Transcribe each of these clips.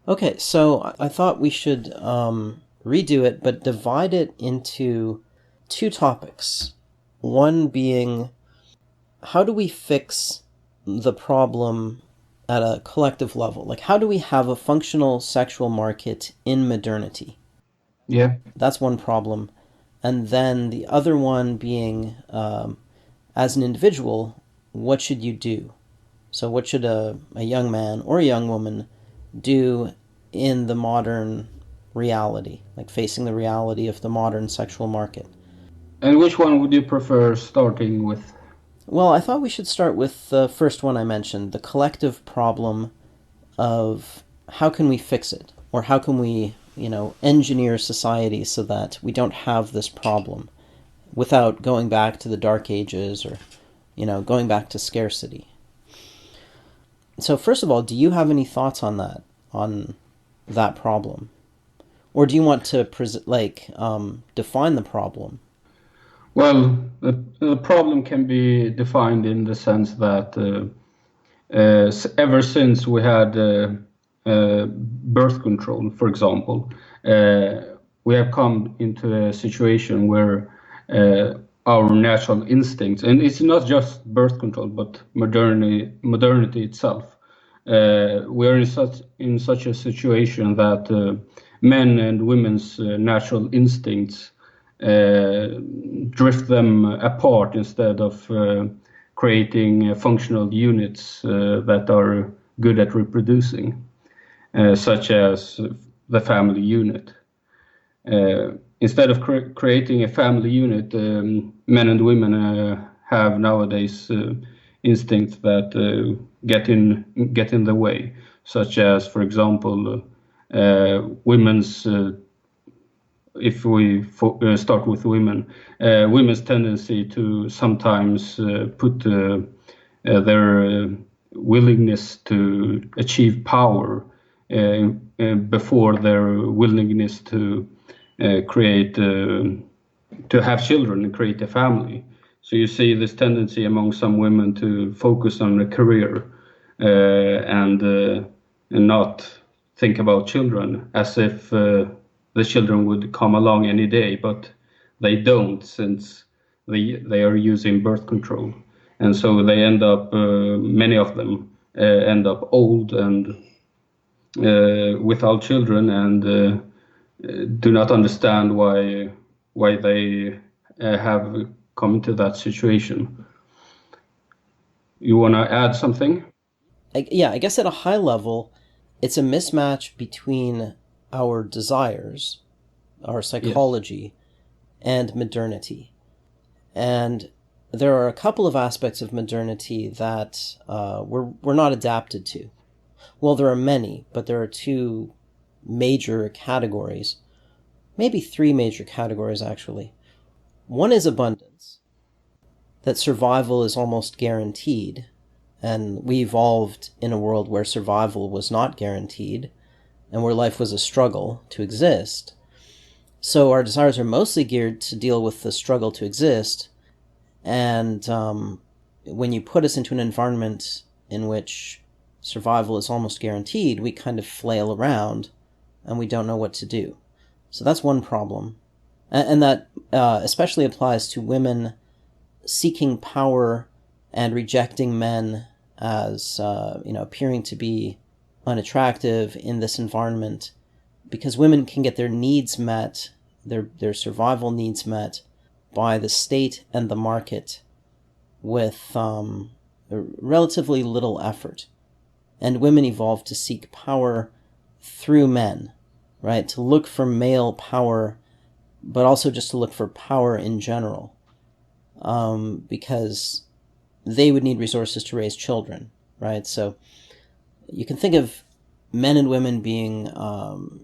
Okay, so I thought we should redo it, but divide it into two topics. One being, how do we fix the problem at a collective level? Like, how do we have a functional sexual market in modernity? Yeah. That's one problem. And then the other one being, as an individual, what should you do? So, what should a young man or a young woman do in the modern reality, like facing the reality of the modern sexual market? And which one would you prefer starting with? Well, I thought we should start with the first one I mentioned, the collective problem of how can we fix it? Or how can we, engineer society so that we don't have this problem without going back to the Dark Ages or, going back to scarcity? So first of all, do you have any thoughts on that problem, or do you want to define the problem? Well, the problem can be defined in the sense that ever since we had birth control, for example, uh, we have come into a situation where our natural instincts, and it's not just birth control, but modernity itself. We are in such a situation that men and women's natural instincts drift them apart instead of creating functional units that are good at reproducing, such as the family unit. Instead of creating a family unit, men and women have nowadays instincts that get in the way, such as, for example, women's. If we start with women, women's tendency to sometimes put their willingness to achieve power before their willingness to create to have children and create a family. So you see this tendency among some women to focus on a career and not think about children, as if the children would come along any day, but they don't, since they are using birth control, and so they end up many of them end up old and without children, and do not understand why they have come into that situation. You want to add something? Yeah, I guess at a high level, it's a mismatch between our desires, our Yes. psychology, and modernity. And there are a couple of aspects of modernity that we're not adapted to. Well, there are many, but there are two major categories, maybe three major categories actually. One is abundance, that survival is almost guaranteed, and we evolved in a world where survival was not guaranteed and where life was a struggle to exist. So our desires are mostly geared to deal with the struggle to exist, and when you put us into an environment in which survival is almost guaranteed, we kind of flail around and we don't know what to do. So that's one problem. And that especially applies to women seeking power and rejecting men as, appearing to be unattractive in this environment, because women can get their needs met, their survival needs met by the state and the market with relatively little effort. And women evolved to seek power through men, right? To look for male power, but also just to look for power in general, because they would need resources to raise children, right? So you can think of men and women being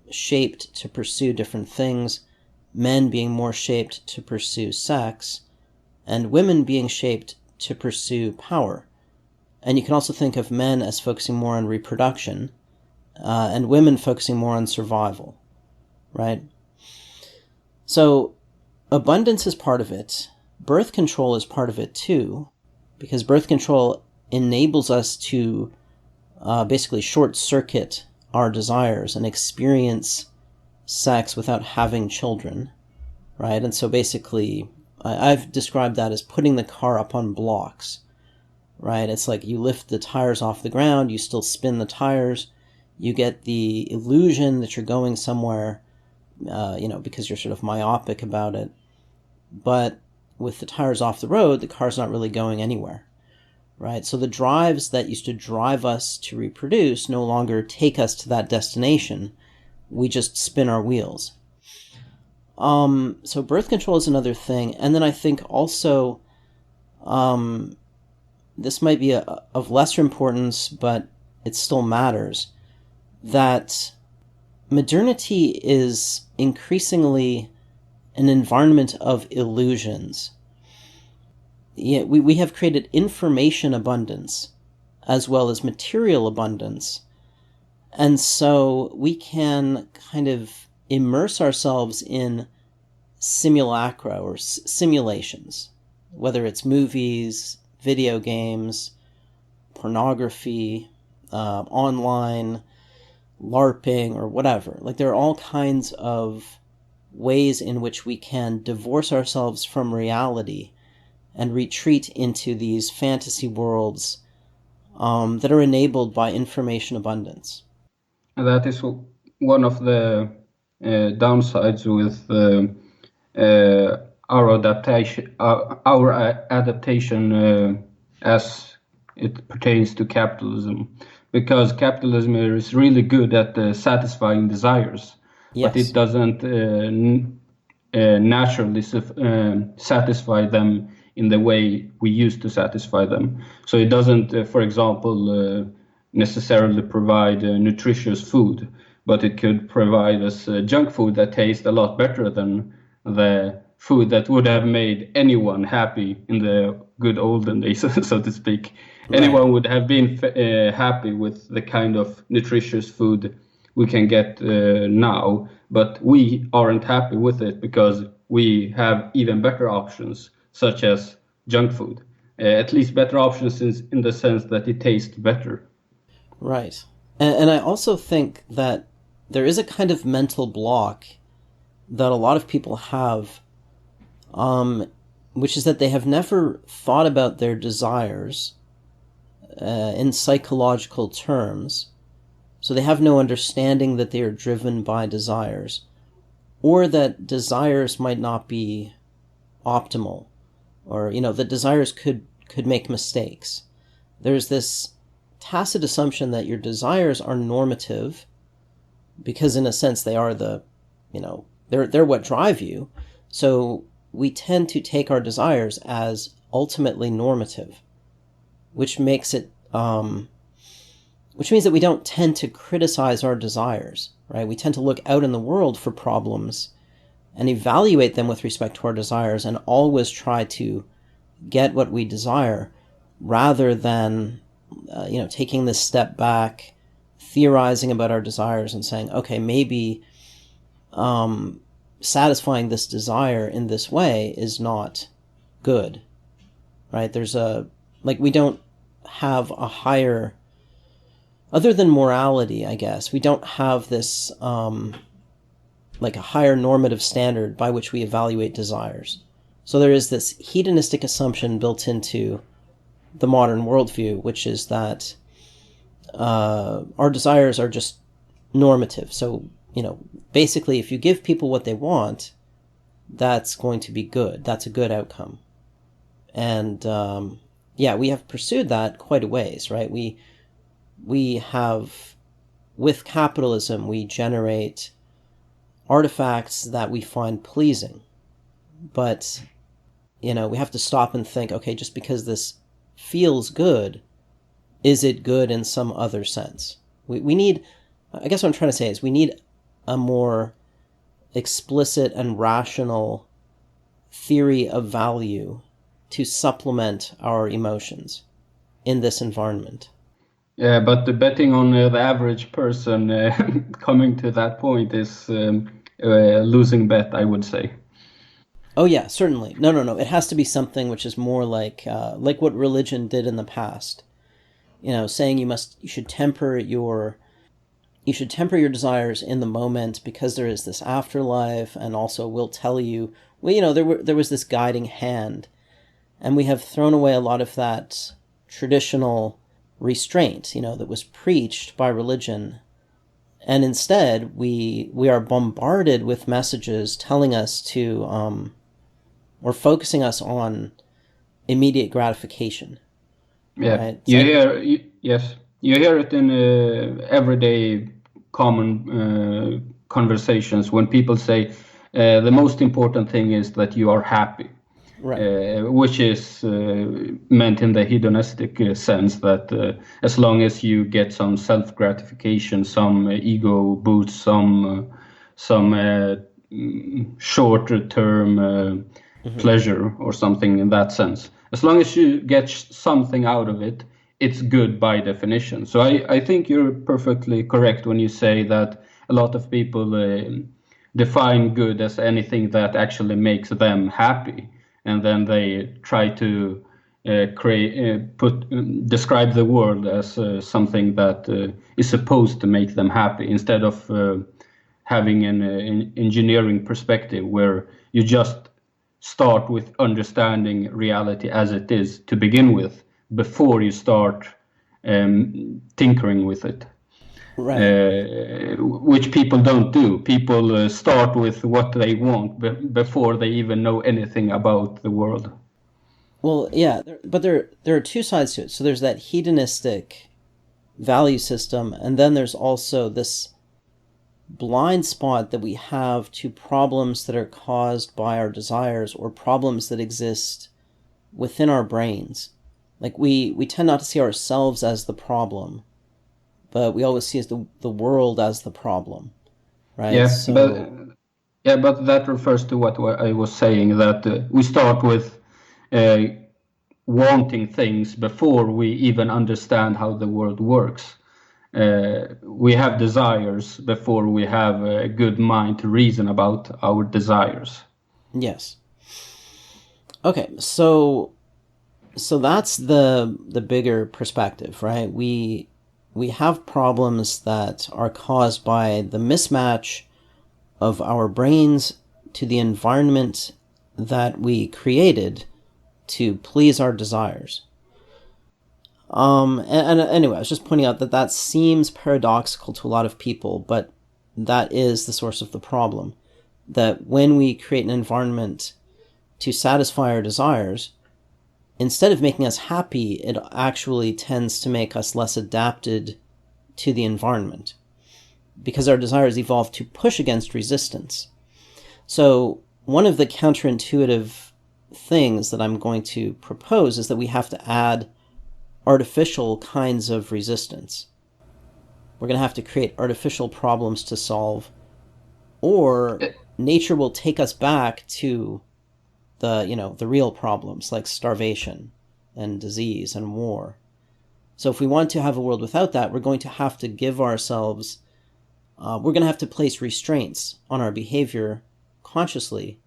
shaped to pursue different things, men being more shaped to pursue sex, and women being shaped to pursue power. And you can also think of men as focusing more on reproduction, and women focusing more on survival, right? So abundance is part of it. Birth control is part of it too, because birth control enables us to basically short circuit our desires and experience sex without having children, right? And so basically, I've described that as putting the car up on blocks, right? It's like you lift the tires off the ground, you still spin the tires, you get the illusion that you're going somewhere, because you're sort of myopic about it. But with the tires off the road, the car's not really going anywhere, right? So the drives that used to drive us to reproduce no longer take us to that destination. We just spin our wheels. So birth control is another thing. And then I think also, this might be of lesser importance, but it still matters, that modernity is increasingly an environment of illusions. Yeah, we have created information abundance as well as material abundance. And so we can kind of immerse ourselves in simulacra or simulations, whether it's movies, video games, pornography, online, LARPing, or whatever. Like, there are all kinds of ways in which we can divorce ourselves from reality and retreat into these fantasy worlds that are enabled by information abundance. That is one of the downsides with our adaptation as it pertains to capitalism, because capitalism is really good at satisfying desires, Yes. but it doesn't naturally satisfy them in the way we used to satisfy them. So it doesn't, for example, necessarily provide nutritious food, but it could provide us junk food that tastes a lot better than the food that would have made anyone happy in the good olden days, so to speak. Right. Anyone would have been happy with the kind of nutritious food we can get now, but we aren't happy with it because we have even better options, such as junk food. At least better options in the sense that it tastes better. Right. And I also think that there is a kind of mental block that a lot of people have, which is that they have never thought about their desires in psychological terms. So they have no understanding that they are driven by desires, or that desires might not be optimal, or, that desires could make mistakes. There's this tacit assumption that your desires are normative, because in a sense they are they're what drive you. So we tend to take our desires as ultimately normative, which makes it which means that we don't tend to criticize our desires, right? We tend to look out in the world for problems and evaluate them with respect to our desires, and always try to get what we desire, rather than taking this step back, theorizing about our desires and saying, okay, maybe satisfying this desire in this way is not good, right? We don't have a higher, other than morality, I guess, we don't have this a higher normative standard by which we evaluate desires. So there is this hedonistic assumption built into the modern worldview, which is that our desires are just normative. So, basically, if you give people what they want, that's going to be good. That's a good outcome. And we have pursued that quite a ways, right? We have, with capitalism, we generate artifacts that we find pleasing. But, we have to stop and think, okay, just because this feels good, is it good in some other sense? We need, I guess what I'm trying to say is, we need a more explicit and rational theory of value to supplement our emotions in this environment. Yeah, but the betting on the average person coming to that point is a losing bet, I would say. Oh yeah, certainly. No. It has to be something which is more like what religion did in the past. Saying you should temper your you should temper your desires in the moment because there is this afterlife, and also we'll tell you, well, there was this guiding hand, and we have thrown away a lot of that traditional restraint, that was preached by religion. And instead, we are bombarded with messages telling us to, or focusing us on immediate gratification. Yeah, right? yes, you hear it in everyday common conversations when people say the most important thing is that you are happy. Right. Which is meant in the hedonistic sense that as long as you get some self-gratification, some ego boost, some shorter-term pleasure or something in that sense. As long as you get something out of it, it's good by definition. So I think you're perfectly correct when you say that a lot of people define good as anything that actually makes them happy. And then they try to describe the world as something that is supposed to make them happy, instead of having an engineering perspective where you just start with understanding reality as it is to begin with before you start tinkering with it. Right. Which people don't do. People start with what they want before they even know anything about the world. Well, yeah, but there are two sides to it. So there's that hedonistic value system, and then there's also this blind spot that we have to problems that are caused by our desires, or problems that exist within our brains. Like we tend not to see ourselves as the problem, but we always see the world as the problem, right? Yeah, but that refers to what I was saying, that we start with wanting things before we even understand how the world works. We have desires before we have a good mind to reason about our desires. Yes. Okay, so that's the bigger perspective, right? We have problems that are caused by the mismatch of our brains to the environment that we created to please our desires. And anyway, I was just pointing out that seems paradoxical to a lot of people, but that is the source of the problem. That when we create an environment to satisfy our desires, instead of making us happy, it actually tends to make us less adapted to the environment, because our desires evolve to push against resistance. So one of the counterintuitive things that I'm going to propose is that we have to add artificial kinds of resistance. We're going to have to create artificial problems to solve, or nature will take us back to the real problems like starvation and disease and war. So if we want to have a world without that, we're going to have to give ourselves, we're going to have to place restraints on our behavior consciously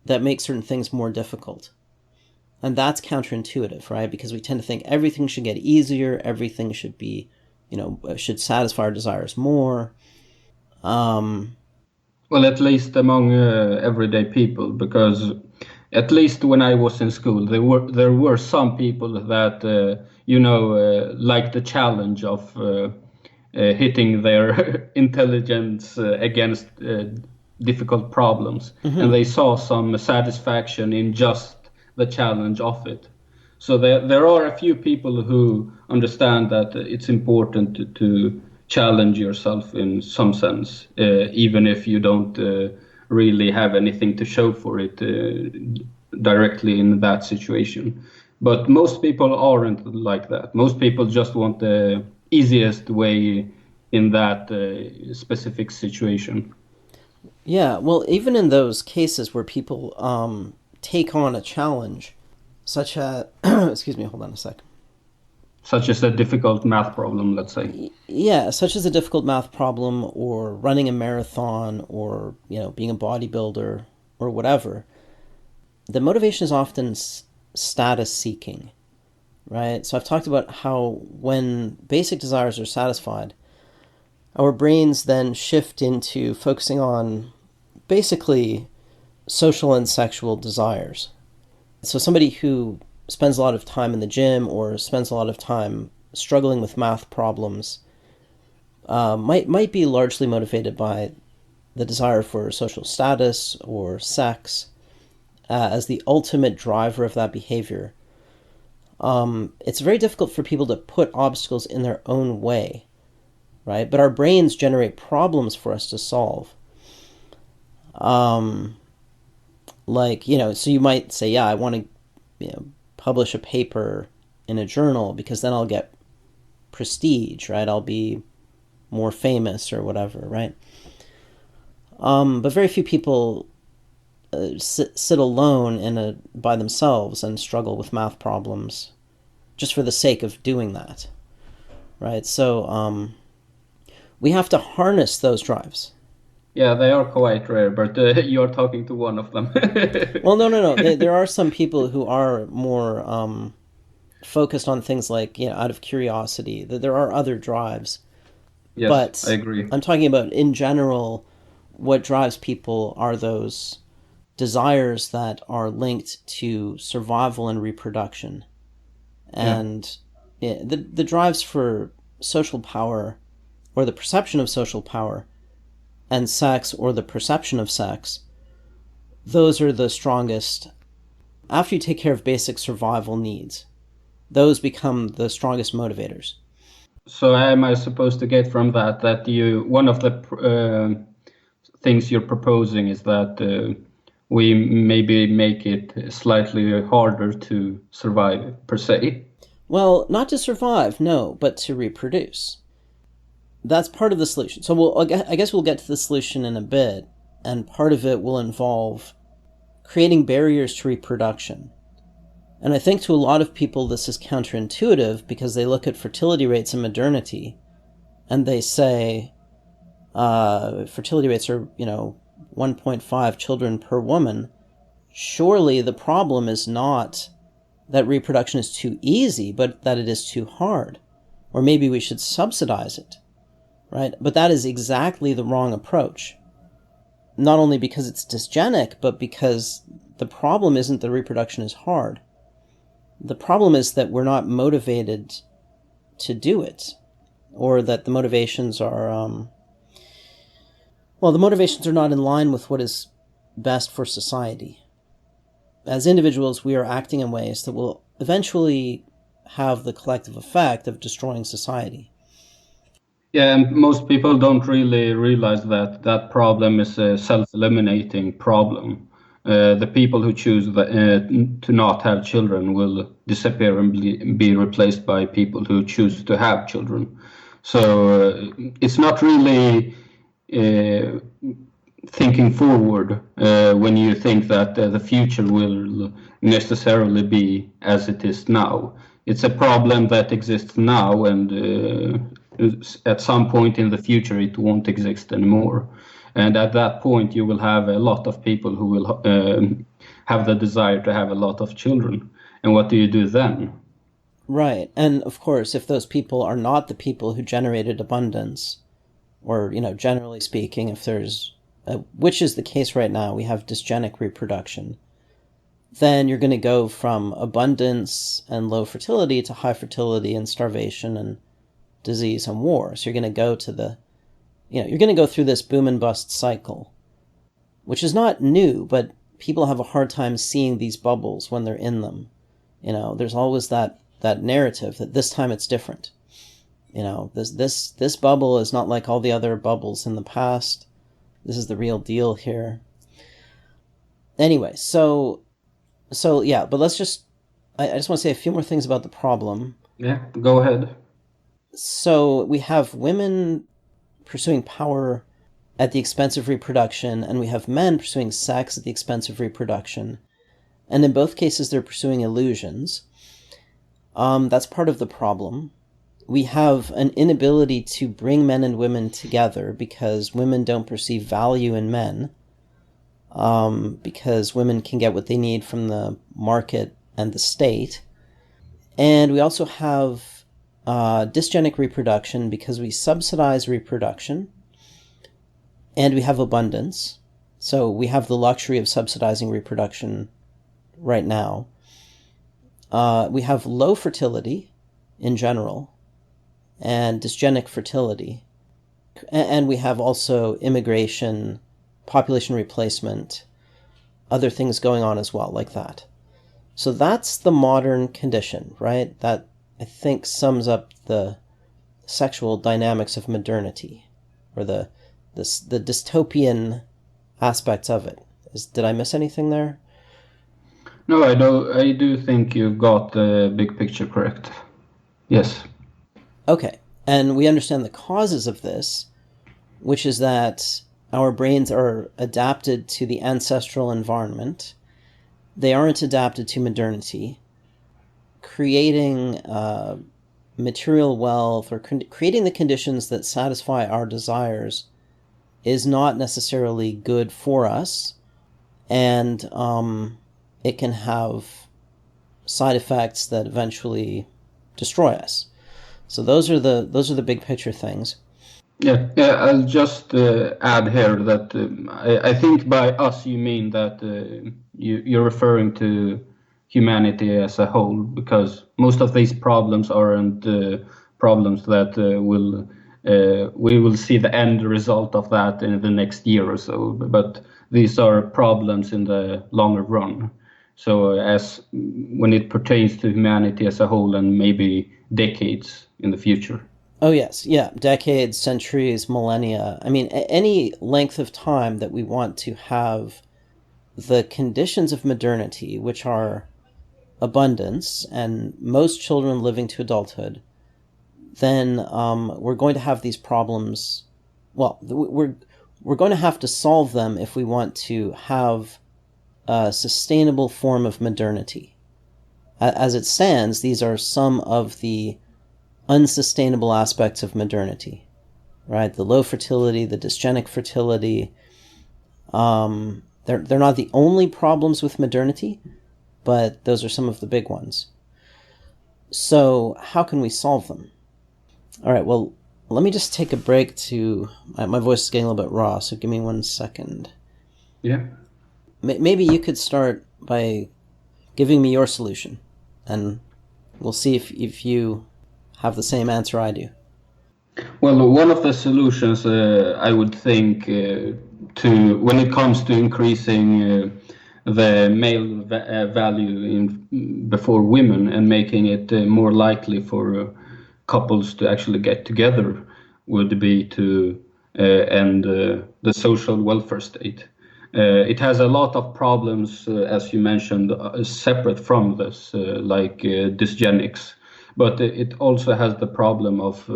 that make certain things more difficult. And that's counterintuitive, right? Because we tend to think everything should get easier, everything should be, should satisfy our desires more. Well, at least among everyday people, because at least when I was in school, there were some people that like the challenge of hitting their intelligence against difficult problems, and they saw some satisfaction in just the challenge of it. So there are a few people who understand that it's important to challenge yourself in some sense, even if you don't really have anything to show for it directly in that situation. But most people aren't like that. Most people just want the easiest way in that specific situation. Yeah, well, even in those cases where people take on a challenge, such as, excuse me, hold on a sec. Such as a difficult math problem, let's say. Yeah, such as a difficult math problem, or running a marathon, or being a bodybuilder, or whatever. The motivation is often status seeking, right? So I've talked about how when basic desires are satisfied, our brains then shift into focusing on basically social and sexual desires. So somebody who spends a lot of time in the gym or spends a lot of time struggling with math problems might be largely motivated by the desire for social status or sex as the ultimate driver of that behavior. It's very difficult for people to put obstacles in their own way, right? But our brains generate problems for us to solve. So you might say, yeah, I want to, publish a paper in a journal because then I'll get prestige, right? I'll be more famous or whatever, right? But very few people sit alone by themselves and struggle with math problems just for the sake of doing that, right? So we have to harness those drives. Yeah, they are quite rare, but you're talking to one of them. Well, no. There are some people who are more focused on things like, out of curiosity. There are other drives. Yes, but I agree. I'm talking about, in general, what drives people are those desires that are linked to survival and reproduction. And the drives for social power, or the perception of social power, and sex, or the perception of sex, those are the strongest. After you take care of basic survival needs, those become the strongest motivators. So am I supposed to get from that one of the things you're proposing is that we maybe make it slightly harder to survive, per se? Well, not to survive, no, but to reproduce. That's part of the solution. So I guess we'll get to the solution in a bit, and part of it will involve creating barriers to reproduction. And I think to a lot of people this is counterintuitive because they look at fertility rates in modernity and they say fertility rates are, 1.5 children per woman. Surely the problem is not that reproduction is too easy, but that it is too hard. Or maybe we should subsidize it, right? But that is exactly the wrong approach. Not only because it's dysgenic, but because the problem isn't that reproduction is hard. The problem is that we're not motivated to do it, or that the motivations are, the motivations are not in line with what is best for society. As individuals, we are acting in ways that will eventually have the collective effect of destroying society. Yeah, and most people don't really realize that problem is a self-eliminating problem. The people who choose to not have children will disappear and be replaced by people who choose to have children. So it's not really thinking forward when you think that the future will necessarily be as it is now. It's a problem that exists now, and at some point in the future it won't exist anymore. And at that point you will have a lot of people who will have the desire to have a lot of children. And what do you do then? Right. And of course, if those people are not the people who generated abundance, or, generally speaking, if there's, which is the case right now, we have dysgenic reproduction, then you're going to go from abundance and low fertility to high fertility and starvation and disease and war. So you're going to go to you're going to go through this boom and bust cycle, which is not new, but people have a hard time seeing these bubbles when they're in them. There's always that narrative that this time it's different. This bubble is not like all the other bubbles in the past. This is the real deal here. Anyway, so yeah, but I just want to say a few more things about the problem. Yeah, go ahead. So we have women pursuing power at the expense of reproduction, and we have men pursuing sex at the expense of reproduction. And in both cases, they're pursuing illusions. That's part of the problem. We have an inability to bring men and women together because women don't perceive value in men, because women can get what they need from the market and the state. And we also have dysgenic reproduction because we subsidize reproduction and we have abundance. So we have the luxury of subsidizing reproduction right now. We have low fertility in general and dysgenic fertility. And we have also immigration, population replacement, other things going on as well, like that. So that's the modern condition, right? That, I think, sums up the sexual dynamics of modernity, or the dystopian aspects of it. Did I miss anything there? No, I do think you've got the big picture correct. Yes. Okay, and we understand the causes of this, which is that our brains are adapted to the ancestral environment. They aren't adapted to modernity. Creating material wealth or creating the conditions that satisfy our desires is not necessarily good for us, and it can have side effects that eventually destroy us. So those are the big picture things. Yeah, I'll just add here that I think by us you mean that you're referring to humanity as a whole, because most of these problems aren't problems that we will see the end result of that in the next year or so, but these are problems in the longer run. So as when it pertains to humanity as a whole, and maybe decades in the future. Oh, yes. Yeah. Decades, centuries, millennia. I mean, any length of time that we want to have the conditions of modernity, which are abundance and most children living to adulthood, then we're going to have these problems. Well, we're going to have to solve them if we want to have a sustainable form of modernity. As it stands, these are some of the unsustainable aspects of modernity, right? The low fertility, the dysgenic fertility. They're not the only problems with modernity, but those are some of the big ones. So how can we solve them? All right, well, let me just take a break to... My voice is getting a little bit raw, so give me 1 second. Yeah. Maybe you could start by giving me your solution, and we'll see if you have the same answer I do. Well, one of the solutions I would think to when it comes to increasing the male value before women and making it more likely for couples to actually get together would be to end the social welfare state. It has a lot of problems, as you mentioned, separate from this, like dysgenics. But it also has the problem of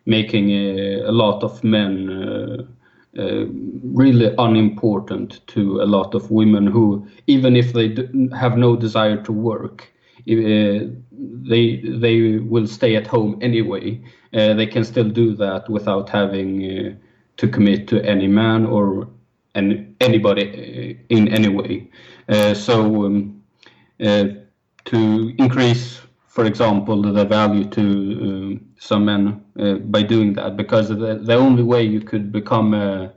making a lot of men really unimportant to a lot of women who, even if they have no desire to work, they will stay at home anyway. They can still do that without having to commit to any man or anybody in any way. To increase, for example, the value to some men by doing that, because the only way you could become a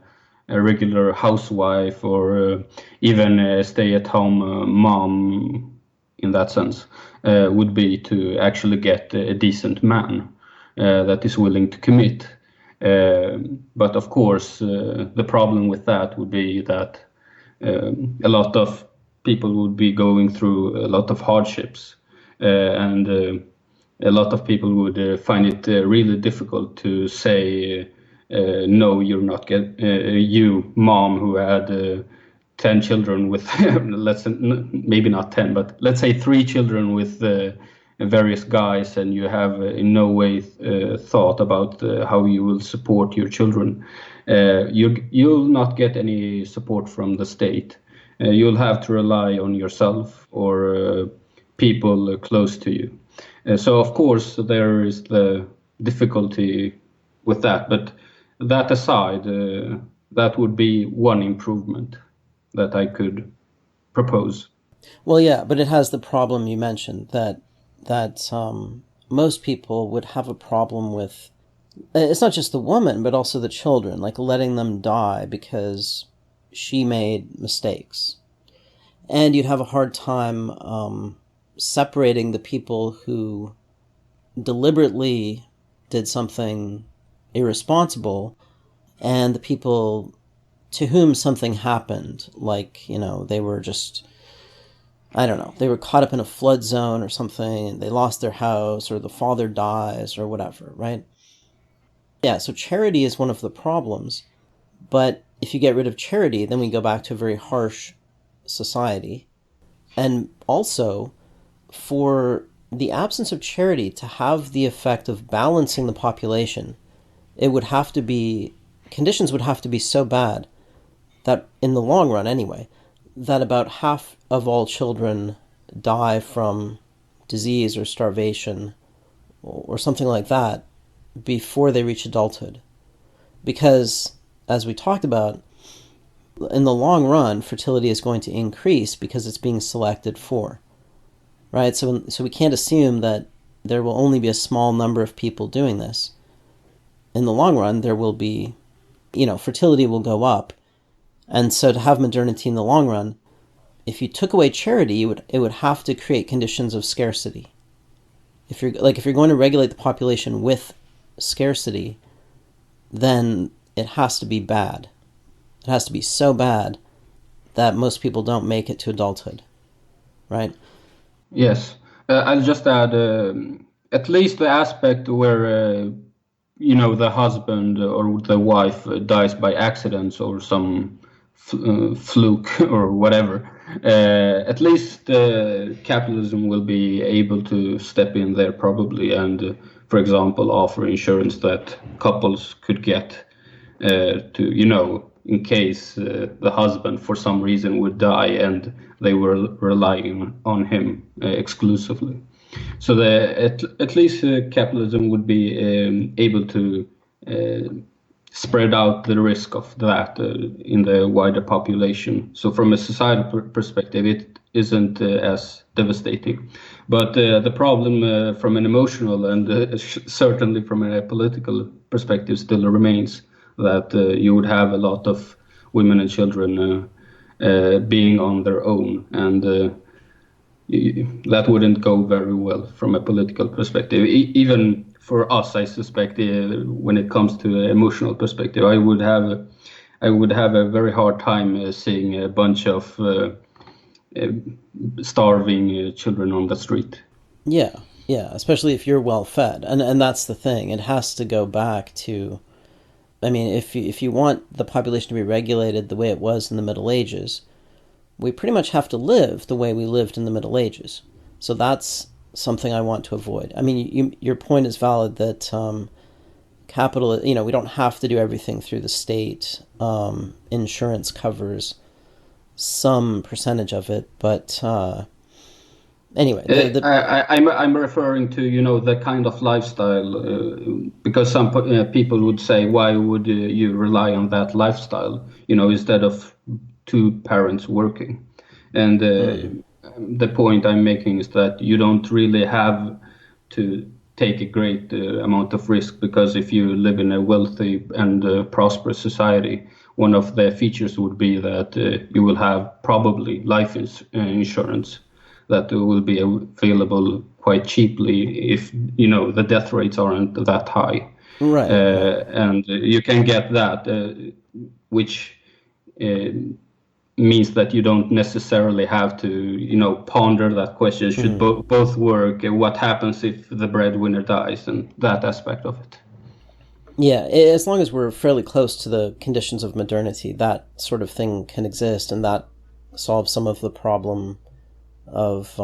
regular housewife or even a stay-at-home mom in that sense would be to actually get a decent man that is willing to commit. But of course, the problem with that would be that a lot of people would be going through a lot of hardships, and a lot of people would find it really difficult to say, no, you're not you, mom, who had 10 children with, maybe not 10, but let's say 3 children with various guys, and you have in no way thought about how you will support your children. You'll not get any support from the state. You'll have to rely on yourself or people close to you. So of course there is the difficulty with that, but that aside, that would be one improvement that I could propose. Well, yeah, but it has the problem you mentioned that most people would have a problem with, it's not just the woman, but also the children, like letting them die because she made mistakes. And you'd have a hard time separating the people who deliberately did something irresponsible and the people to whom something happened, like, they were just, I don't know, they were caught up in a flood zone or something, and they lost their house, or the father dies, or whatever, right? Yeah, so charity is one of the problems, but if you get rid of charity, then we go back to a very harsh society. And also, for the absence of charity to have the effect of balancing the population, conditions would have to be so bad that, in the long run anyway, that about half of all children die from disease or starvation or something like that before they reach adulthood. Because, as we talked about, in the long run, fertility is going to increase because it's being selected for, right? So we can't assume that there will only be a small number of people doing this. In the long run, there will be, fertility will go up. And so to have modernity in the long run, if you took away charity, it would have to create conditions of scarcity. If you're going to regulate the population with scarcity, then it has to be bad. It has to be so bad that most people don't make it to adulthood, right? Yes. I'll just add at least the aspect where, the husband or the wife dies by accidents or some fluke or whatever. At least capitalism will be able to step in there probably and, for example, offer insurance that couples could get to, in case the husband for some reason would die and they were relying on him exclusively. So at least capitalism would be able to spread out the risk of that in the wider population. So from a societal perspective, it isn't as devastating. But the problem from an emotional and certainly from a political perspective still remains, that you would have a lot of women and children being on their own, and that wouldn't go very well from a political perspective. Even for us, I suspect, when it comes to an emotional perspective, I would have a very hard time seeing a bunch of starving children on the street. Yeah, especially if you're well fed, and that's the thing. It has to go back to, I mean, if you want the population to be regulated the way it was in the Middle Ages, we pretty much have to live the way we lived in the Middle Ages. So that's something I want to avoid. I mean, your point is valid that capital, we don't have to do everything through the state. Insurance covers some percentage of it, but anyway. I'm referring to, the kind of lifestyle, because some people would say, why would you rely on that lifestyle, instead of two parents working? And the point I'm making is that you don't really have to take a great amount of risk, because if you live in a wealthy and prosperous society, one of the features would be that you will have probably life insurance that will be available quite cheaply if the death rates aren't that high. Right. And you can get that, which means that you don't necessarily have to ponder that question, should both work, what happens if the breadwinner dies, and that aspect of it. Yeah, as long as we're fairly close to the conditions of modernity, that sort of thing can exist, and that solves some of the problem of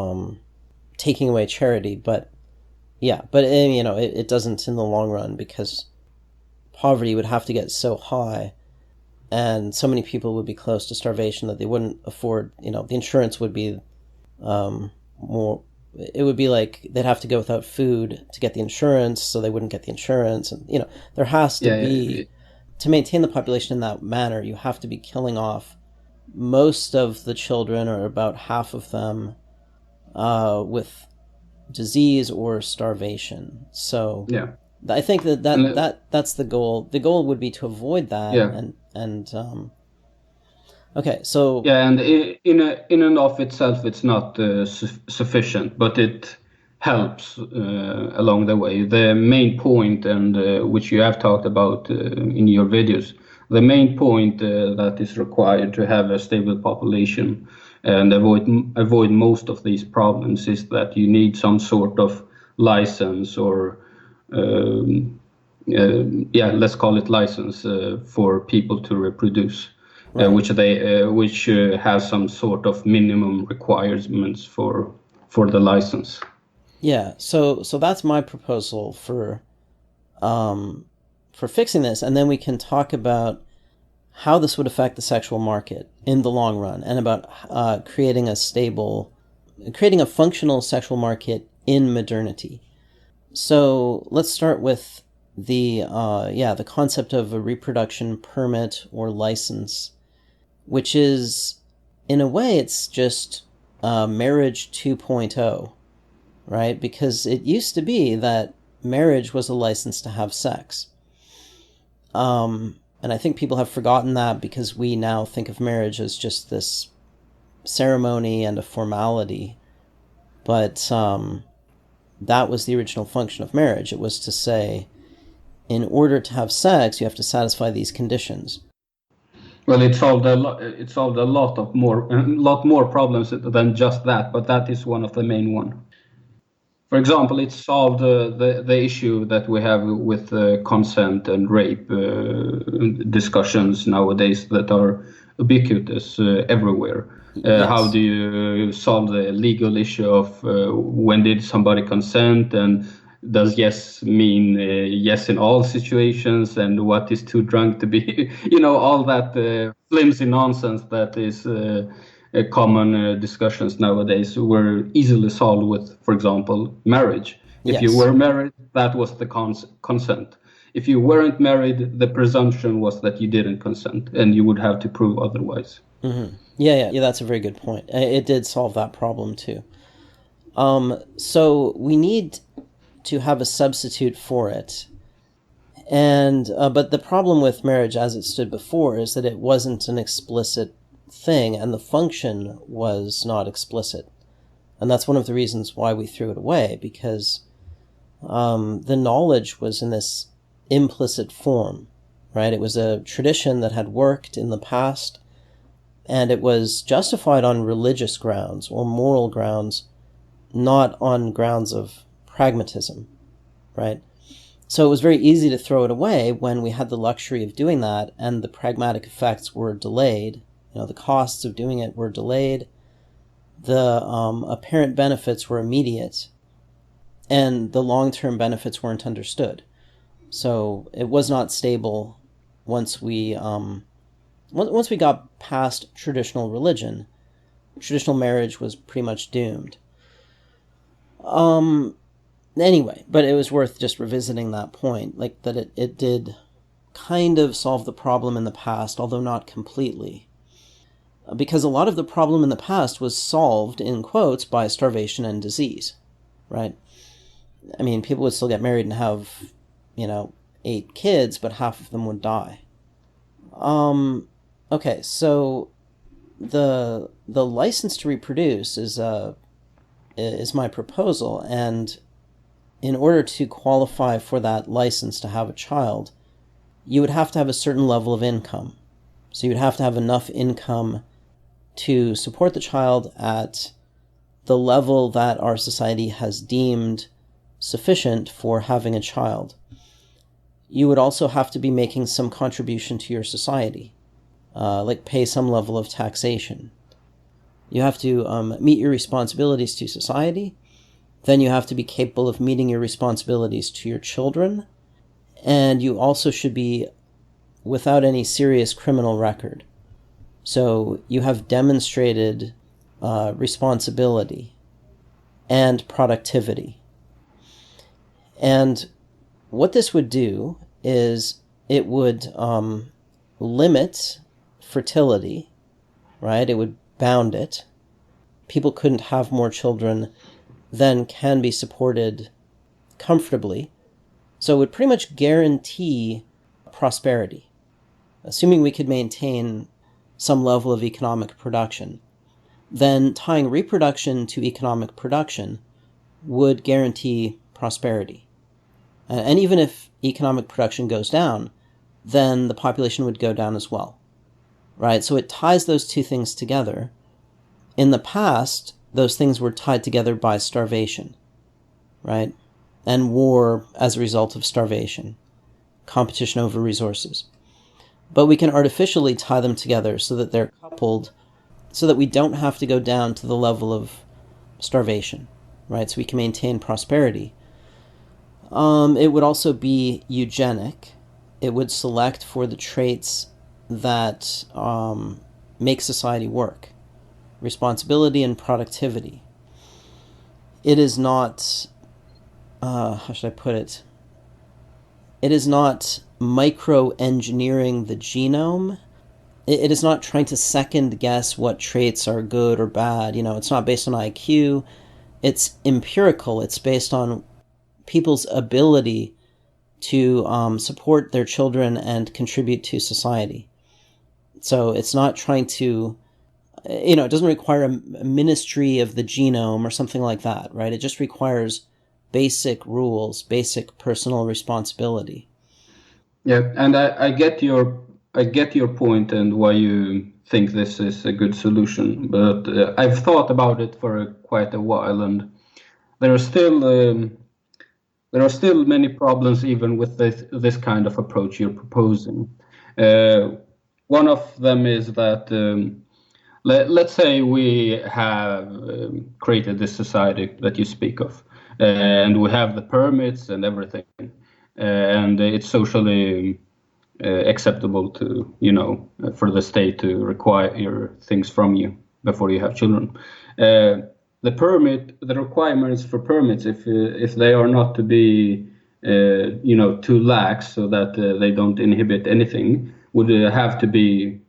taking away charity. But it doesn't in the long run, because poverty would have to get so high and so many people would be close to starvation that they wouldn't afford, the insurance would be more, it would be like they'd have to go without food to get the insurance, so they wouldn't get the insurance. And, there has to be, to maintain the population in that manner, you have to be killing off most of the children, or about half of them, with disease or starvation. So Yeah. I think that, And, that's the goal. The goal would be to avoid that. yeah. Okay, so Yeah, and in and of itself, it's not sufficient, but it helps along the way. The main point, and which you have talked about in your videos, the main point that is required to have a stable population and avoid most of these problems is that you need some sort of license or yeah, let's call it license for people to reproduce. right. Which has some sort of minimum requirements for the license. Yeah, so that's my proposal for fixing this, and then we can talk about how this would affect the sexual market in the long run, and about creating a functional sexual market in modernity. So let's start with the concept of a reproduction permit or license, which is, in a way, it's just marriage 2.0, right? Because it used to be that marriage was a license to have sex. And I think people have forgotten that because we now think of marriage as just this ceremony and a formality. But that was the original function of marriage. It was to say, in order to have sex, you have to satisfy these conditions. Well, it solved a lot. It solved a lot more problems than just that, but that is one of the main one. For example, it solved the issue that we have with consent and rape discussions nowadays that are ubiquitous everywhere. Yes. How do you solve the legal issue of when did somebody consent, and does yes mean yes in all situations, and what is too drunk to be, all that flimsy nonsense that is common discussions nowadays were easily solved with, for example, marriage. If you Yes. were married, that was the consent. If you weren't married, the presumption was that you didn't consent, and you would have to prove otherwise. Mm-hmm. Yeah, that's a very good point. It did solve that problem too. So we need to have a substitute for it. And but the problem with marriage as it stood before is that it wasn't an explicit thing, and the function was not explicit. And that's one of the reasons why we threw it away, because the knowledge was in this implicit form, right? It was a tradition that had worked in the past, and it was justified on religious grounds or moral grounds, not on grounds of pragmatism, right? So it was very easy to throw it away when we had the luxury of doing that, and the pragmatic effects were delayed. The costs of doing it were delayed. The apparent benefits were immediate, and the long-term benefits weren't understood. So it was not stable once we got past traditional religion. Traditional marriage was pretty much doomed. Anyway, but it was worth just revisiting that point, like that it did kind of solve the problem in the past, although not completely. Because a lot of the problem in the past was solved, in quotes, by starvation and disease, right? I mean, people would still get married and have, 8 kids, but half of them would die. Okay, so the license to reproduce is my proposal, and in order to qualify for that license to have a child, you would have to have a certain level of income. So you'd have to have enough income to support the child at the level that our society has deemed sufficient for having a child. You would also have to be making some contribution to your society, like pay some level of taxation. You have to meet your responsibilities to society. Then you have to be capable of meeting your responsibilities to your children. And you also should be without any serious criminal record. So you have demonstrated responsibility and productivity. And what this would do is it would limit fertility, right? It would bound it. People couldn't have more children then can be supported comfortably. So it would pretty much guarantee prosperity, assuming we could maintain some level of economic production. Then tying reproduction to economic production would guarantee prosperity. And even if economic production goes down, then the population would go down as well, right? So it ties those two things together. In the past, those things were tied together by starvation, right? And war as a result of starvation, competition over resources. But we can artificially tie them together so that they're coupled, so that we don't have to go down to the level of starvation, right? So we can maintain prosperity. It would also be eugenic. It would select for the traits that make society work. Responsibility and productivity. It is not, how should I put it? It is not micro-engineering the genome. It is not trying to second guess what traits are good or bad. It's not based on IQ. It's empirical. It's based on people's ability to support their children and contribute to society. So it's not trying to, it doesn't require a ministry of the genome or something like that, right? It just requires basic rules, basic personal responsibility. Yeah, and I get your point and why you think this is a good solution, but I've thought about it for quite a while, and there are still many problems even with this kind of approach you're proposing. One of them is that let's say we have created this society that you speak of, and we have the permits and everything, and it's socially acceptable to, for the state to require things from you before you have children. The requirements for permits, if they are not to be, too lax so that they don't inhibit anything, would have to be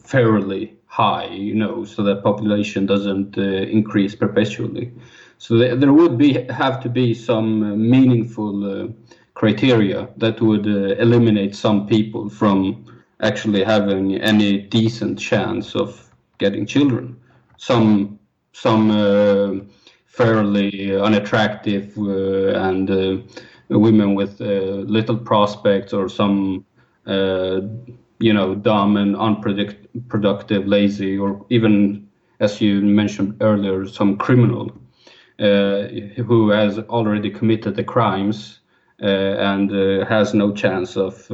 fairly high, so that population doesn't increase perpetually. So there would have to be some meaningful criteria that would eliminate some people from actually having any decent chance of getting children. Some fairly unattractive and women with little prospects, or some dumb and unproductive, lazy, or even, as you mentioned earlier, some criminal who has already committed the crimes and has no chance of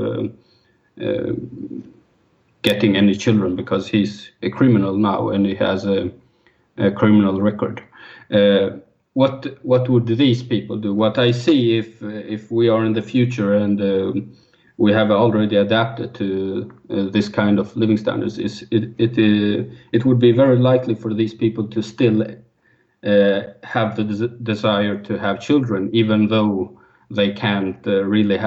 getting any children because he's a criminal now and he has a criminal record. What would these people do? What I see, if we are in the future and we have already adapted to this kind of living standards, is it would be very likely for these people to still have the desire to have children, even though they can't really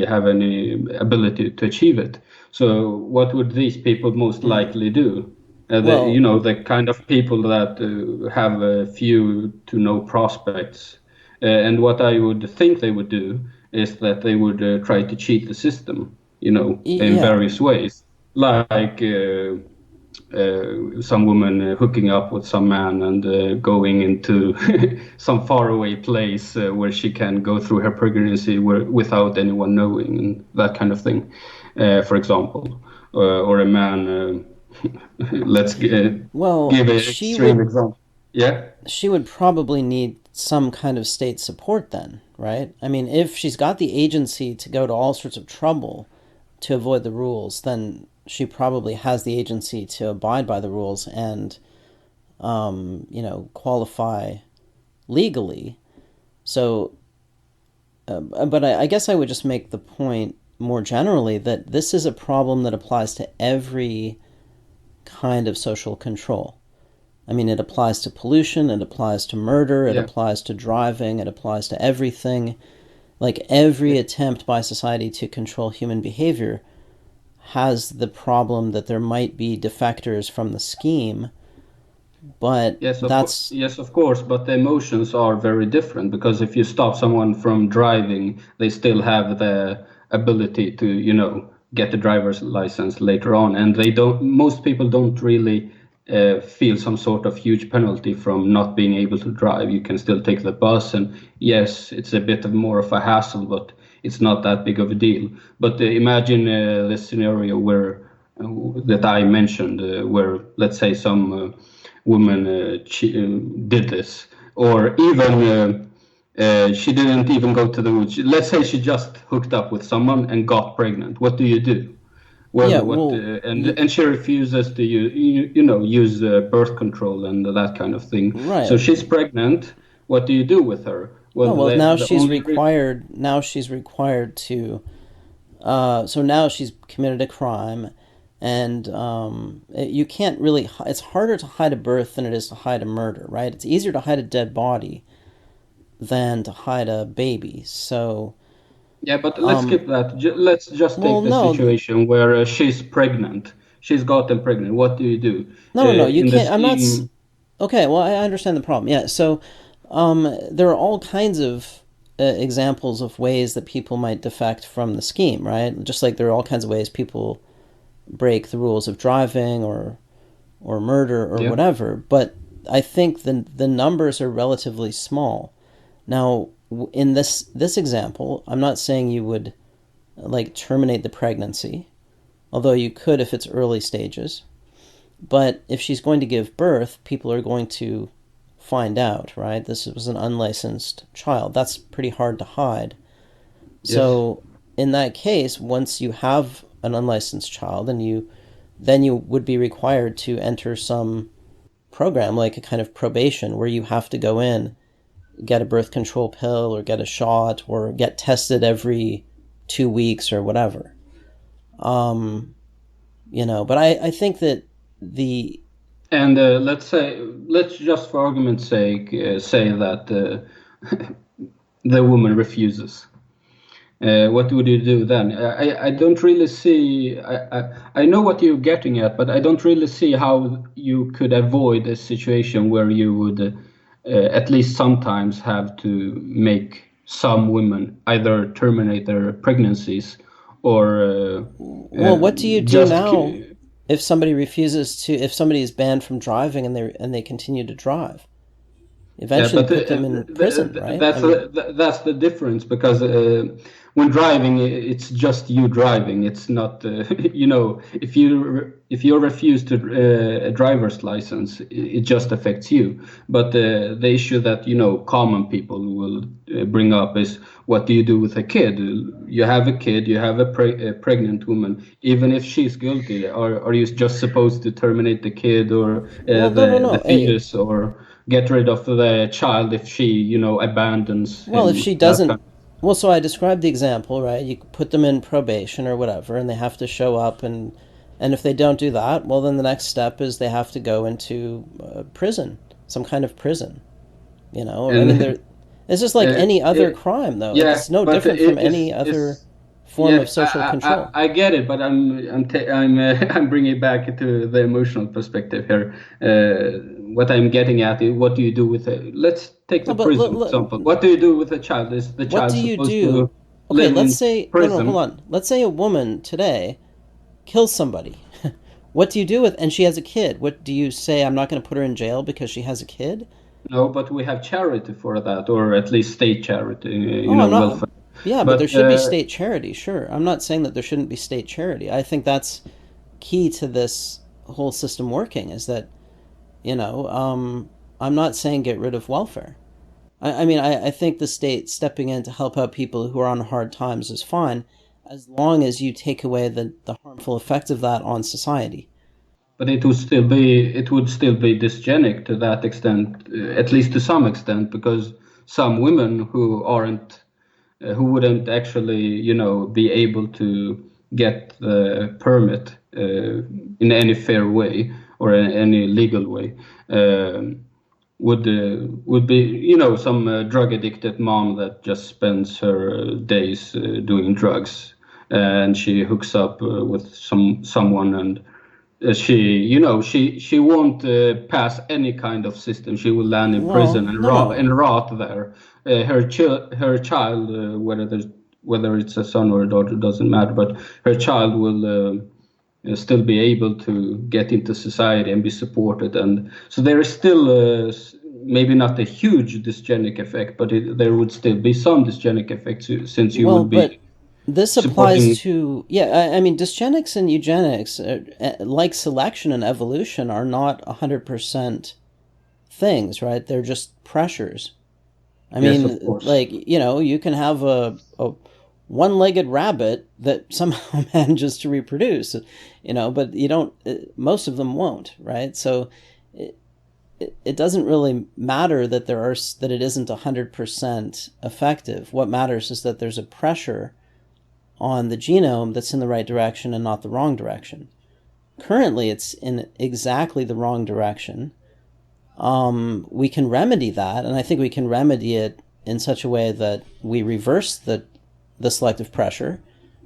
have any ability to achieve it. So what would these people most likely do? The kind of people that have few to no prospects. And what I would think they would do is that they would try to cheat the system, in various ways. Like some woman hooking up with some man and going into some faraway place where she can go through her pregnancy without anyone knowing, and that kind of thing, for example. Or a man... Let's give an extreme example. Yeah? She would probably need some kind of state support then, right? I mean, if she's got the agency to go to all sorts of trouble to avoid the rules, then she probably has the agency to abide by the rules and, qualify legally. So, but I guess I would just make the point more generally that this is a problem that applies to every kind of social control. I mean, it applies to pollution, it applies to murder, it applies to driving, it applies to everything. Like, every attempt by society to control human behavior has the problem that there might be defectors from the scheme But that's Yes, of course, but the emotions are very different because if you stop someone from driving, they still have the ability to, get the driver's license later on, and they don't. Most people don't really feel some sort of huge penalty from not being able to drive. You can still take the bus, and yes, it's a bit of more of a hassle, but it's not that big of a deal. But imagine the scenario where that I mentioned, where let's say some woman did this, or even she didn't even go to the woods. Let's say she just hooked up with someone and got pregnant. What do you do? yeah. Well, what Well, and she refuses to use birth control and that kind of thing. So right. she's pregnant. What do you do with her? Well, No, well, now the she's only required. Now she's required to. So now she's committed a crime, and you can't really. It's harder to hide a birth than it is to hide a murder, right? It's easier to hide a dead body than to hide a baby. So, Yeah, but let's skip that. Let's just well, take the no, situation where she's pregnant. She's gotten pregnant. What do you do? no. You In the can't. I'm not. scheme, Okay, well, I understand the problem. Yeah, so there are all kinds of examples of ways that people might defect from the scheme, right? Just like there are all kinds of ways people break the rules of driving or murder or yeah. whatever. But I think the numbers are relatively small. Now, in this example, I'm not saying you would like terminate the pregnancy, although you could if it's early stages. But if she's going to give birth, people are going to find out, right? This was an unlicensed child. That's pretty hard to hide. Yes. So in that case, once you have an unlicensed child, and then you would be required to enter some program, like a kind of probation, where you have to go in, get a birth control pill, or get a shot, or get tested every 2 weeks or whatever. Um, but I think that the And let's just for argument's sake say that the woman refuses. What would you do then? I don't really see. I know what you're getting at, but I don't really see how you could avoid a situation where you would at least sometimes have to make some women either terminate their pregnancies or well, what do you do just. now if if somebody is banned from driving and they continue to drive? Yeah, Eventually, but put them in prison, right? I mean, that's the difference because when driving, it's just you driving. It's not, if you refuse to a driver's license, it just affects you. But the issue that common people will bring up is what do you do with a kid? You have a kid, you have a pregnant woman. Even if she's guilty, are you just supposed to terminate the kid or well, no, no, the no. fetus or get rid of the child if she, abandons Well, if him. she That kind. doesn't, well, so I described the example, right? You put them in probation or whatever, and they have to show up, and if they don't do that, well, then the next step is they have to go into prison, some kind of prison. I mean, And it's just like any other it, crime, though. Like yeah, it's no but different from it's any other it's form of yeah, social control. I get it, but I'm bringing it back to the emotional perspective here. What I'm getting at is what do you do with it? Let's take No, the but prison example. What do you do with a child? Is the what child do you supposed to do? Okay, live let's in say no, no, hold prison? on. Let's say a woman today kills somebody. What do you do with? And she has a kid. What do you say? I'm not going to put her in jail because she has a kid. No, but we have charity for that, or at least state charity, Oh, I'm not. welfare. Yeah, but there But should be state charity. Sure, I'm not saying that there shouldn't be state charity. I think that's key to this whole system working. Is that I'm not saying get rid of welfare. I mean, I think the state stepping in to help out people who are on hard times is fine, as long as you take away the harmful effects of that on society. it would still be dysgenic to that extent, at least to some extent, because some women who wouldn't actually be able to get the permit in any fair way or any legal way would be some drug addicted mom that just spends her days doing drugs and she hooks up with someone and she won't pass any kind of system. She will land in Well, prison and no. rot there. Her child, whether it's a son or a daughter doesn't matter, but her child will still be able to get into society and be supported. And so there is still maybe not a huge dysgenic effect, but there would still be some dysgenic effects since you Well, would be but this applies supporting. to, yeah, I mean, dysgenics and eugenics, like selection and evolution, are not 100% things, right? They're just pressures. I Yes, of mean, course. like, you can have a one-legged rabbit that somehow manages to reproduce, but you don't, most of them won't, right? So it doesn't really matter that that it isn't 100% effective. What matters is that there's a pressure on the genome that's in the right direction and not the wrong direction. Currently, it's in exactly the wrong direction. We can remedy that, and I think we can remedy it in such a way that we reverse the selective pressure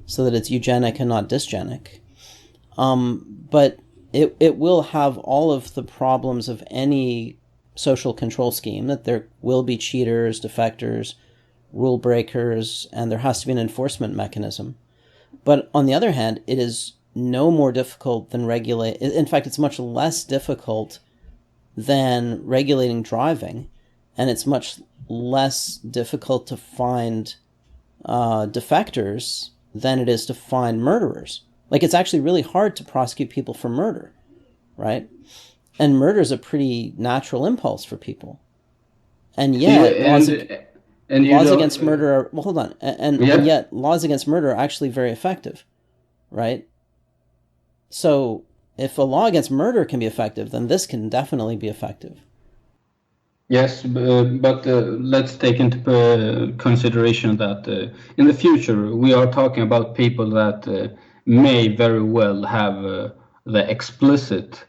so that it's eugenic and not dysgenic. But it will have all of the problems of any social control scheme, that there will be cheaters, defectors, rule breakers, and there has to be an enforcement mechanism. But on the other hand, it is no more difficult than regulate. In fact, it's much less difficult than regulating driving, and it's much less difficult to find defectors than it is to find murderers. Like, it's actually really hard to prosecute people for murder, right? And murder is a pretty natural impulse for people. And You yet, and you laws don't. against murder are, well, hold on. And Yeah. yet, laws against murder are actually very effective, right? So, if a law against murder can be effective, then this can definitely be effective. Yes, but let's take into consideration that in the future we are talking about people that may very well have the explicit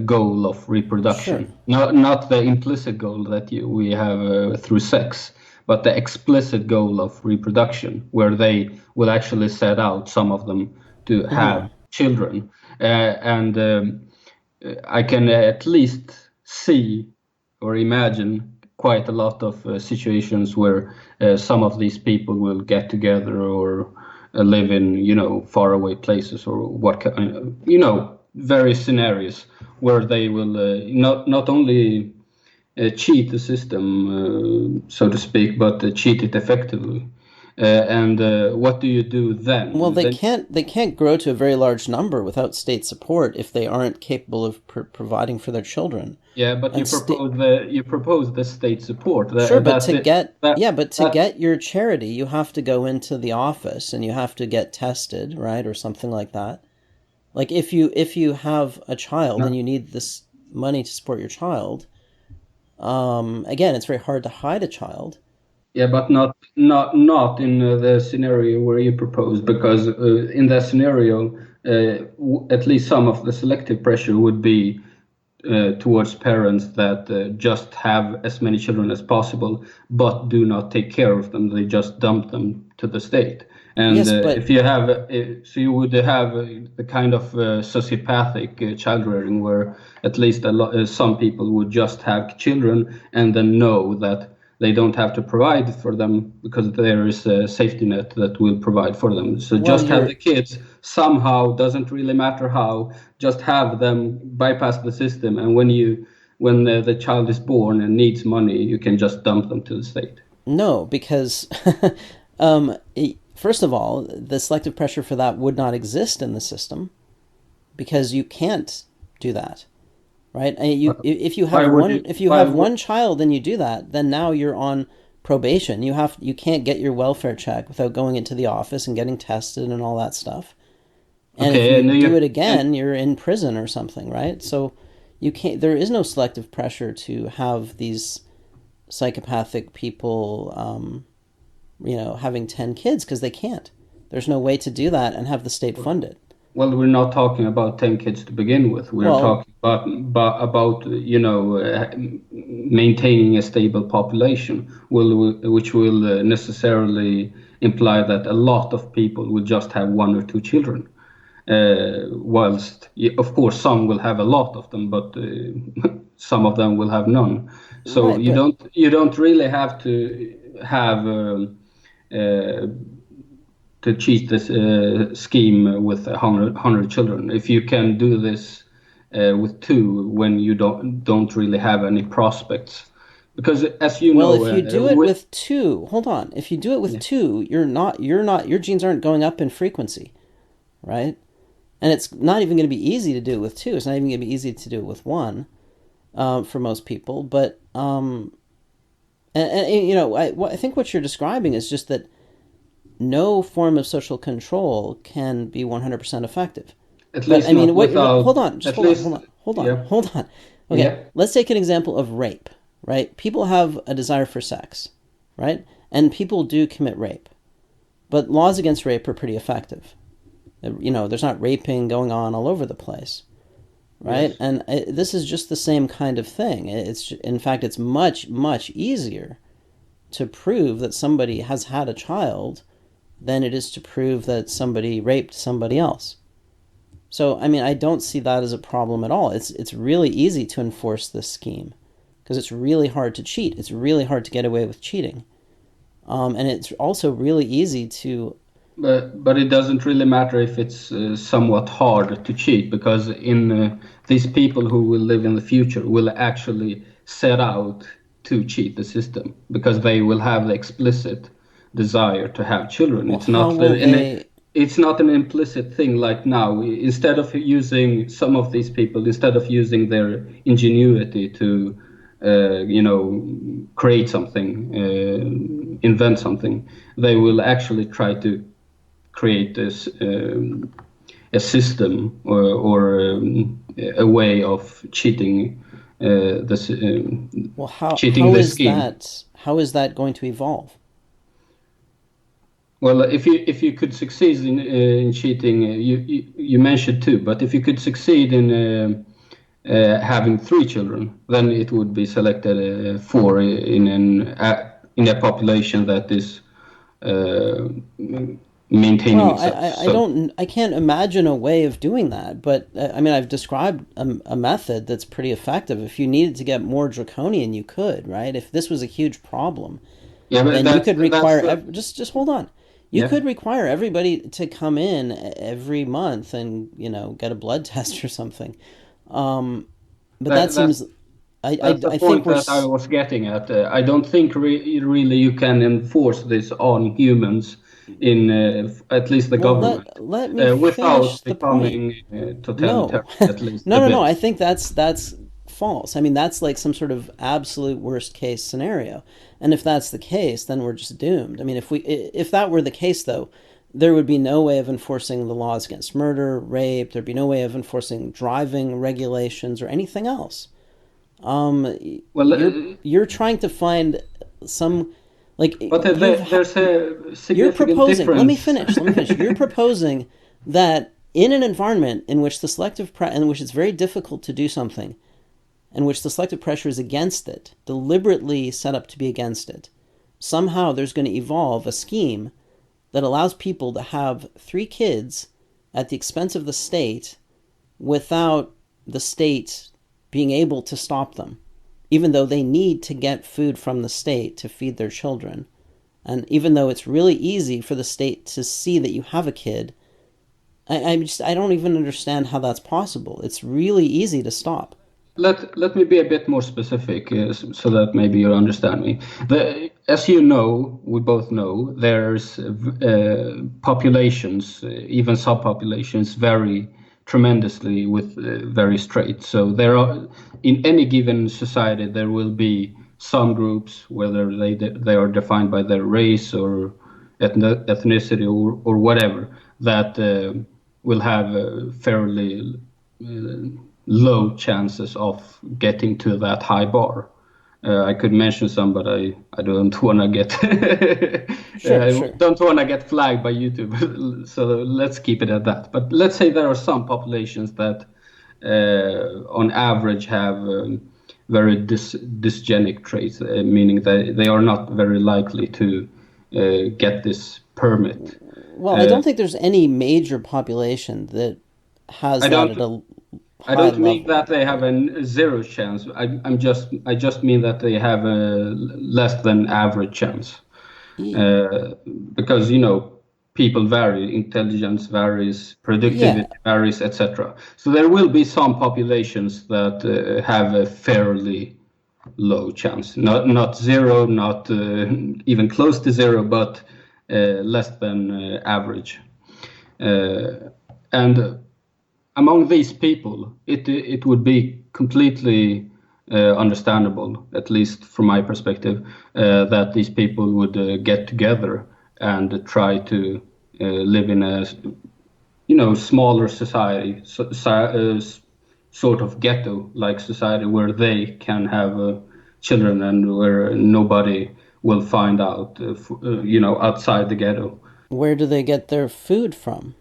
goal of Sure. reproduction, not the implicit goal that we have through sex, but the explicit goal of reproduction, where they will actually set out, some of them, to Mm-hmm. have children, and I can at least see or imagine quite a lot of situations where some of these people will get together or live in, faraway places, or what kind, various scenarios where they will not only cheat the system, so to speak, but cheat it effectively. And what do you do Well, then? they Then can't grow to a very large number without state support if they aren't capable of providing for their children. yeah, but And you propose the state support sure, but that to that get your charity, you have to go into the office and you have to get tested, right, or something like that. Like, if you have a child and no, you need this money to support your child, again, it's very hard to hide a child. yeah, but not in the scenario where you propose, because in that scenario, at least some of the selective pressure would be towards parents that just have as many children as possible, but do not take care of them. They just dump them to the state. And Yes, but if you have, so you would have the kind of sociopathic child rearing, where at least some people would just have children and then know that they don't have to provide for them because there is a safety net that will provide for them. So well, just have you're the kids somehow, doesn't really matter how, just have them bypass the system. And when the child is born and needs money, you can just dump them to the state. no, because first of all, the selective pressure for that would not exist in the system because you can't do that, right? If you Why have would you? if you Why have would? one child and you do that, then now you're on probation. You can't get your welfare check without going into the office and getting tested and all that stuff. And if Okay, you and do it and again, you're in prison or something, right? So you can't. There is no selective pressure to have these psychopathic people, having 10 kids because they can't. There's no way to do that and have the state fund it. well, we're not talking about 10 kids to begin with. We're Well, talking about maintaining a stable population, which will necessarily imply that a lot of people will just have one or two children. whilst of course some will have a lot of them, but some of them will have none. So Right, you don't really have to have to cheat this scheme with 100 children. If you can do this with two, when you don't really have any prospects, because as you well, know, if you do it with two, hold on. If you do it with two, your genes aren't going up in frequency, right? And it's not even going to be easy to do it with two. It's not even going to be easy to do it with one, for most people. But you know, I think what you're describing is just that no form of social control can be 100% effective. at But least I mean, not what? without. Hold on, just At hold on, least, hold on, hold on, yeah, hold on. Okay, yeah. let's take an example of rape. Right? People have a desire for sex, right? And people do commit rape, but laws against rape are pretty effective. You know, there's not raping going on all over the place, right? Yes. And this is just the same kind of thing. In fact, it's much easier to prove that somebody has had a child than it is to prove that somebody raped somebody else. So, I mean, I don't see that as a problem at all. It's really easy to enforce this scheme because it's really hard to cheat. It's really hard to get away with cheating. And it's also really easy to... But it doesn't really matter if it's somewhat hard to cheat, because these people who will live in the future will actually set out to cheat the system, because they will have the explicit desire to have children. Well, how will they... It's not an implicit thing like now. Instead of using some of these people, instead of using their ingenuity to, create something, invent something, they will actually try to create this a system or a way of cheating this Well, how cheating how the is scheme. that going to evolve? Well, if you could succeed in cheating, you mentioned two, but if you could succeed in having three children, then it would be selected four in a population that is maintaining Well, itself. I can't imagine a way of doing that, but I mean, I've described a method that's pretty effective. If you needed to get more draconian, you could, right? If this was a huge problem, Yeah, but then you could that's require the, just hold on. You yeah. could require everybody to come in every month and, you know, get a blood test or something. But that That, seems that's the I think point we're that I was getting at. I don't think really you can enforce this on humans in at least the well, government let me finish without the point. becoming No. totalitarian, at least a No. I bit. think that's false. I mean, that's like some sort of absolute worst case scenario. And if that's the case, then we're just doomed. I mean, if that were the case though, there would be no way of enforcing the laws against murder, rape, there'd be no way of enforcing driving regulations or anything else. Well, You're trying to find some like but there's a you're significant proposing. Let me difference. finish. Let me finish. You're proposing that in an environment in which in which it's very difficult to do something, in which the selective pressure is against it, deliberately set up to be against it, somehow there's going to evolve a scheme that allows people to have three kids at the expense of the state without the state being able to stop them, even though they need to get food from the state to feed their children. And even though it's really easy for the state to see that you have a kid, I don't even understand how that's possible. It's really easy to stop. Let me be a bit more specific, so that maybe you understand me. As you know, we both know, there's populations, even subpopulations, vary tremendously with very straight. So there are, in any given society, there will be some groups, whether they are defined by their race or ethnicity or whatever, that will have fairly low chances of getting to that high bar. I could mention some, but I don't want to get Sure. don't want to get flagged by YouTube. So let's keep it at that. But let's say there are some populations that, on average, have very dysgenic traits, meaning that they are not very likely to get this permit. Well, I don't think there's any major population that has I that don't at a I high don't mean level. that they have a zero chance. I just mean that they have a less than average chance. Y- Uh, because people vary, intelligence varies, Yeah, productivity varies, etc. So there will be some populations that have a fairly low chance, not zero, not even close to zero, but less than average. And among these people, it would be completely understandable, at least from my perspective, that these people would get together and try to live in a smaller society, sort of ghetto-like society where they can have children and where nobody will find out, outside the ghetto. where do they get their food from?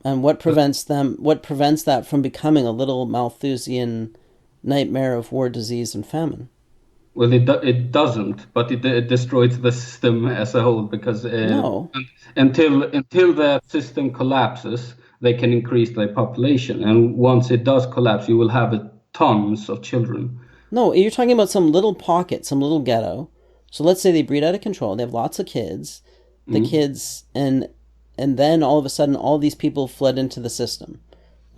And what prevents that from becoming a little Malthusian nightmare of war, disease, and famine? Well, it doesn't, but it destroys the system as a whole because No. until that system collapses, they can increase their population, and once it does collapse, you will have tons of children. No, you're talking about some little pocket, some little ghetto. So let's say they breed out of control. They have lots of kids. The Mm. kids and then all of a sudden all these people fled into the system,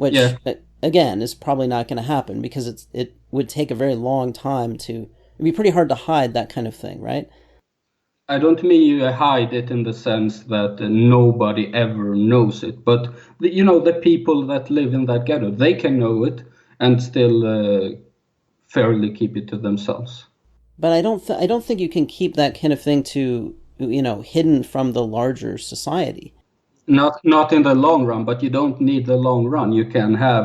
Yeah, which again is probably not going to happen because it would take a very long time to it'd be pretty hard to hide that kind of thing, right? I don't mean you hide it in the sense that nobody ever knows it, but the people that live in that ghetto, they can know it and still fairly keep it to themselves. But I don't think you can keep that kind of thing to hidden from the larger society. Not in the long run, but you don't need the long run. You can have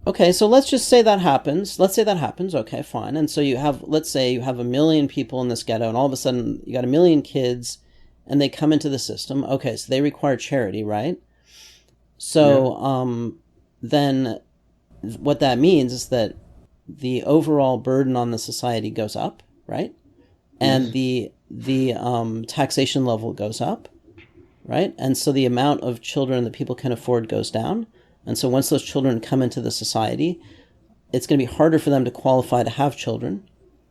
Okay, so let's just say that happens. Let's say that happens. Okay, fine. And so let's say you have 1 million people in this ghetto, and all of a sudden you got 1 million kids, and they come into the system. Okay, so they require charity, right? yeah, So then what that means is that the overall burden on the society goes up, right? And yes. the taxation level goes up, right? And so the amount of children that people can afford goes down. And so once those children come into the society, it's going to be harder for them to qualify to have children.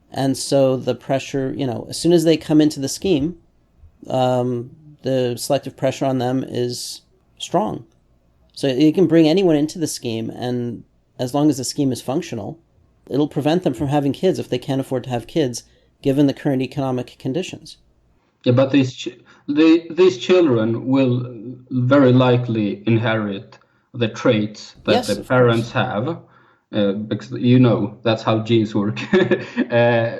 And so the pressure, as soon as they come into the scheme, the selective pressure on them is strong. So you can bring anyone into the scheme, and as long as the scheme is functional, it'll prevent them from having kids if they can't afford to have kids, given the current economic conditions. Yeah, but these children will very likely inherit the traits that Yes, the of course. parents have, because that's how genes work.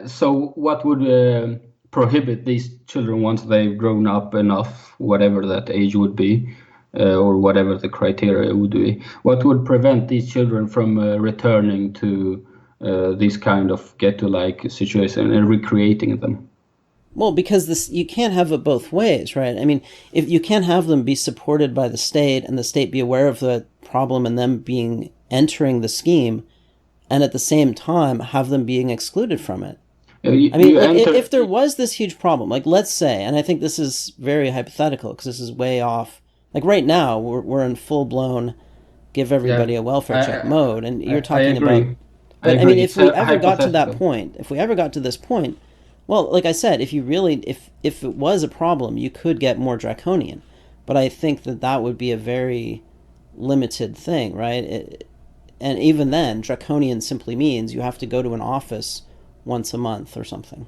So what would prohibit these children once they've grown up enough, whatever that age would be, or whatever the criteria would be? What would prevent these children from returning to this kind of ghetto-like situation and recreating them? Well, because this you can't have it both ways, right? I mean, if you can't have them be supported by the state and the state be aware of the problem and them being entering the scheme, and at the same time have them being excluded from it. I mean, You like enter. if there was this huge problem, like let's say, and I think this is very hypothetical because this is way off. Like right now, we're in full blown give Yeah, everybody a welfare check mode, and you're I talking about. agree. I But I mean, agree. if It's we a ever got to that hypothetical. point, if we ever got to this point, well, like I said, if you really, if it was a problem, you could get more draconian. But I think that that would be a very limited thing, right? And even then, draconian simply means you have to go to an office once a month or something.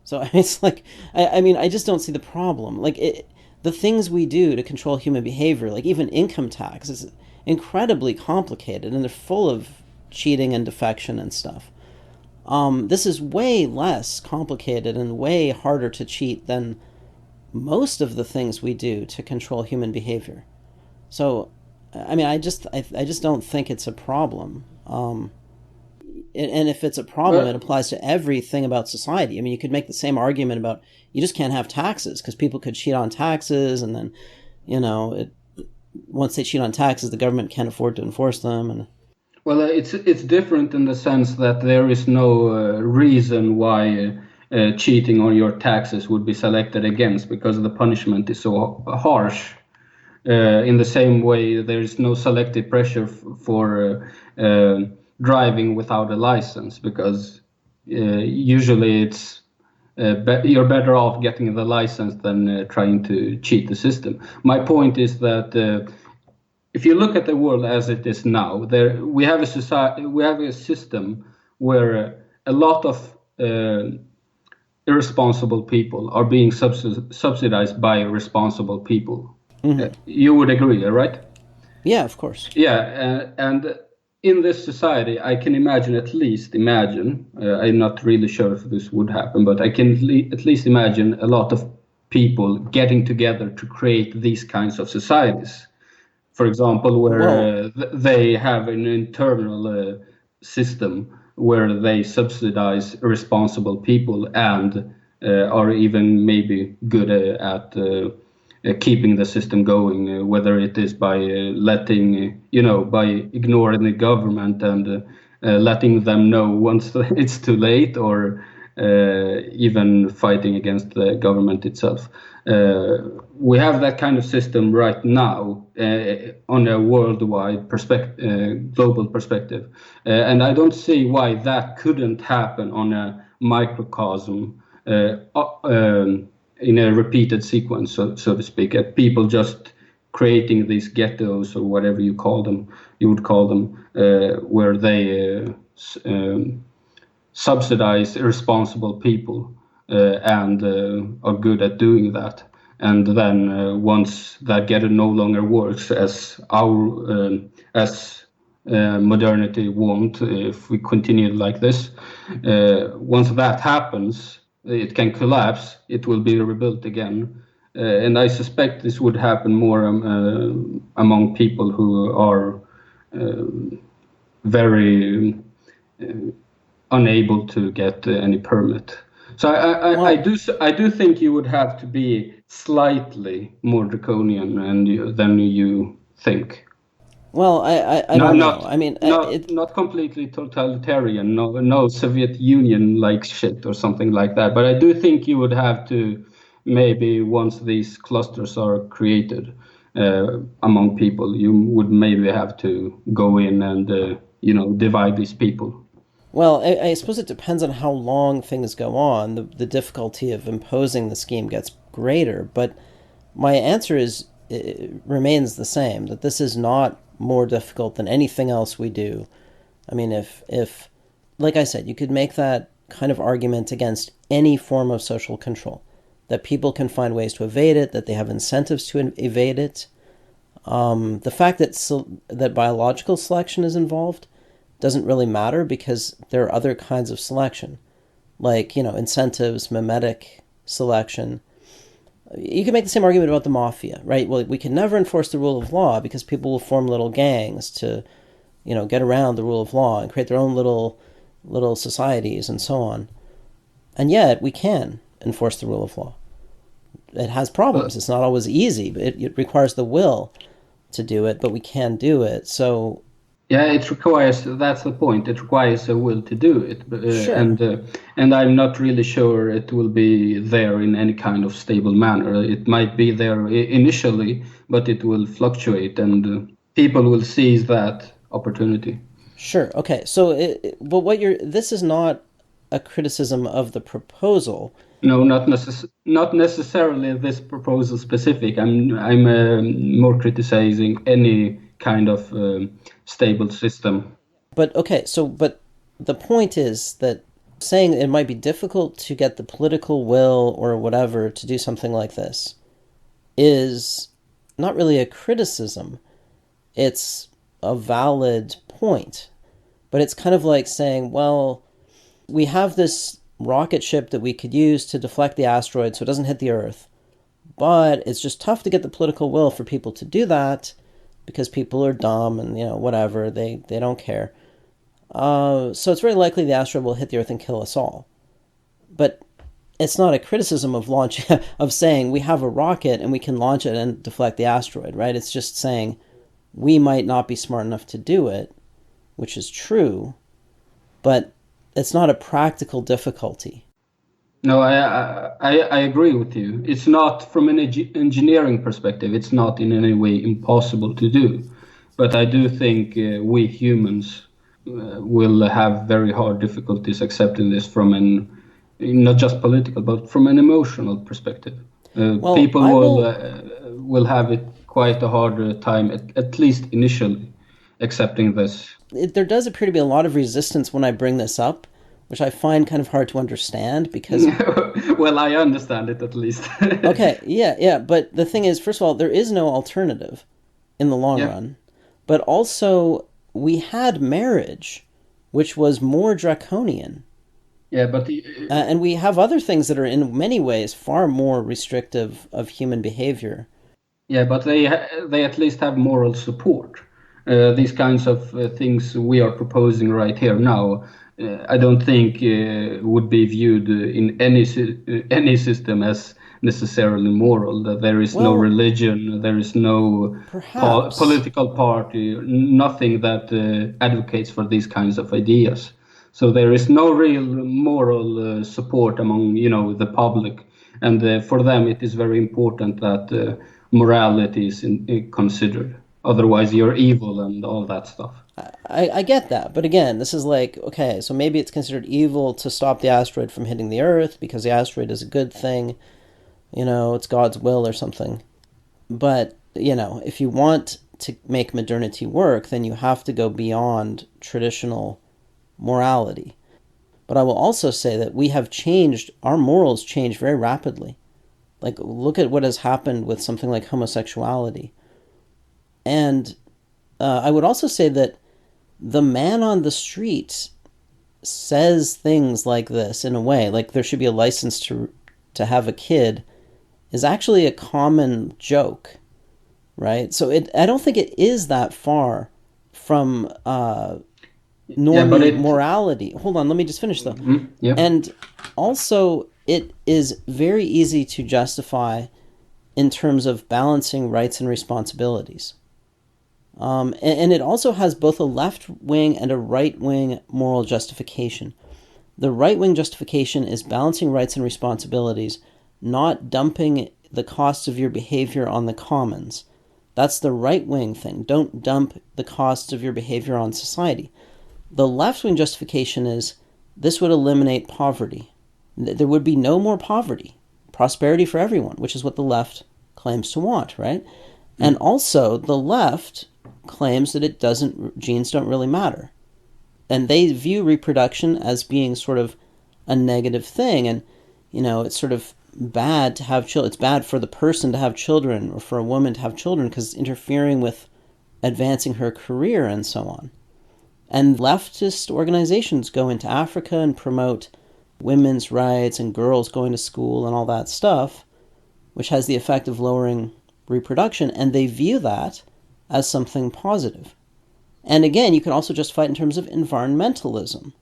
So it's like, I mean, I just don't see the problem. The things we do to control human behavior, like even income tax, is incredibly complicated, and they're full of cheating and defection and stuff. This is way less complicated and way harder to cheat than most of the things we do to control human behavior. So, I mean, I just don't think it's a problem. And if it's a problem, it But applies to everything about society. I mean, you could make the same argument about you just can't have taxes because people could cheat on taxes, and then, you know, it, once they cheat on taxes, the government can't afford to enforce them. And Well, it's different in the sense that there is no reason why cheating on your taxes would be selected against because the punishment is so harsh. In the same way, there is no selective pressure for driving without a license, because usually it's you're better off getting the license than trying to cheat the system. My point is that if you look at the world as it is now, we have a system where a lot of irresponsible people are being subsidized by responsible people. Mm-hmm. You would agree, right? Yeah, of course. Yeah, and in this society, I can at least imagine, I'm not really sure if this would happen, but I can at least imagine a lot of people getting together to create these kinds of societies. For example, where they have an internal system where they subsidize responsible people and are even maybe good at keeping the system going, whether it is by by ignoring the government and letting them know once it's too late, or even fighting against the government itself. We have that kind of system right now on a worldwide global perspective. And I don't see why that couldn't happen on a microcosm in a repeated sequence, so to speak. People just creating these ghettos or whatever you would call them, where they subsidize irresponsible people and are good at doing that. And then once that ghetto no longer works as modernity won't, if we continue like this, once that happens, it can collapse. It will be rebuilt again. And I suspect this would happen more among people who are very unable to get any permit. So I do think you would have to be slightly more draconian than you think. Well, I don't know. I mean, not completely totalitarian, no Soviet Union like shit or something like that. But I do think you would have to, maybe once these clusters are created among people, you would maybe have to go in and divide these people. Well, I suppose it depends on how long things go on. The difficulty of imposing the scheme gets greater, but my answer remains the same, that this is not more difficult than anything else we do. I mean, if like I said, you could make that kind of argument against any form of social control, that people can find ways to evade it, that they have incentives to evade it. The fact that biological selection is involved doesn't really matter, because there are other kinds of selection, like, incentives, mimetic selection. You can make the same argument about the mafia, right? Well, we can never enforce the rule of law because people will form little gangs to, get around the rule of law and create their own little societies and so on. And yet we can enforce the rule of law. It has problems. It's not always easy, but it requires the will to do it, but we can do it. So yeah, that's the point. It requires a will to do it. Sure. And I'm not really sure it will be there in any kind of stable manner. It might be there initially, but it will fluctuate, and people will seize that opportunity. Sure. Okay. So, this is not a criticism of the proposal. No, not necessarily this proposal specific. I'm more criticizing any kind of stable system. But the point is that saying it might be difficult to get the political will or whatever to do something like this is not really a criticism. It's a valid point. But it's kind of like saying, well, we have this rocket ship that we could use to deflect the asteroid so it doesn't hit the Earth, but it's just tough to get the political will for people to do that, because people are dumb and, whatever, they don't care. So it's very likely the asteroid will hit the Earth and kill us all. But it's not a criticism of of saying we have a rocket and we can launch it and deflect the asteroid, right? It's just saying we might not be smart enough to do it, which is true, but it's not a practical difficulty. No, I agree with you. It's not from an engineering perspective. It's not in any way impossible to do, but I do think we humans will have very hard difficulties accepting this from an not just political, but from an emotional perspective. Well, People I will. will have it quite a hard time, at least initially, accepting this. There does appear to be a lot of resistance when I bring this up, which I find kind of hard to understand because, Well, I understand it at least. okay, yeah, yeah, but the thing is, first of all, there is no alternative in the long Yeah, run. But also, we had marriage, which was more draconian. yeah, but And we have other things that are in many ways far more restrictive of human behavior. yeah, but they at least have moral support. These kinds of things we are proposing right here now, I don't think would be viewed in any system as necessarily moral. That there is no Well, religion, there is no perhaps. political party, nothing that advocates for these kinds of ideas. So there is no real moral support among, the public, and for them it is very important that morality is considered. Otherwise, you're evil and all that stuff. I get that, but again, this is like, okay, so maybe it's considered evil to stop the asteroid from hitting the Earth because the asteroid is a good thing, it's God's will or something. But, if you want to make modernity work, then you have to go beyond traditional morality. But I will also say that we have changed, our morals change very rapidly. Like, look at what has happened with something like homosexuality. And I would also say that the man on the street says things like this in a way, like there should be a license to have a kid, is actually a common joke, right? So I don't think it is that far from Yeah, but normie morality. Hold on, let me just finish though. yeah, And also, it is very easy to justify in terms of balancing rights and responsibilities. And it also has both a left wing and a right wing moral justification. The right wing justification is balancing rights and responsibilities, not dumping the costs of your behavior on the commons. That's the right wing thing. Don't dump the costs of your behavior on society. The left wing justification is this would eliminate poverty. There would be no more poverty. Prosperity for everyone, which is what the left claims to want, right? And also, the left claims that genes don't really matter. And they view reproduction as being sort of a negative thing. And, it's sort of bad to have children. It's bad for the person to have children or for a woman to have children because it's interfering with advancing her career and so on. And leftist organizations go into Africa and promote women's rights and girls going to school and all that stuff, which has the effect of lowering reproduction, and they view that as something positive. And again, you can also justify it in terms of environmentalism.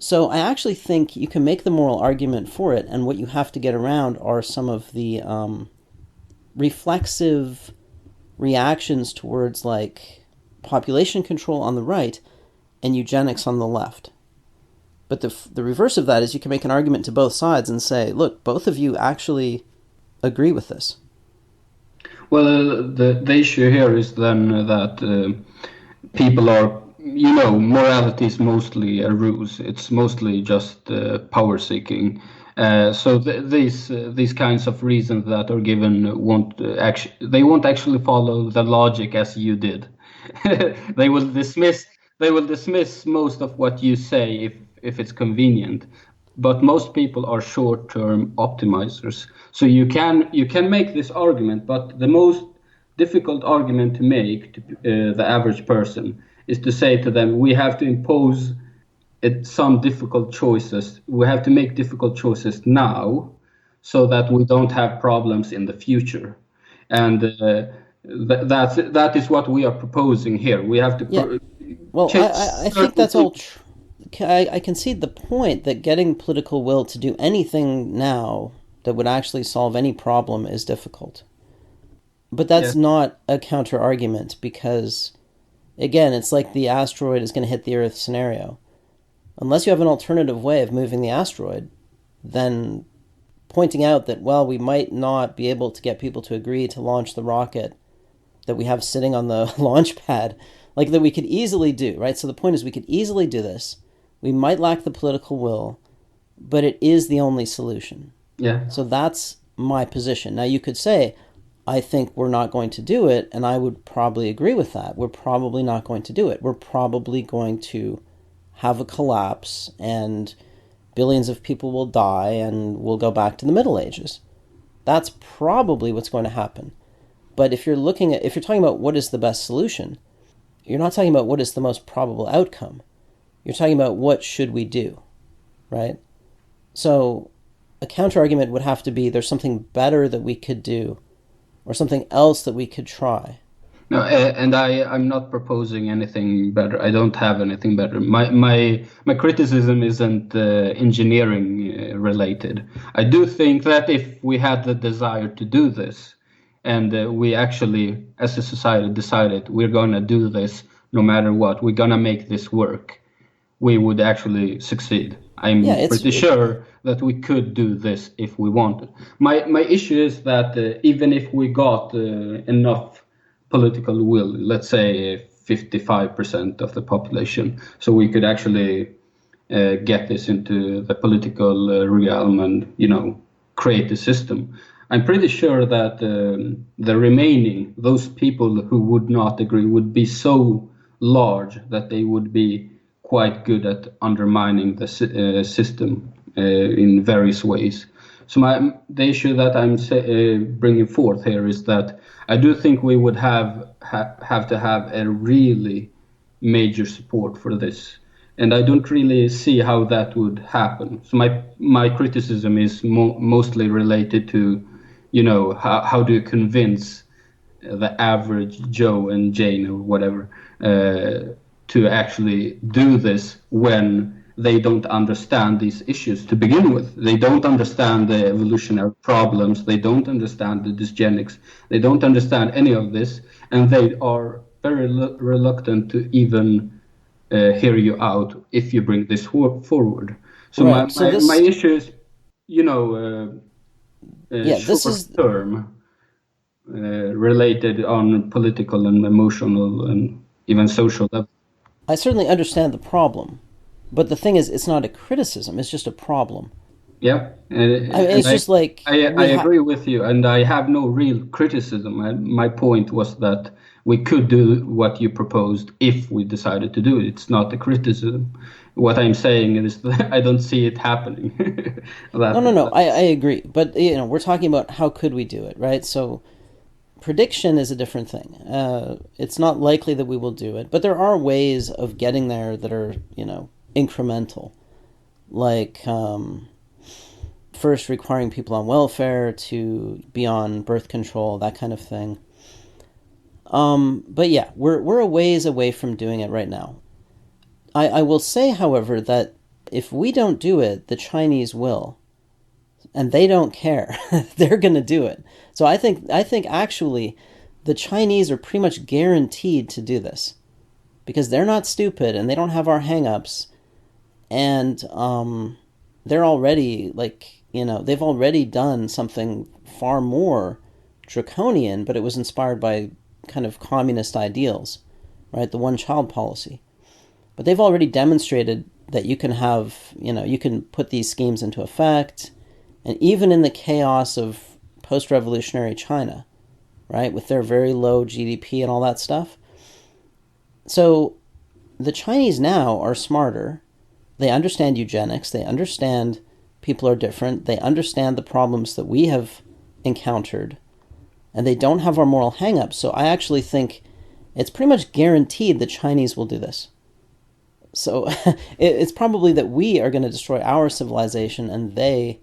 So I actually think you can make the moral argument for it, and what you have to get around are some of the reflexive reactions towards like population control on the right and eugenics on the left. But the reverse of that is you can make an argument to both sides and say, look, both of you actually agree with this. Well, the issue here is then that people are, morality is mostly a ruse. It's mostly just power seeking. So these kinds of reasons that are given won't actually follow the logic as you did. They will dismiss most of what you say if it's convenient. But most people are short-term optimizers. So you can make this argument, but the most difficult argument to make to the average person is to say to them, we have to impose some difficult choices. We have to make difficult choices now so that we don't have problems in the future. And that is what we are proposing here. We have to Yeah. Well, change I think certain that's all. things. I concede the point that getting political will to do anything now that would actually solve any problem is difficult. But that's Yes. not a counter argument because, again, it's like the asteroid is going to hit the Earth scenario. Unless you have an alternative way of moving the asteroid, than pointing out that, well, we might not be able to get people to agree to launch the rocket that we have sitting on the launch pad, like that we could easily do, right? So the point is we could easily do this. We might lack the political will, but it is the only solution. Yeah. So that's my position. Now you could say, I think we're not going to do it, and I would probably agree with that. We're probably not going to do it. We're probably going to have a collapse, and billions of people will die, and we'll go back to the Middle Ages. That's probably what's going to happen. But if you're talking about what is the best solution, you're not talking about what is the most probable outcome. You're talking about what should we do, right? So a counter-argument would have to be there's something better that we could do, or something else that we could try. No, and I'm not proposing anything better. I don't have anything better. My criticism isn't engineering related. I do think that if we had the desire to do this, and we actually, as a society, decided we're going to do this no matter what, we're going to make this work, we would actually succeed. I'm pretty sure that we could do this if we wanted. My issue is that even if we got enough political will, let's say 55% of the population, so we could actually get this into the political realm and, create a system. I'm pretty sure that the remaining, those people who would not agree, would be so large that they would be quite good at undermining the system in various ways. So the issue that I'm bringing forth here is that I do think we would have to have a really major support for this. And I don't really see how that would happen. So my criticism is mostly related to, how do you convince the average Joe and Jane or whatever to actually do this when they don't understand these issues to begin with. They don't understand the evolutionary problems. They don't understand the dysgenics. They don't understand any of this. And they are very reluctant to even hear you out if you bring this forward. So right. my issue is, short term, related on political and emotional and even social level. I certainly understand the problem, but the thing is, it's not a criticism, it's just a problem. Yeah. It's just like... I agree with you, and I have no real criticism. My point was that we could do what you proposed if we decided to do it. It's not a criticism. What I'm saying is that I don't see it happening. No, I agree. But, we're talking about how could we do it, right? So prediction is a different thing. It's not likely that we will do it, but there are ways of getting there that are, incremental. Like first requiring people on welfare to be on birth control, that kind of thing. But yeah, we're a ways away from doing it right now. I will say, however, that if we don't do it, the Chinese will. And they don't care. They're going to do it. So I think actually the Chinese are pretty much guaranteed to do this. Because they're not stupid and they don't have our hang-ups. And they're already, they've already done something far more draconian, but it was inspired by kind of communist ideals, right? The one-child policy. But they've already demonstrated that you can have, you can put these schemes into effect, and even in the chaos of post-revolutionary China, right, with their very low GDP and all that stuff. So the Chinese now are smarter. They understand eugenics. They understand people are different. They understand the problems that we have encountered. And they don't have our moral hang-ups. So I actually think it's pretty much guaranteed the Chinese will do this. So it's probably that we are going to destroy our civilization and they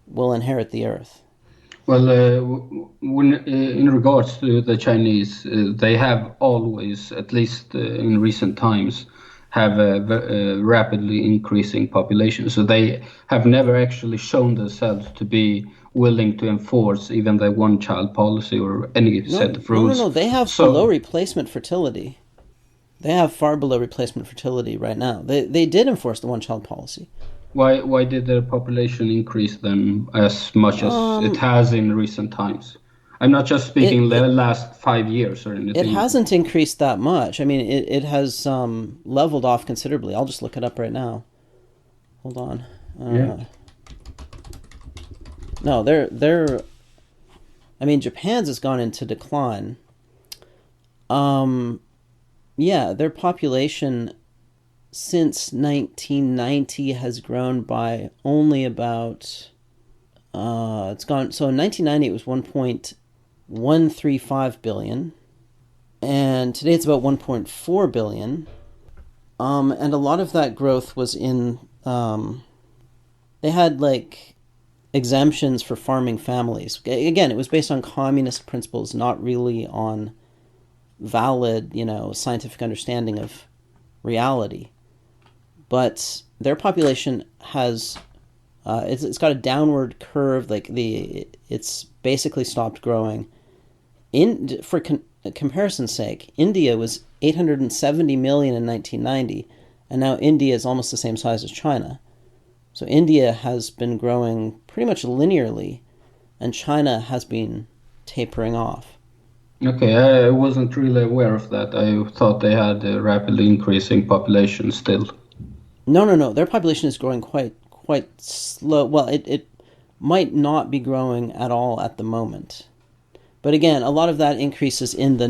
will inherit the earth. Well, in regards to the Chinese, they have always, at least in recent times, have a rapidly increasing population. So they have never actually shown themselves to be willing to enforce even the one-child policy or any set of rules. No. They have below replacement fertility. They have far below replacement fertility right now. They did enforce the one-child policy. Why did the population increase then as much as it has in recent times? I'm not just It speaking the it last 5 years or it anything. hasn't increased that much. I mean, it has leveled off considerably. I'll just look it up right now. Hold on. Yeah. No, they're. I mean, Japan's has gone into decline. Yeah, their population since 1990 has grown by only about. It's gone. So in 1990 it was 1.135 billion, and today it's about 1.4 billion. And a lot of that growth was in. They had like exemptions for farming families. Again, it was based on communist principles, not really on valid, scientific understanding of reality. But their population has it's got a downward curve. Like it's basically stopped growing. For comparison's sake, India was 870 million in 1990, and now India is almost the same size as China. So India has been growing pretty much linearly, and China has been tapering off. Okay, I wasn't really aware of that. I thought they had a rapidly increasing population still. No, no, no. Their population is growing quite slow. Well, it might not be growing at all at the moment. But again, a lot of that increases in the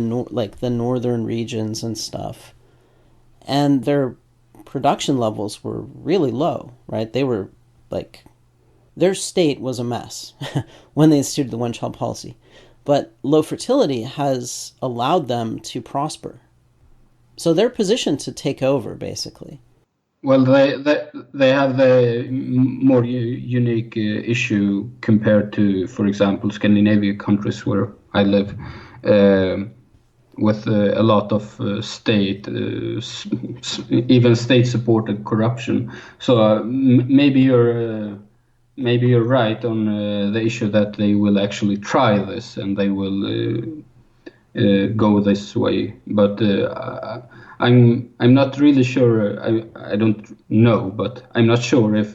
northern regions and stuff. And their production levels were really low, right? They were like their state was a mess when they instituted the one-child policy. But low fertility has allowed them to prosper. So they're positioned to take over, basically. Well, they have the more unique issue compared to, for example, Scandinavian countries where I live, with a lot of even state-supported corruption. So maybe you're right on the issue that they will actually try this and they will go this way. But I'm not really sure. I don't know, but I'm not sure if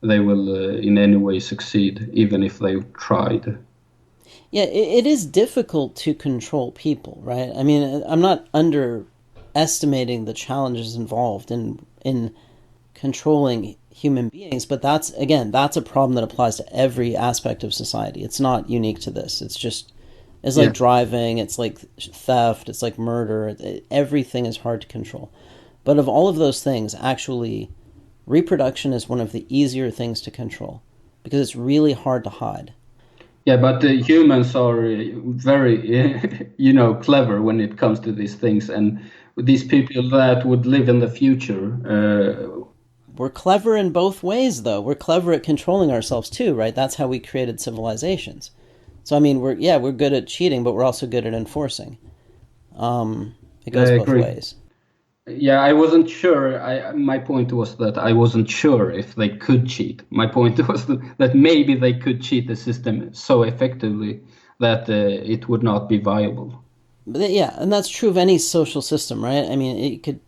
they will in any way succeed, even if they've tried. Yeah, it is difficult to control people, right? I mean, I'm not underestimating the challenges involved in controlling human beings, but that's a problem that applies to every aspect of society. It's not unique to this. It's like driving, it's like theft, it's like murder. Everything is hard to control. But of all of those things, actually, reproduction is one of the easier things to control because it's really hard to hide. Yeah, but humans are very, clever when it comes to these things, and these people that would live in the future. We're clever in both ways, though. We're clever at controlling ourselves too, right? That's how we created civilizations. So I mean, we're good at cheating, but we're also good at enforcing. It I goes both agree. ways. Yeah, I wasn't sure. My point was that I wasn't sure if they could cheat. My point was that maybe they could cheat the system so effectively that it would not be viable. But yeah, and that's true of any social system, right? I mean, you could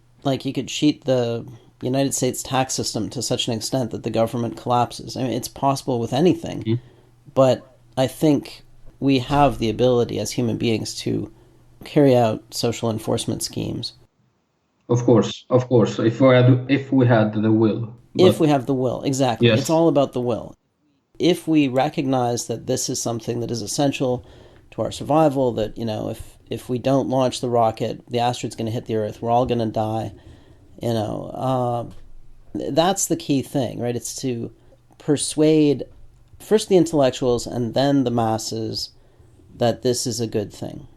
cheat the United States tax system to such an extent that the government collapses. I mean, it's possible with anything, Mhm. but I think we have the ability as human beings to carry out social enforcement schemes Of course, if we had the will, if we but have the will. Exactly. It's yes, all about the will. If we recognize that this is something that is essential to our survival, that, if we don't launch the rocket, the asteroid's going to hit the Earth, we're all going to die, that's the key thing, right? It's to persuade first the intellectuals and then the masses that this is a good thing.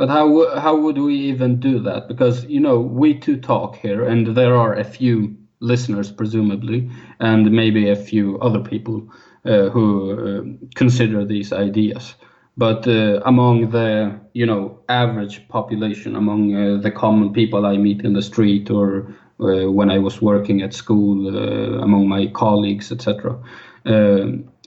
but how would we even do that? Because we two talk here, and there are a few listeners presumably, and maybe a few other people who consider these ideas. But among the average population, among the common people I meet in the street or when I was working at school, among my colleagues, etc.,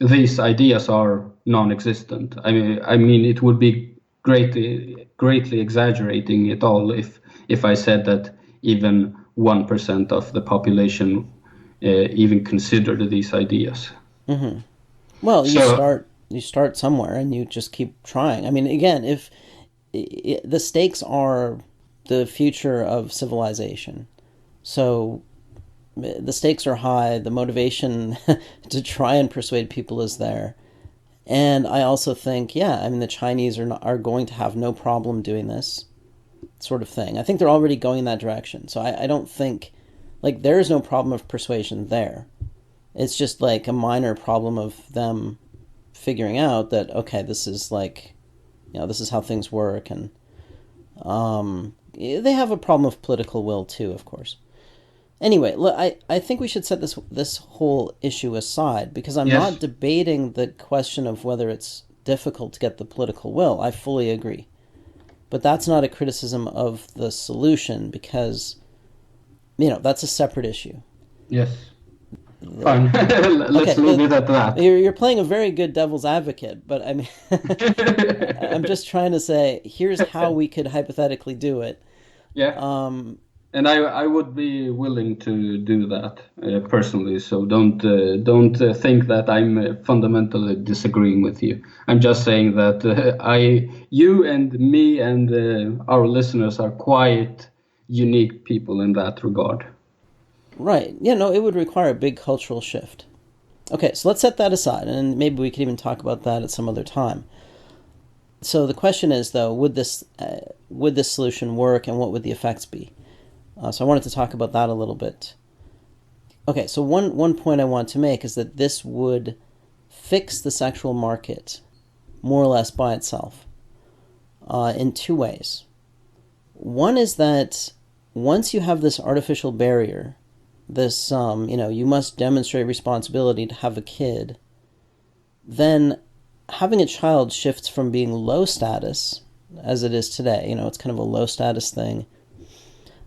these ideas are non-existent. I mean, it would be greatly exaggerating it all if I said that even 1% of the population even consider these ideas. Mm-hmm. Well, So, you start somewhere and you just keep trying. I mean, again, if the stakes are the future of civilization, so the stakes are high, the motivation to try and persuade people is there. And I also think, yeah, I mean, the Chinese are going to have no problem doing this sort of thing. I think they're already going in that direction. So I don't think, like, there is no problem of persuasion there. It's just like a minor problem of them figuring out that, okay, this is like, this is how things work. And they have a problem of political will too, of course. Anyway, look, I think we should set this whole issue aside, because I'm yes. not debating the question of whether it's difficult to get the political will. I fully agree. But that's not a criticism of the solution, because, that's a separate issue. Yes. Fine. Let's Okay, leave it at that. you're playing a very good devil's advocate, but I mean, I'm just trying to say, here's how we could hypothetically do it. Yeah. And I would be willing to do that personally. So don't think that I'm fundamentally disagreeing with you. I'm just saying that you and me and our listeners are quite unique people in that regard. Right. Yeah, no, it would require a big cultural shift. Okay, so let's set that aside, and maybe we could even talk about that at some other time. So the question is, though, would this solution work, and what would the effects be? So I wanted to talk about that a little bit. Okay, so one point I want to make is that this would fix the sexual market more or less by itself in two ways. One is that once you have this artificial barrier, this, you must demonstrate responsibility to have a kid, then having a child shifts from being low status, as it is today. It's kind of a low status thing.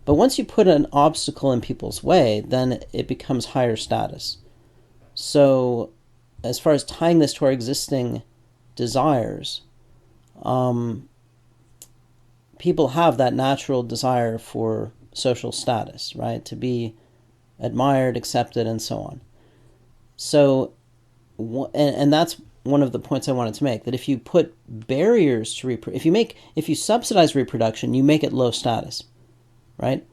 But once you put an obstacle in people's way, then it becomes higher status. So as far as tying this to our existing desires, people have that natural desire for social status, right? To be admired, accepted, and so on. So, and that's one of the points I wanted to make, that if you put barriers to if you subsidize reproduction, you make it low status, right?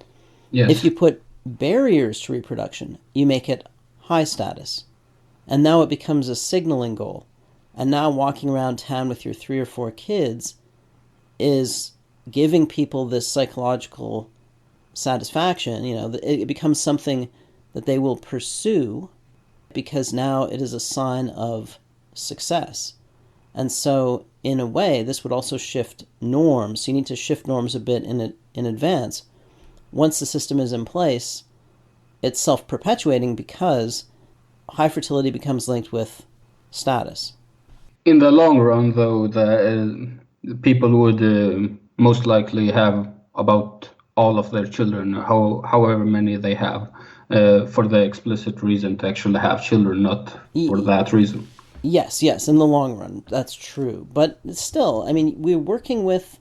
Yes. If you put barriers to reproduction, you make it high status. And now it becomes a signaling goal. And now walking around town with your 3 or 4 kids is giving people this psychological satisfaction. It becomes something that they will pursue because now it is a sign of success. And so, in a way, this would also shift norms. So you need to shift norms a bit in advance. Once the system is in place, it's self-perpetuating because high fertility becomes linked with status. In the long run, though, the people would most likely have about all of their children, however many they have, for the explicit reason to actually have children, not for that reason. Yes, in the long run, that's true. But still, I mean, we're working with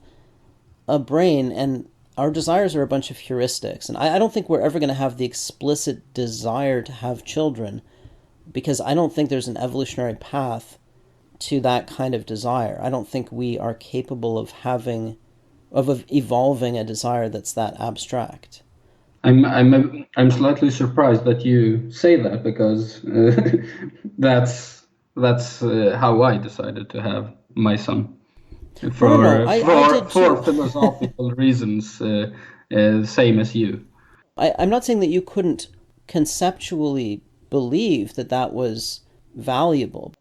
a brain, and our desires are a bunch of heuristics. And I don't think we're ever going to have the explicit desire to have children, because I don't think there's an evolutionary path to that kind of desire. I don't think we are capable of evolving a desire that's that abstract. I'm slightly surprised that you say that, because that's how I decided to have my son. For philosophical reasons, same as you. I'm not saying that you couldn't conceptually believe that was valuable.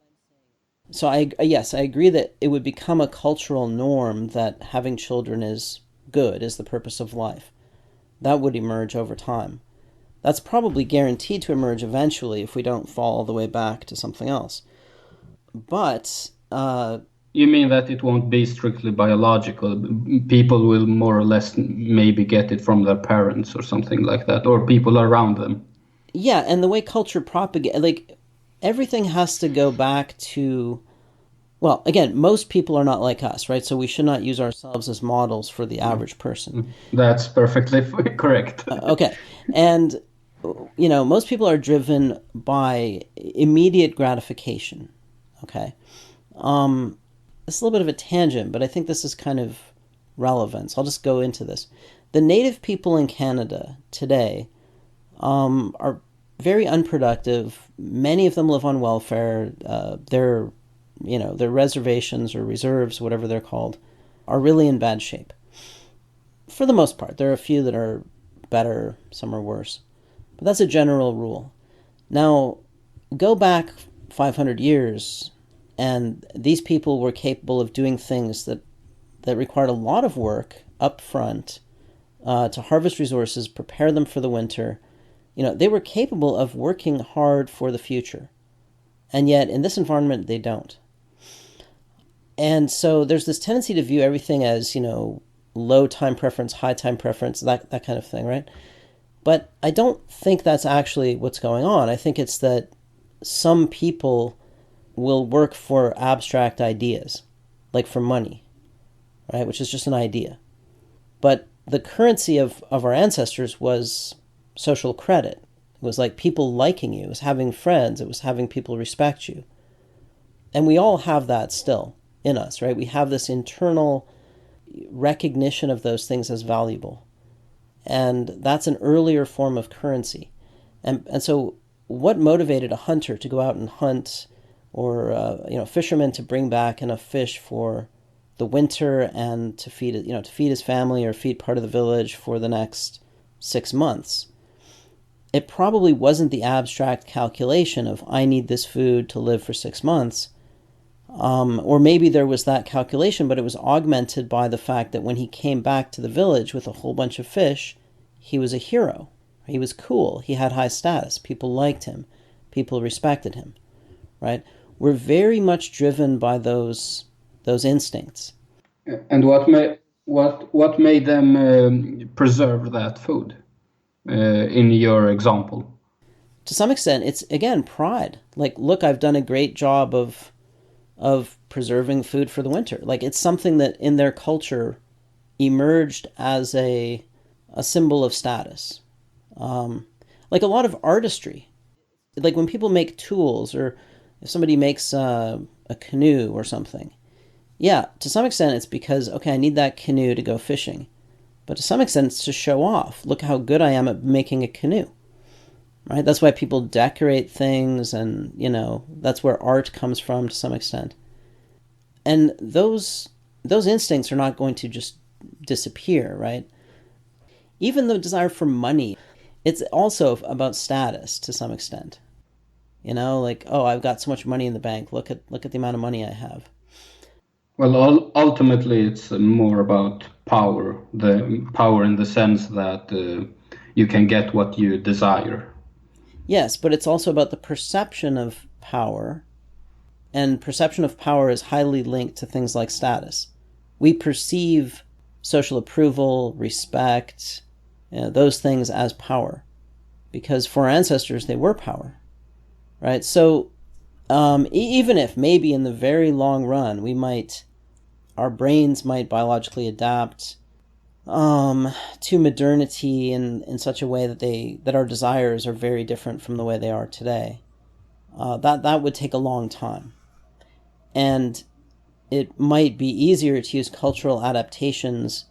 So I agree that it would become a cultural norm that having children is good, is the purpose of life. That would emerge over time. That's probably guaranteed to emerge eventually if we don't fall all the way back to something else. But you mean that it won't be strictly biological? People will more or less maybe get it from their parents or something like that, or people around them. Yeah, and the way culture propagates, like, everything has to go back to, well, again, most people are not like us, right? So we should not use ourselves as models for the average person. That's perfectly correct. Okay. And most people are driven by immediate gratification. Okay. It's a little bit of a tangent, but I think this is kind of relevant. So I'll just go into this. The native people in Canada today are very unproductive. Many of them live on welfare. Their reservations or reserves, whatever they're called, are really in bad shape. For the most part, there are a few that are better, some are worse. But that's a general rule. Now, go back 500 years, and these people were capable of doing things that required a lot of work up front to harvest resources, prepare them for the winter. They were capable of working hard for the future. And yet, in this environment, they don't. And so there's this tendency to view everything as, low time preference, high time preference, that kind of thing, right? But I don't think that's actually what's going on. I think it's that some people will work for abstract ideas, like for money, right? Which is just an idea. But the currency of our ancestors was social credit. It was like people liking you. It was having friends. It was having people respect you. And we all have that still in us, right? We have this internal recognition of those things as valuable. And that's an earlier form of currency. And so what motivated a hunter to go out and hunt, or a fisherman to bring back enough fish for the winter and to feed his family or feed part of the village for the next 6 months? It probably wasn't the abstract calculation of, I need this food to live for 6 months. Or maybe there was that calculation, but it was augmented by the fact that when he came back to the village with a whole bunch of fish, he was a hero. He was cool. He had high status. People liked him. People respected him, right? We're very much driven by those instincts. And what made them preserve that food in your example? To some extent, it's, again, pride. Like, look, I've done a great job of preserving food for the winter. Like, it's something that in their culture emerged as a symbol of status. Like a lot of artistry. Like when people make tools, or if somebody makes a canoe or something. Yeah, to some extent it's because, okay, I need that canoe to go fishing. But to some extent it's to show off. Look how good I am at making a canoe. Right? That's why people decorate things, and, that's where art comes from to some extent. And those instincts are not going to just disappear, right? Even the desire for money, it's also about status to some extent. Like, oh, I've got so much money in the bank. Look at the amount of money I have. Well, ultimately, it's more about power. The power in the sense that you can get what you desire. Yes, but it's also about the perception of power. And perception of power is highly linked to things like status. We perceive social approval, respect, those things as power. Because for our ancestors, they were power. Right? So even if maybe in the very long run, our brains might biologically adapt to modernity in such a way that our desires are very different from the way they are today. That would take a long time. And it might be easier to use cultural adaptations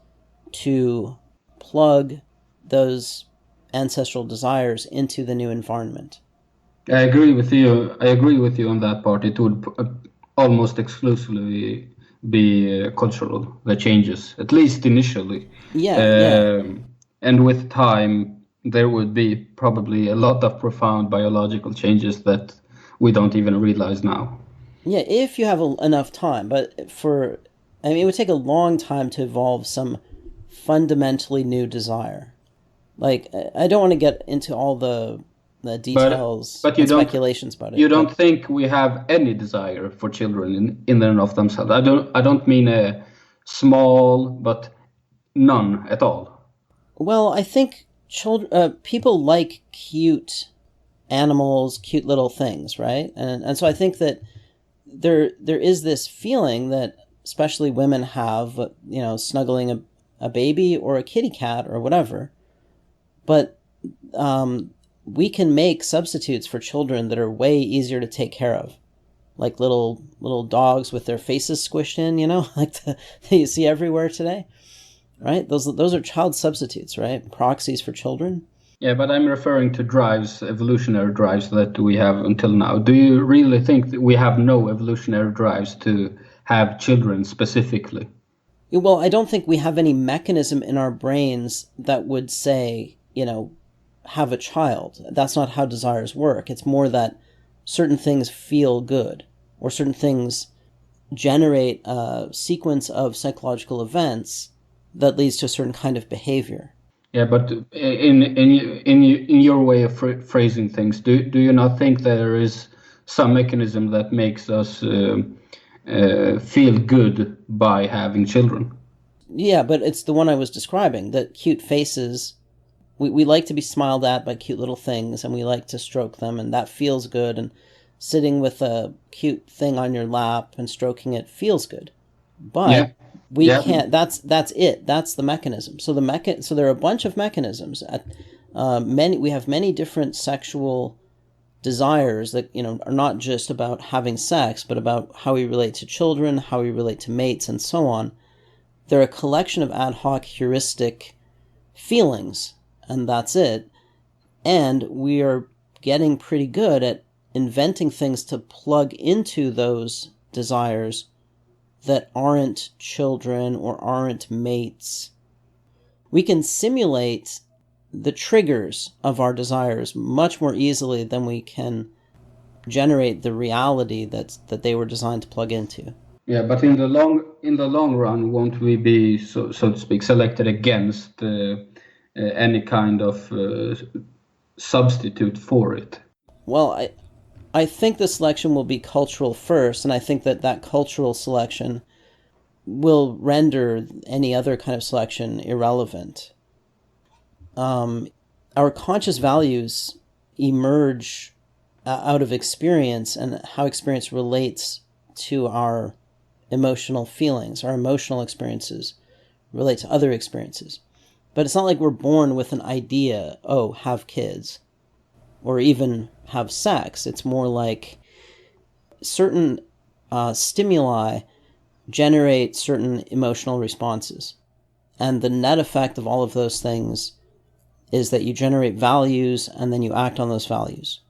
to plug those ancestral desires into the new environment. I agree with you. I agree with you on that part. It would almost exclusively be cultural, the changes, at least initially. Yeah. And with time, there would be probably a lot of profound biological changes that we don't even realize now. Yeah, if you have enough time. But it would take a long time to evolve some fundamentally new desire. Like, I don't want to get into all the details and speculations about it. You don't think we have any desire for children in and of themselves? I don't mean a small, but none at all. Well, I think people like cute animals, cute little things, right? And so I think that there is this feeling that especially women have, snuggling a baby or a kitty cat or whatever. But we can make substitutes for children that are way easier to take care of, like little dogs with their faces squished in, like that you see everywhere today, right? Those are child substitutes, right? Proxies for children. Yeah, but I'm referring to drives, evolutionary drives that we have until now. Do you really think that we have no evolutionary drives to have children specifically? Well, I don't think we have any mechanism in our brains that would say, have a child. That's not how desires work. It's more that certain things feel good, or certain things generate a sequence of psychological events that leads to a certain kind of behavior. Yeah, but in your way of phrasing things, do you not think there is some mechanism that makes us feel good by having children? Yeah, but it's the one I was describing, that cute faces. We like to be smiled at by cute little things, and we like to stroke them, and that feels good, and sitting with a cute thing on your lap and stroking it feels good. But we can't, that's it. That's the mechanism. So so there are a bunch of mechanisms. We have many different sexual desires that, are not just about having sex, but about how we relate to children, how we relate to mates, and so on. They're a collection of ad hoc heuristic feelings, and that's it. And we are getting pretty good at inventing things to plug into those desires that aren't children or aren't mates. We can simulate the triggers of our desires much more easily than we can generate the reality that they were designed to plug into. Yeah, but in the long run, won't we be, so to speak, selected against any kind of substitute for it? Well, I think the selection will be cultural first, and I think that cultural selection will render any other kind of selection irrelevant. Our conscious values emerge out of experience and how experience relates to our emotional feelings. Our emotional experiences relate to other experiences. But it's not like we're born with an idea, have kids, or even have sex. It's more like certain stimuli generate certain emotional responses. And the net effect of all of those things is that you generate values and then you act on those values.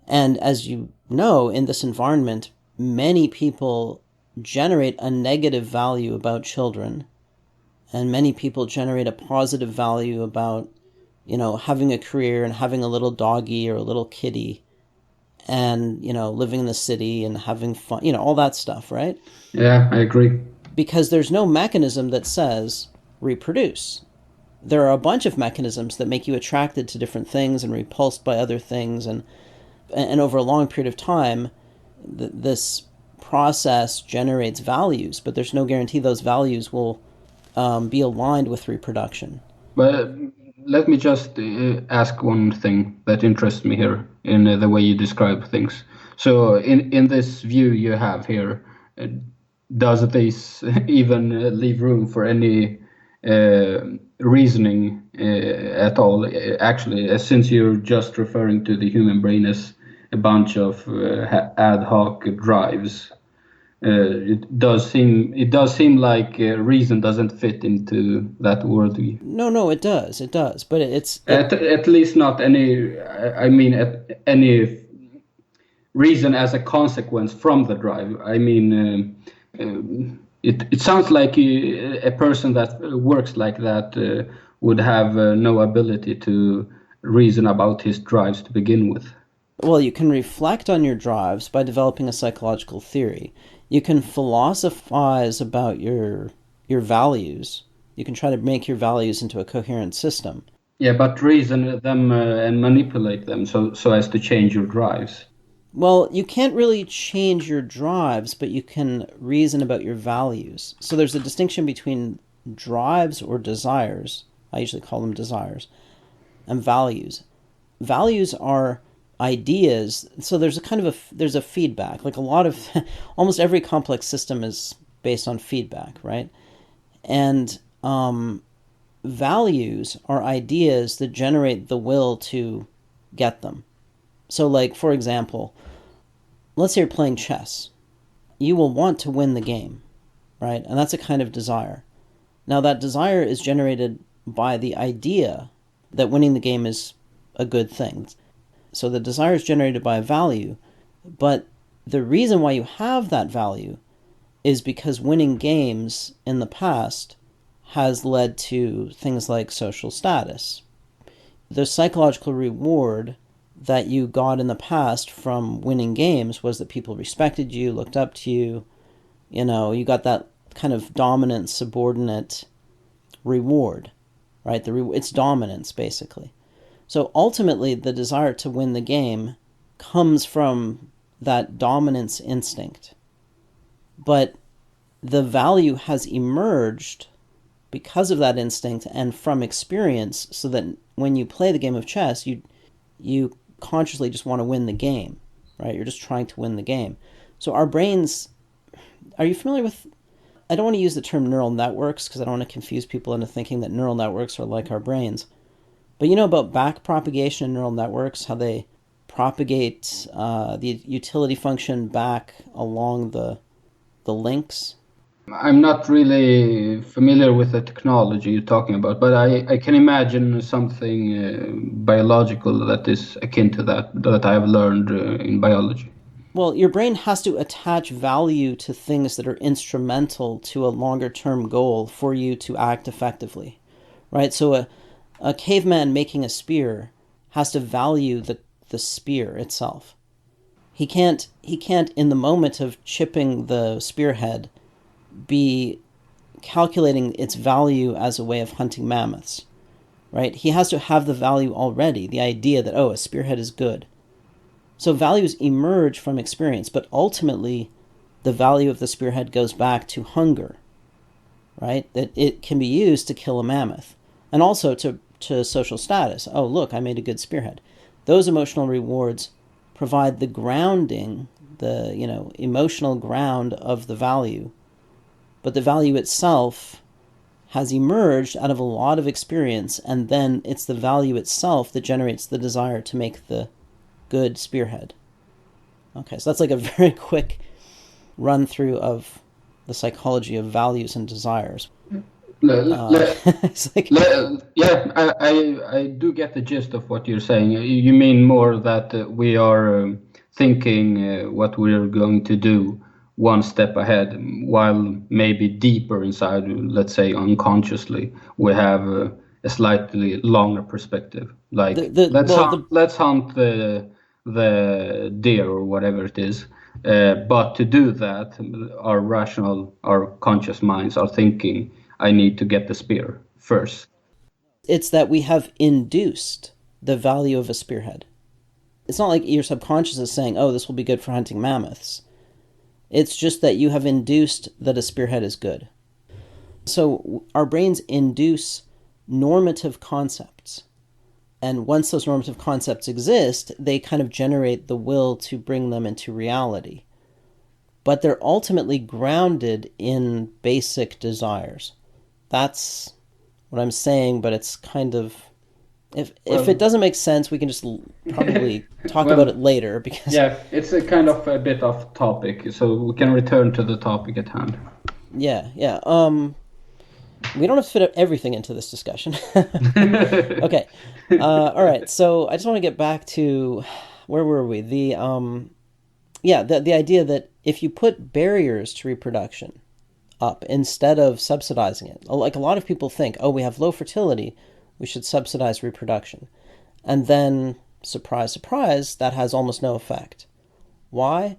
And as you know, in this environment, many people generate a negative value about children, and many people generate a positive value about, having a career and having a little doggy or a little kitty, and, living in the city and having fun, all that stuff, right? Yeah, I agree. Because there's no mechanism that says reproduce. There are a bunch of mechanisms that make you attracted to different things and repulsed by other things, and over a long period of time, this process generates values, but there's no guarantee those values will be aligned with reproduction. But let me just ask one thing that interests me here in the way you describe things. So in this view you have here, does this even leave room for any reasoning at all? Actually, since you're just referring to the human brain as a bunch of ad hoc drives, it does seem like reason doesn't fit into that worldview. No, it does, but at least not any. I mean, any reason as a consequence from the drive. I mean, it sounds like a person that works like that would have no ability to reason about his drives to begin with. Well, you can reflect on your drives by developing a psychological theory. You can philosophize about your values. You can try to make your values into a coherent system. Yeah, but reason them and manipulate them so as to change your drives. Well, you can't really change your drives, but you can reason about your values. So there's a distinction between drives or desires. I usually call them desires. And values. Values are ideas. So there's there's a feedback. Like almost every complex system is based on feedback, right? And values are ideas that generate the will to get them. So, like, for example, let's say you're playing chess. You will want to win the game, right? And that's a kind of desire. Now, that desire is generated by the idea that winning the game is a good thing. So the desire is generated by a value, but the reason why you have that value is because winning games in the past has led to things like social status. The psychological reward that you got in the past from winning games was that people respected you, looked up to you, you got that kind of dominant, subordinate reward, right? It's dominance, basically. So ultimately, the desire to win the game comes from that dominance instinct. But the value has emerged because of that instinct and from experience, so that when you play the game of chess, you consciously just want to win the game, right? You're just trying to win the game. So our brains, are you familiar with, I don't want to use the term neural networks because I don't want to confuse people into thinking that neural networks are like our brains. But you know about back propagation in neural networks, how they propagate the utility function back along the links? I'm not really familiar with the technology you're talking about, but I can imagine something biological that is akin to that I have learned in biology. Well, your brain has to attach value to things that are instrumental to a longer-term goal for you to act effectively, right? So a caveman making a spear has to value the spear itself. He can't in the moment of chipping the spearhead be calculating its value as a way of hunting mammoths, right? He has to have the value already, the idea that, a spearhead is good. So values emerge from experience, but ultimately the value of the spearhead goes back to hunger, right? That it can be used to kill a mammoth, and also to social status. Oh, look, I made a good spearhead. Those emotional rewards provide the grounding, the emotional ground of the value. But the value itself has emerged out of a lot of experience, and then it's the value itself that generates the desire to make the good spearhead. Okay, so that's like a very quick run through of the psychology of values and desires. It's like, yeah, I do get the gist of what you're saying. You mean more that we are thinking what we're going to do one step ahead, while maybe deeper inside, let's say unconsciously, we have a slightly longer perspective. Like let's hunt the deer or whatever it is. But to do that, our conscious minds are thinking, I need to get the spear first. It's that we have induced the value of a spearhead. It's not like your subconscious is saying, this will be good for hunting mammoths. It's just that you have induced that a spearhead is good. So our brains induce normative concepts. And once those normative concepts exist, they kind of generate the will to bring them into reality. But they're ultimately grounded in basic desires. That's what I'm saying, but it's kind of... If it doesn't make sense, we can just probably talk about it later. Because it's a kind of a bit off topic, so we can return to the topic at hand. Yeah. We don't have to fit everything into this discussion. Okay. All right. So I just want to get back to, where were we? The idea that if you put barriers to reproduction up instead of subsidizing it, like a lot of people think, we have low fertility, we should subsidize reproduction. And then, surprise, surprise, that has almost no effect. Why?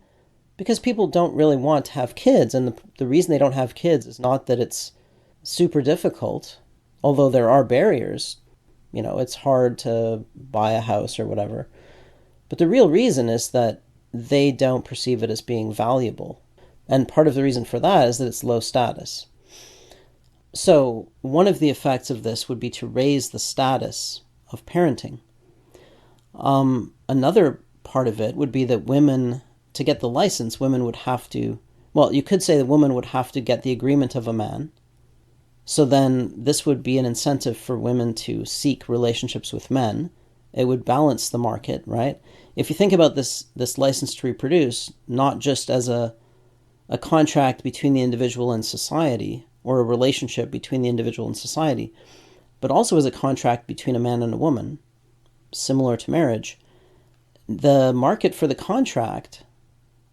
Because people don't really want to have kids, and the reason they don't have kids is not that it's super difficult, although there are barriers. It's hard to buy a house or whatever. But the real reason is that they don't perceive it as being valuable. And part of the reason for that is that it's low status. So one of the effects of this would be to raise the status of parenting. Another part of it would be that women, to get the license, women would have to, you could say the woman would have to get the agreement of a man. So then this would be an incentive for women to seek relationships with men, It would balance the market, right? If you think about this license to reproduce not just as a contract between the individual and society, or a relationship between the individual and society, but also as a contract between a man and a woman, similar to marriage, the market for the contract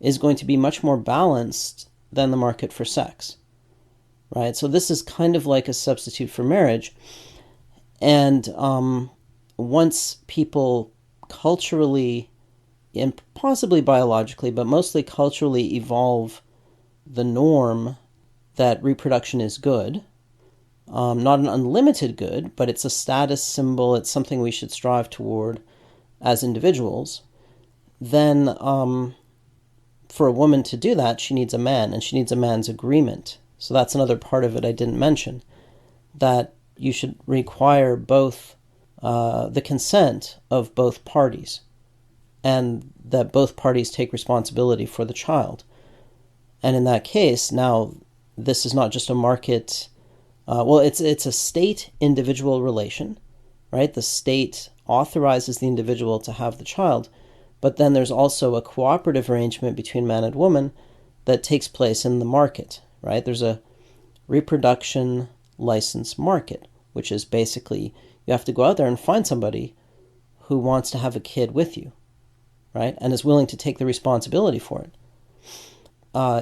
is going to be much more balanced than the market for sex, right? So this is kind of like a substitute for marriage. And once people culturally, and possibly biologically, but mostly culturally evolve the norm that reproduction is good, not an unlimited good, but it's a status symbol, it's something we should strive toward as individuals, then for a woman to do that, she needs a man, and she needs a man's agreement. So that's another part of it I didn't mention, that you should require both the consent of both parties, and that both parties take responsibility for the child. And in that case, now this is not just a market, it's a state-individual relation, right? The state authorizes the individual to have the child, but then there's also a cooperative arrangement between man and woman that takes place in the market, right? There's a reproduction license market, which is basically you have to go out there and find somebody who wants to have a kid with you, right? And is willing to take the responsibility for it.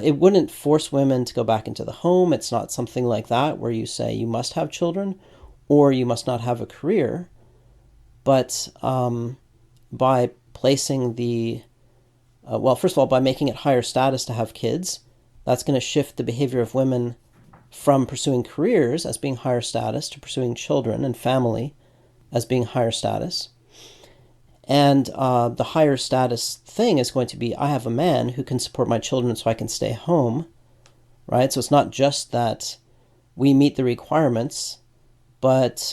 It wouldn't force women to go back into the home. It's not something like that where you say you must have children or you must not have a career. But by placing first of all, by making it higher status to have kids, that's going to shift the behavior of women from pursuing careers as being higher status to pursuing children and family as being higher status. And the higher status thing is going to be, I have a man who can support my children so I can stay home, right? So it's not just that we meet the requirements, but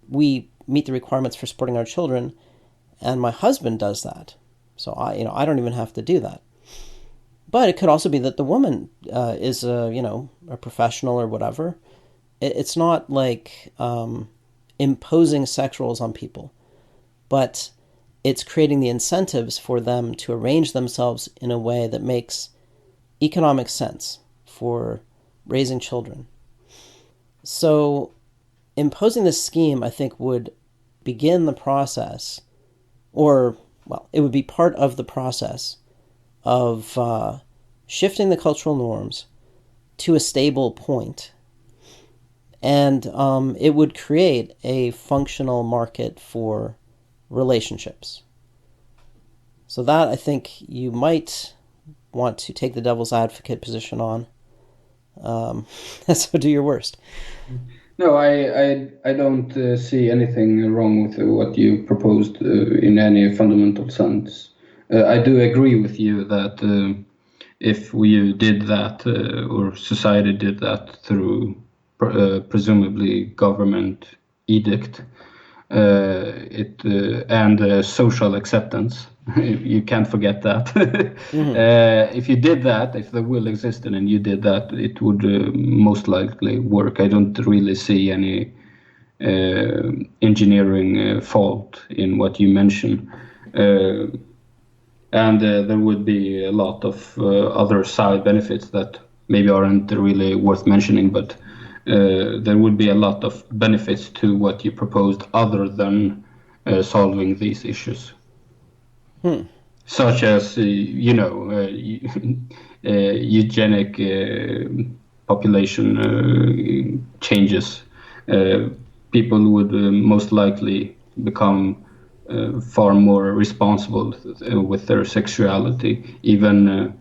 we meet the requirements for supporting our children, and my husband does that. So I don't even have to do that. But it could also be that the woman is a professional or whatever. It's not like imposing sex roles on people, but it's creating the incentives for them to arrange themselves in a way that makes economic sense for raising children. So imposing this scheme, I think, would begin the process, it would be part of the process of shifting the cultural norms to a stable point. And it would create a functional market for relationships. So that, I think, you might want to take the devil's advocate position on. So do your worst. No, I don't see anything wrong with what you proposed in any fundamental sense. I do agree with you that if we did that, or society did that through presumably government edict, and social acceptance, you can't forget that. Mm-hmm. If you did that, if the will existed and you did that, it would most likely work. I don't really see any engineering fault in what you mentioned. And there would be a lot of other side benefits that maybe aren't really worth mentioning, but there would be a lot of benefits to what you proposed other than solving these issues. Such as, eugenic population changes. People would most likely become far more responsible with their sexuality, even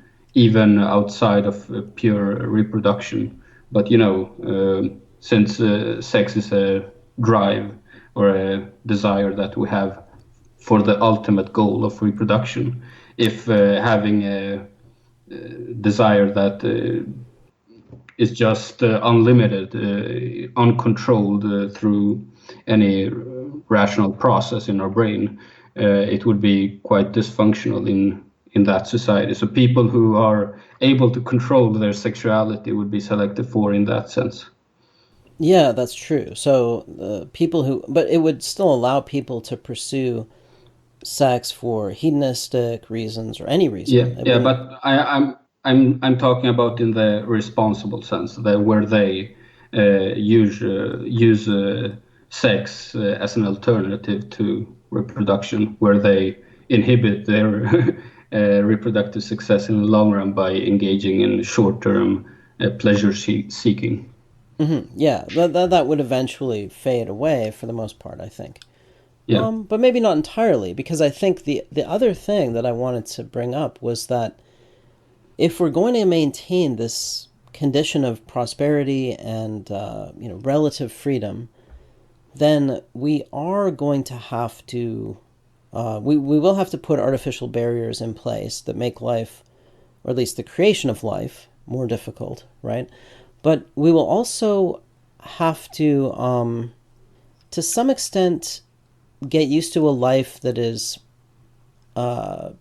outside of pure reproduction. But since sex is a drive or a desire that we have for the ultimate goal of reproduction, if having a desire that is just unlimited, uncontrolled through any rational process in our brain, it would be quite dysfunctional in that society. So people who are able to control their sexuality would be selected for in that sense. Yeah, that's true. So but it would still allow people to pursue sex for hedonistic reasons or any reason. It Yeah, wouldn't. but I'm talking about in the responsible sense, where they use sex as an alternative to reproduction, where they inhibit their reproductive success in the long run by engaging in short-term pleasure seeking. Yeah, that would eventually fade away for the most part, I think. Yeah. But maybe not entirely, because I think the other thing that I wanted to bring up was that if we're going to maintain this condition of prosperity and relative freedom, then we are going to have to we will have to put artificial barriers in place that make life, or at least the creation of life, more difficult, right? But we will also have to some extent, get used to a life that is, I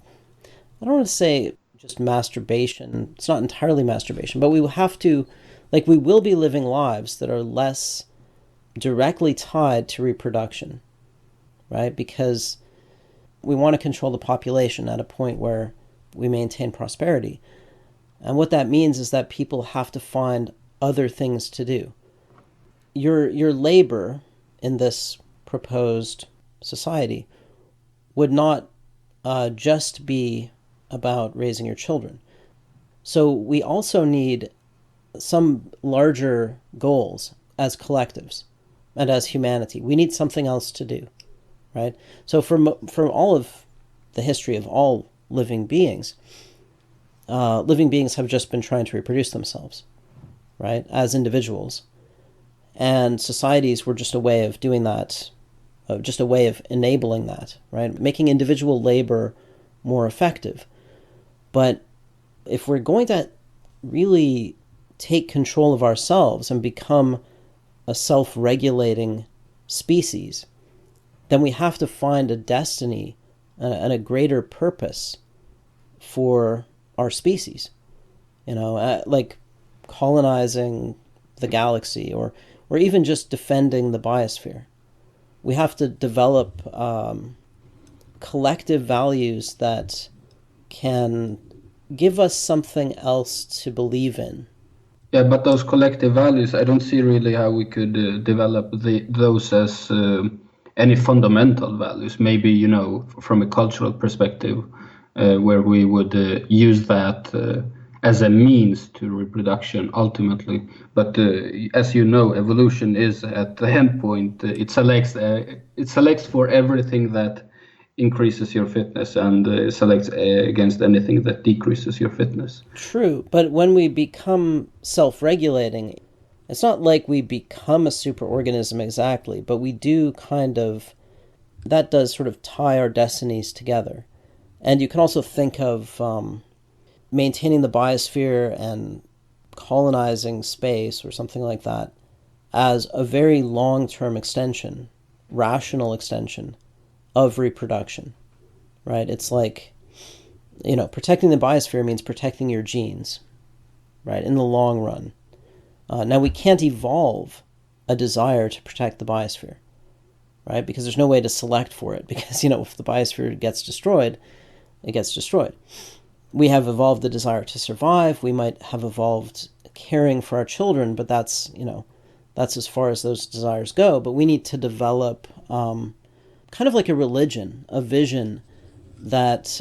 don't want to say just masturbation. It's not entirely masturbation, but we will have to, like, we will be living lives that are less directly tied to reproduction, right? Because we want to control the population at a point where we maintain prosperity. And what that means is that people have to find other things to do. Your labor in this proposed society would not just be about raising your children. So we also need some larger goals as collectives and as humanity. We need something else to do, right? So from all of the history of all living beings have just been trying to reproduce themselves, right, as individuals. And societies were just a way of doing that, just a way of enabling that, right? Making individual labor more effective. But if we're going to really take control of ourselves and become a self-regulating species, then we have to find a destiny and a greater purpose for our species. Like colonizing the galaxy, or even just defending the biosphere. We have to develop collective values that can give us something else to believe in. Yeah, but those collective values, I don't see really how we could develop those as any fundamental values. Maybe, from a cultural perspective, where we would use that as a means to reproduction ultimately. But as you know, evolution is at the end point. It selects for everything that increases your fitness, and selects against anything that decreases your fitness. True, but when we become self-regulating, it's not like we become a superorganism exactly, but we do that does sort of tie our destinies together. And you can also think of maintaining the biosphere and colonizing space or something like that as a very long-term extension, rational extension of reproduction, right? It's like, protecting the biosphere means protecting your genes, right, in the long run. Now, we can't evolve a desire to protect the biosphere, right, because there's no way to select for it, because, if the biosphere gets destroyed, it gets destroyed. We have evolved the desire to survive. We might have evolved caring for our children, but that's as far as those desires go. But we need to develop kind of like a religion, a vision that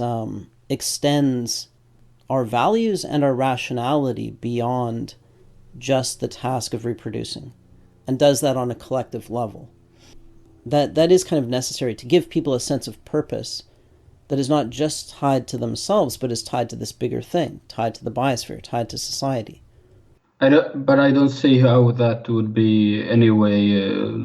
extends our values and our rationality beyond just the task of reproducing, and does that on a collective level. That is kind of necessary to give people a sense of purpose that is not just tied to themselves, but is tied to this bigger thing, tied to the biosphere, tied to society. But I don't see how that would be any way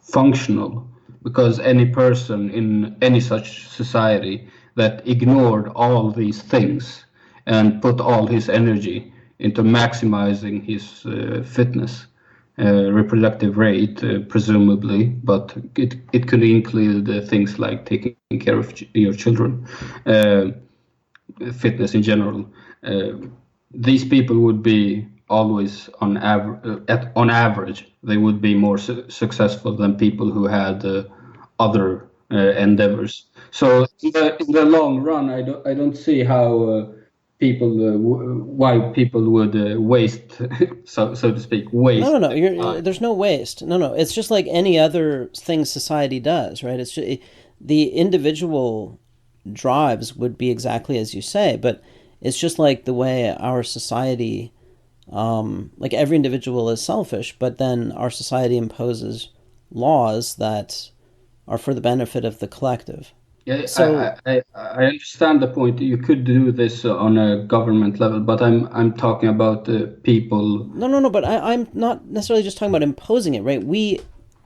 functional, because any person in any such society that ignored all these things and put all his energy into maximizing his fitness, reproductive rate, presumably, but it could include things like taking care of your children, fitness in general. These people would be always on average they would be more successful than people who had other endeavors. So in the long run, I don't see how people why people would waste so to speak No, waste no, no. their time. There's no waste. No, no. It's just like any other thing society does, right? The individual drives would be exactly as you say, but it's just like the way our society, like every individual is selfish, but then our society imposes laws that are for the benefit of the collective. Yeah, So I understand the point. You could do this on a government level, but I'm talking about people. no, no, no. But I'm not necessarily just talking about imposing it, right? We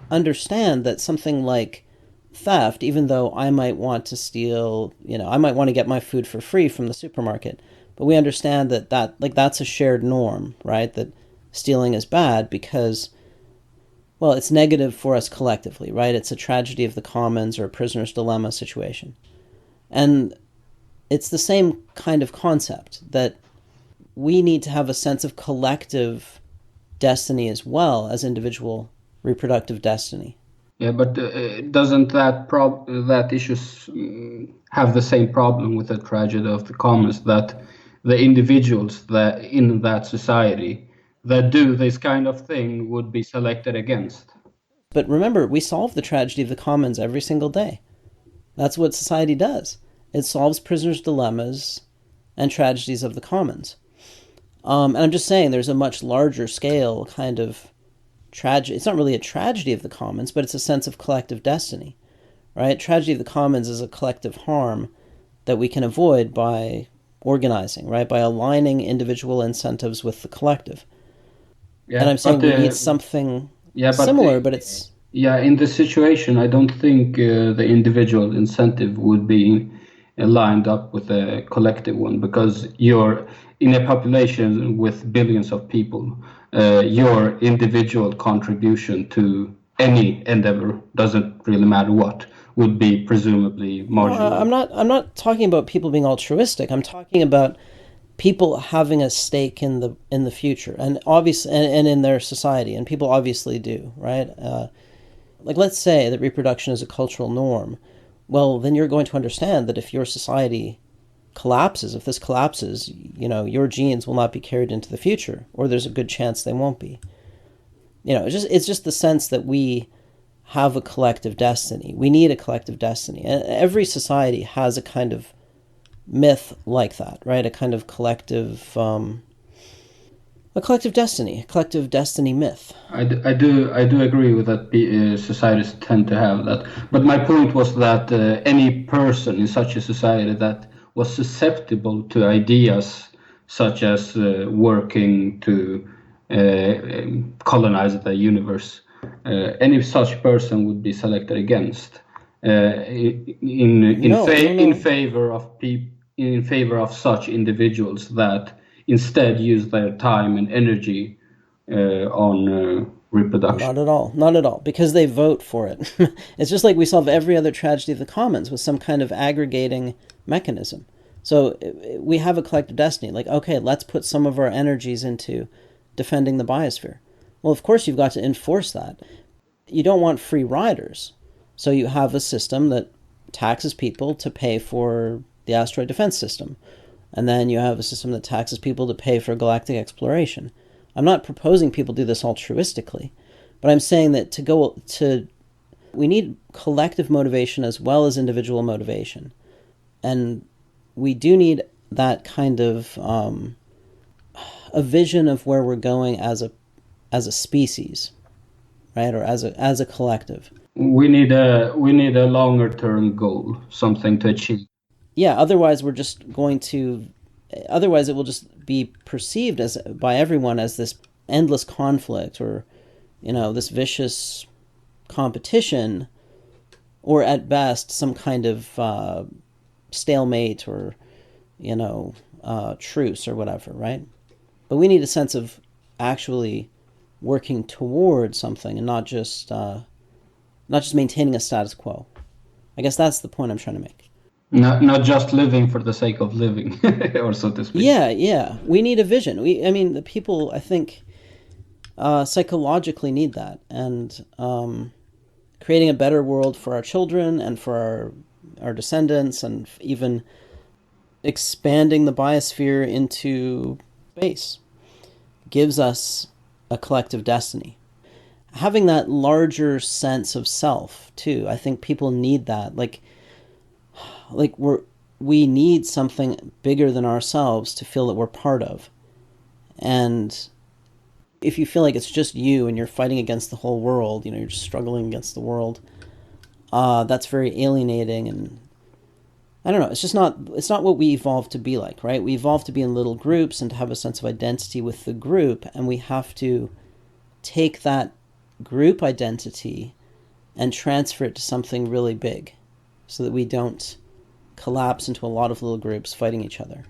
understand that something like theft, even though I might want to steal, I might want to get my food for free from the supermarket, but we understand that that's a shared norm, right? That stealing is bad because, well, it's negative for us collectively, right? It's a tragedy of the commons or a prisoner's dilemma situation. And it's the same kind of concept that we need to have a sense of collective destiny as well as individual reproductive destiny. Yeah, but doesn't that issues have the same problem with the tragedy of the commons, that the individuals that in that society that do this kind of thing would be selected against? But remember, we solve the tragedy of the commons every single day. That's what society does. It solves prisoners' dilemmas and tragedies of the commons. And I'm just saying there's a much larger scale kind of tragedy. It's not really a tragedy of the commons, but it's a sense of collective destiny, right? Tragedy of the commons is a collective harm that we can avoid by organizing, right? By aligning individual incentives with the collective. And Yeah, I'm saying we need something yeah, but similar, but it's yeah, in this situation, I don't think the individual incentive would be lined up with a collective one, because you're in a population with billions of people. Your individual contribution to any endeavor, doesn't really matter what, would be presumably no, marginal. I'm not talking about people being altruistic. I'm talking about people having a stake in the future and obviously and in their society, and people obviously do, right? Like let's say that reproduction is a cultural norm. Well, then you're going to understand that if your society collapses, if this collapses, your genes will not be carried into the future, or there's a good chance they won't be. It's just the sense that we have a collective destiny. We need a collective destiny. And every society has a kind of myth like that, right? A kind of a collective destiny myth. I do agree with that. Societies tend to have that, but my point was that any person in such a society that was susceptible to ideas such as working to colonize the universe, any such person would be selected against No, no, in no. favor of in favor of such individuals that instead use their time and energy on reproduction. Not at all. Not at all. Because they vote for it. It's just like we solve every other tragedy of the commons with some kind of aggregating mechanism. So we have a collective destiny. Like, okay, let's put some of our energies into defending the biosphere. Well, of course, you've got to enforce that. You don't want free riders. So you have a system that taxes people to pay for the asteroid defense system. And then you have a system that taxes people to pay for galactic exploration. I'm not proposing people do this altruistically, but I'm saying that we need collective motivation as well as individual motivation. And we do need that kind of a vision of where we're going as a species, right? Or as a collective. We need a longer term goal, something to achieve. Yeah, otherwise it will just be perceived as by everyone as this endless conflict, or this vicious competition, or at best some kind of stalemate, or truce or whatever, right? But we need a sense of actually working toward something, and not just maintaining a status quo. I guess that's the point I'm trying to make. Not just living for the sake of living, or so to speak. Yeah. We need a vision. I mean, the people, I think, psychologically need that, and creating a better world for our children and for our descendants, and even expanding the biosphere into space gives us a collective destiny. Having that larger sense of self too, I think people need that. Like we need something bigger than ourselves to feel that we're part of. And if you feel like it's just you and you're fighting against the whole world, you're just struggling against the world, that's very alienating. And I don't know, it's not what we evolved to be like, right? We evolved to be in little groups and to have a sense of identity with the group, and we have to take that group identity and transfer it to something really big so that we don't collapse into a lot of little groups fighting each other.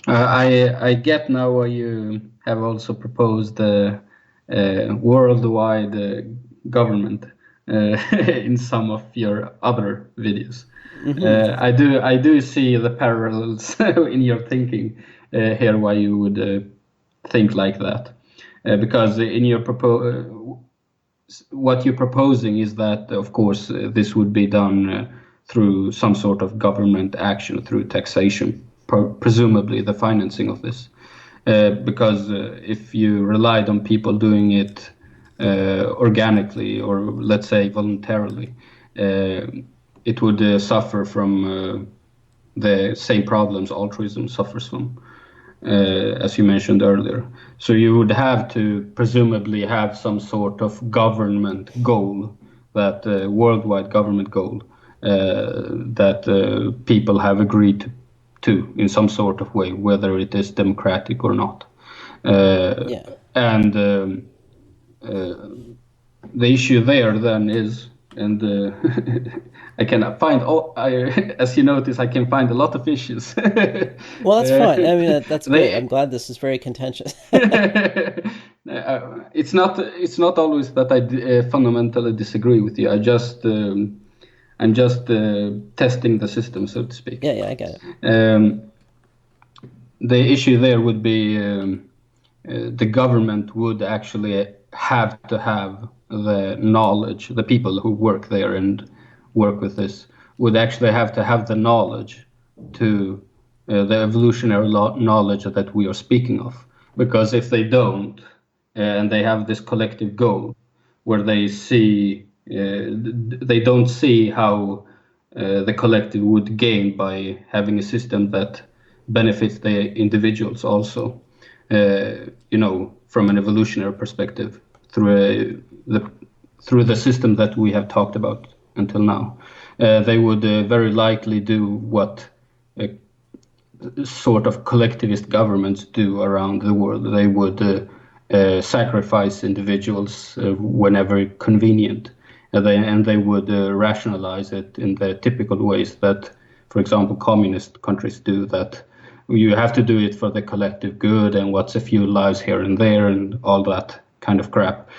I get now why you have also proposed the worldwide government in some of your other videos. Mm-hmm. I do see the parallels in your thinking here, why you would think like that, because in your what you're proposing is that, of course, this would be done through some sort of government action, through taxation, presumably the financing of this. Because if you relied on people doing it organically, or let's say voluntarily, it would suffer from the same problems altruism suffers from, as you mentioned earlier. So you would have to presumably have some sort of government goal, that worldwide government goal, that people have agreed to in some sort of way, whether it is democratic or not. And the issue there then is, and I can find as you notice, I can find a lot of issues. Well, that's fine. I mean, that's great. I'm glad this is very contentious. It's not always that I fundamentally disagree with you. I'm just testing the system, so to speak. Yeah, I get it. The issue there would be the government would actually have to have the knowledge. The people who work there and work with this would actually have to have the knowledge to the evolutionary knowledge that we are speaking of. Because if they don't, and they have this collective goal where they see, they don't see how the collective would gain by having a system that benefits the individuals also, from an evolutionary perspective, through the system that we have talked about until now. They would very likely do what sort of collectivist governments do around the world. They would sacrifice individuals whenever convenient, and they would rationalize it in the typical ways that, for example, communist countries do, that you have to do it for the collective good, and what's a few lives here and there, and all that kind of crap.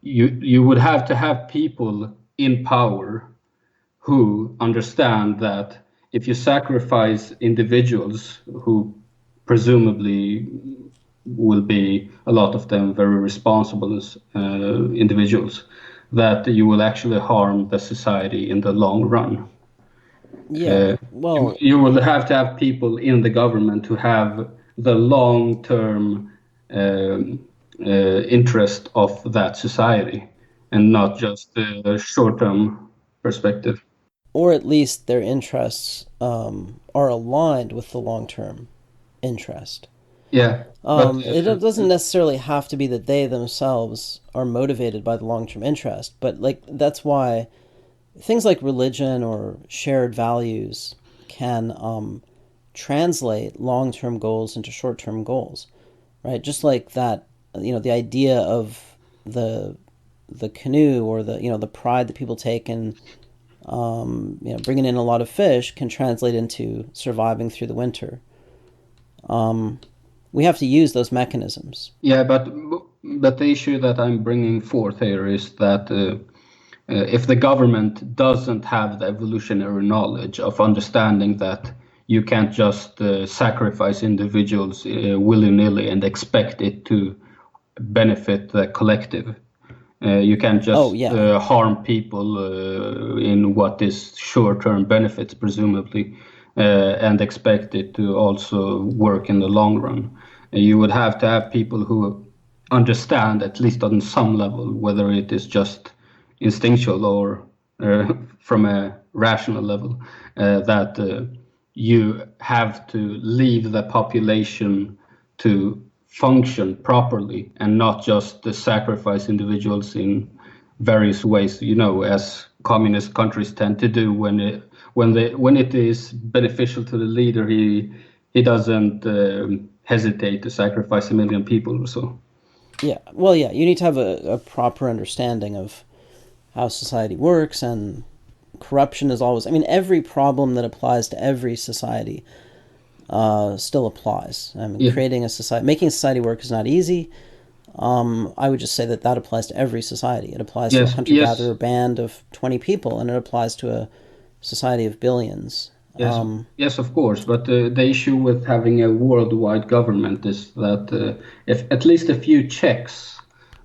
You would have to have people in power who understand that if you sacrifice individuals, who presumably will be, a lot of them, very responsible individuals, that you will actually harm the society in the long run. Well, you will have to have people in the government who have the long-term interest of that society, and not just the short-term perspective. Or at least their interests are aligned with the long-term interest. Yeah. It doesn't necessarily have to be that they themselves are motivated by the long-term interest, but that's why things like religion or shared values can translate long-term goals into short-term goals, right? Just like that, the idea of the canoe, or the pride that people take in bringing in a lot of fish, can translate into surviving through the winter. We have to use those mechanisms. Yeah, but the issue that I'm bringing forth here is that if the government doesn't have the evolutionary knowledge of understanding that you can't just sacrifice individuals willy-nilly and expect it to benefit the collective. You can't just harm people in what is short-term benefits, presumably, and expect it to also work in the long run. You would have to have people who understand, at least on some level, whether it is just instinctual or from a rational level, that you have to leave the population to function properly and not just sacrifice individuals in various ways, as communist countries tend to do when it is beneficial to the leader. He doesn't hesitate to sacrifice 1 million people or so. Yeah, well, yeah, you need to have a proper understanding of how society works, and corruption is always, every problem that applies to every society still applies. Creating a society, making a society work is not easy. I would just say that applies to every society. It applies to a hunter-gatherer band of 20 people, and it applies to a society of billions. Yes, of course. But the issue with having a worldwide government is that if at least a few checks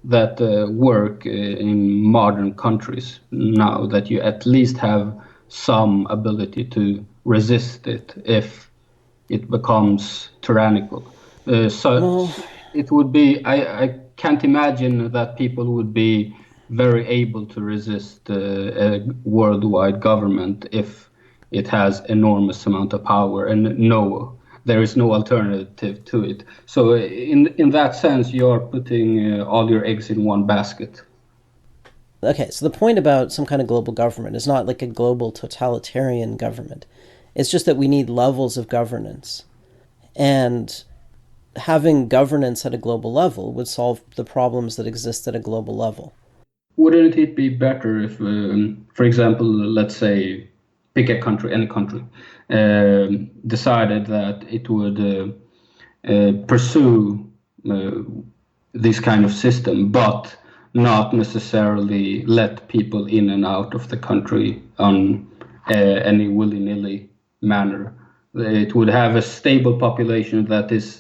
that work in modern countries now, that you at least have some ability to resist it if it becomes tyrannical. It would be, I can't imagine that people would be very able to resist a worldwide government if it has enormous amount of power, and there is no alternative to it. So in that sense, you're putting all your eggs in one basket. Okay, so the point about some kind of global government is not like a global totalitarian government. It's just that we need levels of governance. And having governance at a global level would solve the problems that exist at a global level. Wouldn't it be better if, for example, let's say, pick a country, any country, decided that it would pursue this kind of system, but not necessarily let people in and out of the country on any willy-nilly manner? It would have a stable population that is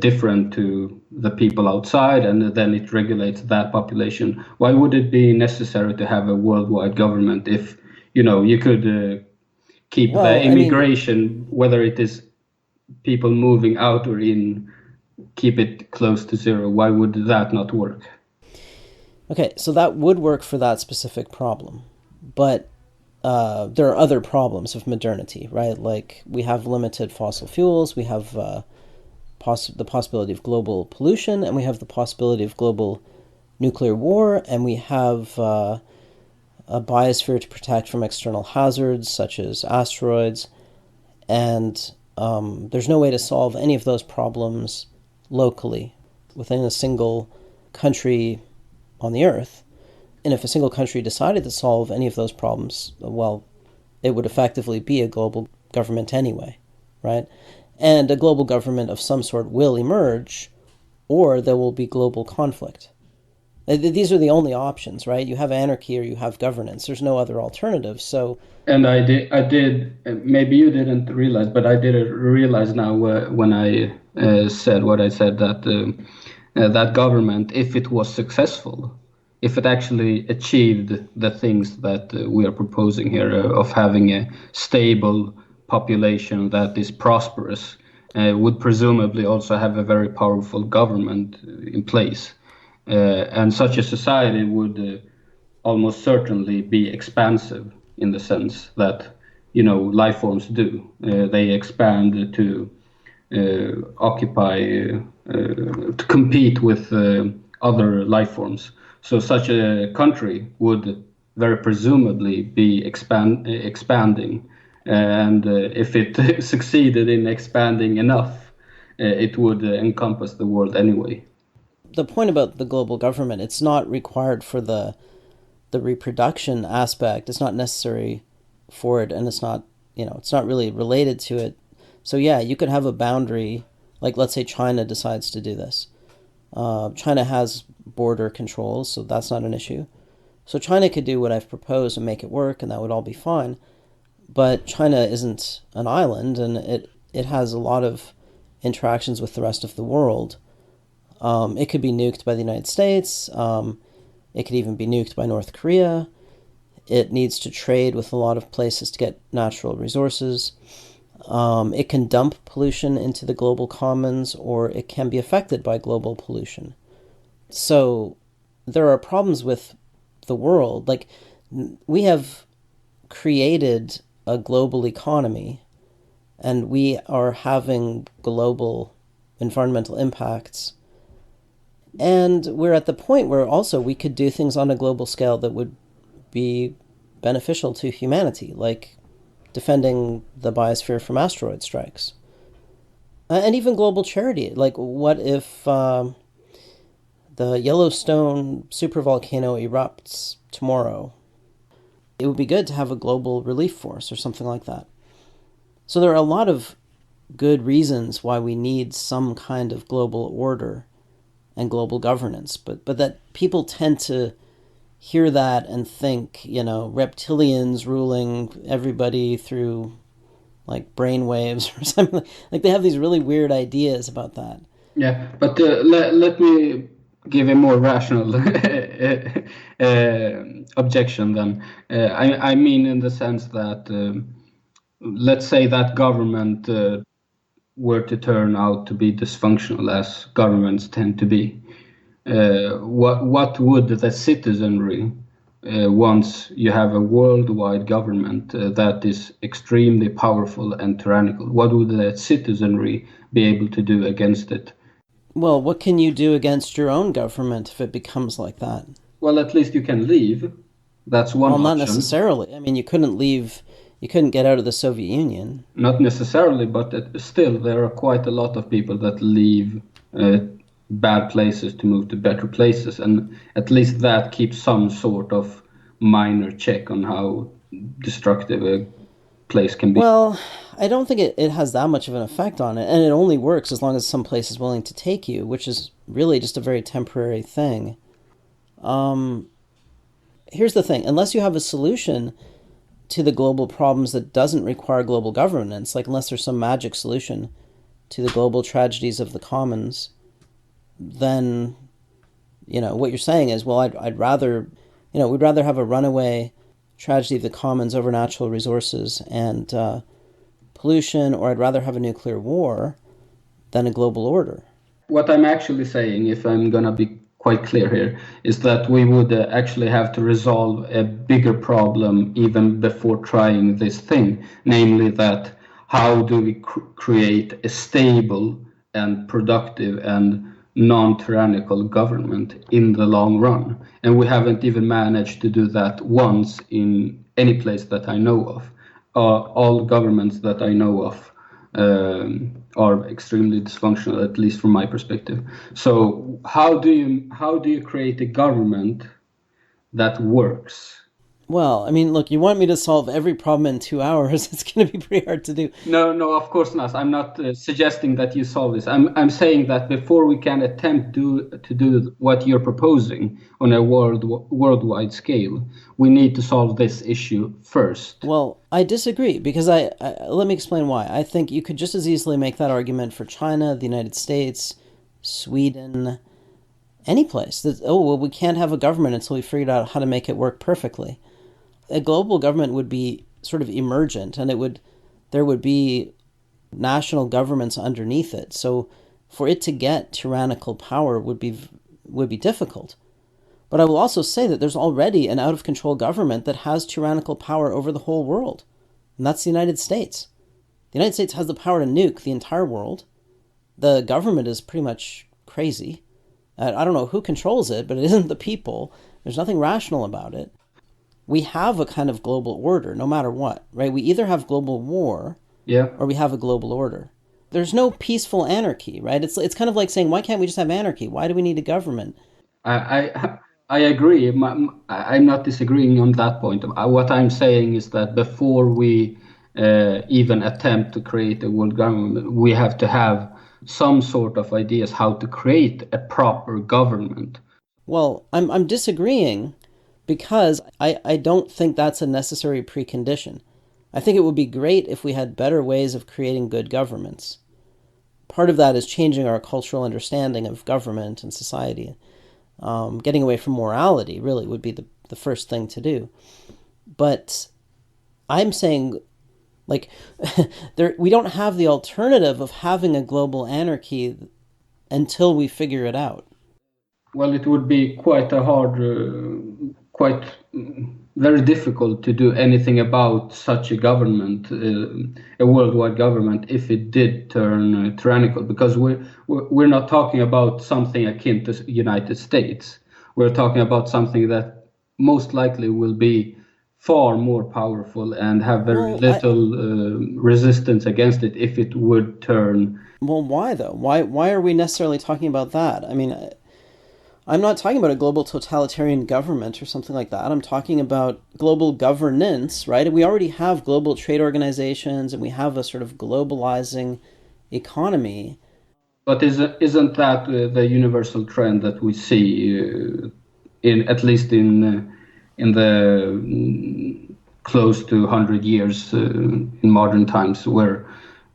different to the people outside, and then it regulates that population. Why would it be necessary to have a worldwide government if you could keep the immigration, whether it is people moving out or in, keep it close to zero? Why would that not work? Okay, so that would work for that specific problem, but there are other problems of modernity, right? Like we have limited fossil fuels, we have the possibility of global pollution, and we have the possibility of global nuclear war, and we have a biosphere to protect from external hazards such as asteroids, and there's no way to solve any of those problems locally within a single country on the Earth. And if a single country decided to solve any of those problems, well, it would effectively be a global government anyway, right? And a global government of some sort will emerge, or there will be global conflict. These are the only options, right? You have anarchy or you have governance. There's no other alternative. So, and I did. Maybe you didn't realize, but I did realize now when I said what I said, that that government, if it was successful, if it actually achieved the things that we are proposing here, of having a stable population that is prosperous, would presumably also have a very powerful government in place. And such a society would almost certainly be expansive in the sense that, life forms do. They expand to occupy, to compete with other life forms. So such a country would very presumably be expanding. And if it succeeded in expanding enough, it would encompass the world anyway. The point about the global government, it's not required for the reproduction aspect. It's not necessary for it, and it's not really related to it. So yeah, you could have a boundary, like let's say China decides to do this. China has border controls, so that's not an issue. So China could do what I've proposed and make it work, and that would all be fine. But China isn't an island, and it has a lot of interactions with the rest of the world. It could be nuked by the United States. It could even be nuked by North Korea. It needs to trade with a lot of places to get natural resources. It can dump pollution into the global commons, or it can be affected by global pollution. So there are problems with the world. Like, we have created a global economy, and we are having global environmental impacts. And we're at the point where also we could do things on a global scale that would be beneficial to humanity, like defending the biosphere from asteroid strikes. And even global charity. Like, what if the Yellowstone supervolcano erupts tomorrow? It would be good to have a global relief force or something like that. So there are a lot of good reasons why we need some kind of global order and global governance, but that people tend to hear that and think, reptilians ruling everybody through like brainwaves or something. Like, they have these really weird ideas about that. Yeah, but let me give a more rational objection then. I mean, in the sense that let's say that government were to turn out to be dysfunctional, as governments tend to be. What would the citizenry, once you have a worldwide government that is extremely powerful and tyrannical, what would the citizenry be able to do against it? Well, what can you do against your own government if it becomes like that? Well, at least you can leave. That's one option. Well, not necessarily. I mean, you couldn't get out of the Soviet Union. Not necessarily, but still, there are quite a lot of people that leave bad places to move to better places, and at least that keeps some sort of minor check on how destructive a place can be. Well, I don't think it has that much of an effect on it, and it only works as long as some place is willing to take you, which is really just a very temporary thing. Here's the thing. Unless you have a solution to the global problems that doesn't require global governance, like unless there's some magic solution to the global tragedies of the commons, then, what you're saying is, well, I'd rather, we'd rather have a runaway tragedy of the commons over natural resources and pollution, or I'd rather have a nuclear war than a global order. What I'm actually saying, if I'm going to be quite clear here, is that we would actually have to resolve a bigger problem even before trying this thing, namely that how do we create a stable and productive and non-tyrannical government in the long run. And we haven't even managed to do that once in any place that I know of. All governments that I know of are extremely dysfunctional, at least from my perspective. So how do you create a government that works? Well, I mean, look, you want me to solve every problem in 2 hours. It's going to be pretty hard to do. No, of course not. I'm not suggesting that you solve this. I'm saying that before we can attempt to do what you're proposing on a worldwide scale, we need to solve this issue first. Well, I disagree, because I let me explain why. I think you could just as easily make that argument for China, the United States, Sweden, any place. We can't have a government until we figured out how to make it work perfectly. A global government would be sort of emergent, and there would be national governments underneath it. So for it to get tyrannical power would be difficult. But I will also say that there's already an out-of-control government that has tyrannical power over the whole world, and that's the United States. The United States has the power to nuke the entire world. The government is pretty much crazy. I don't know who controls it, but it isn't the people. There's nothing rational about it. We have a kind of global order, no matter what, right? We either have global war, or we have a global order. There's no peaceful anarchy, right? It's kind of like saying, why can't we just have anarchy? Why do we need a government? I agree. I'm not disagreeing on that point. What I'm saying is that before we even attempt to create a world government, we have to have some sort of ideas how to create a proper government. Well, I'm disagreeing, because I don't think that's a necessary precondition. I think it would be great if we had better ways of creating good governments. Part of that is changing our cultural understanding of government and society. Getting away from morality really would be the first thing to do. But I'm saying, like, we don't have the alternative of having a global anarchy until we figure it out. Well, it would be quite a hard, very difficult to do anything about such a government, a worldwide government, if it did turn tyrannical, because we're not talking about something akin to the United States. We're talking about something that most likely will be far more powerful and have very little resistance against it if it would turn. Well, why though? Why are we necessarily talking about that? I mean, I'm not talking about a global totalitarian government or something like that. I'm talking about global governance, right? We already have global trade organizations and we have a sort of globalizing economy. But isn't that the universal trend that we see in at least in the close to 100 years in modern times, where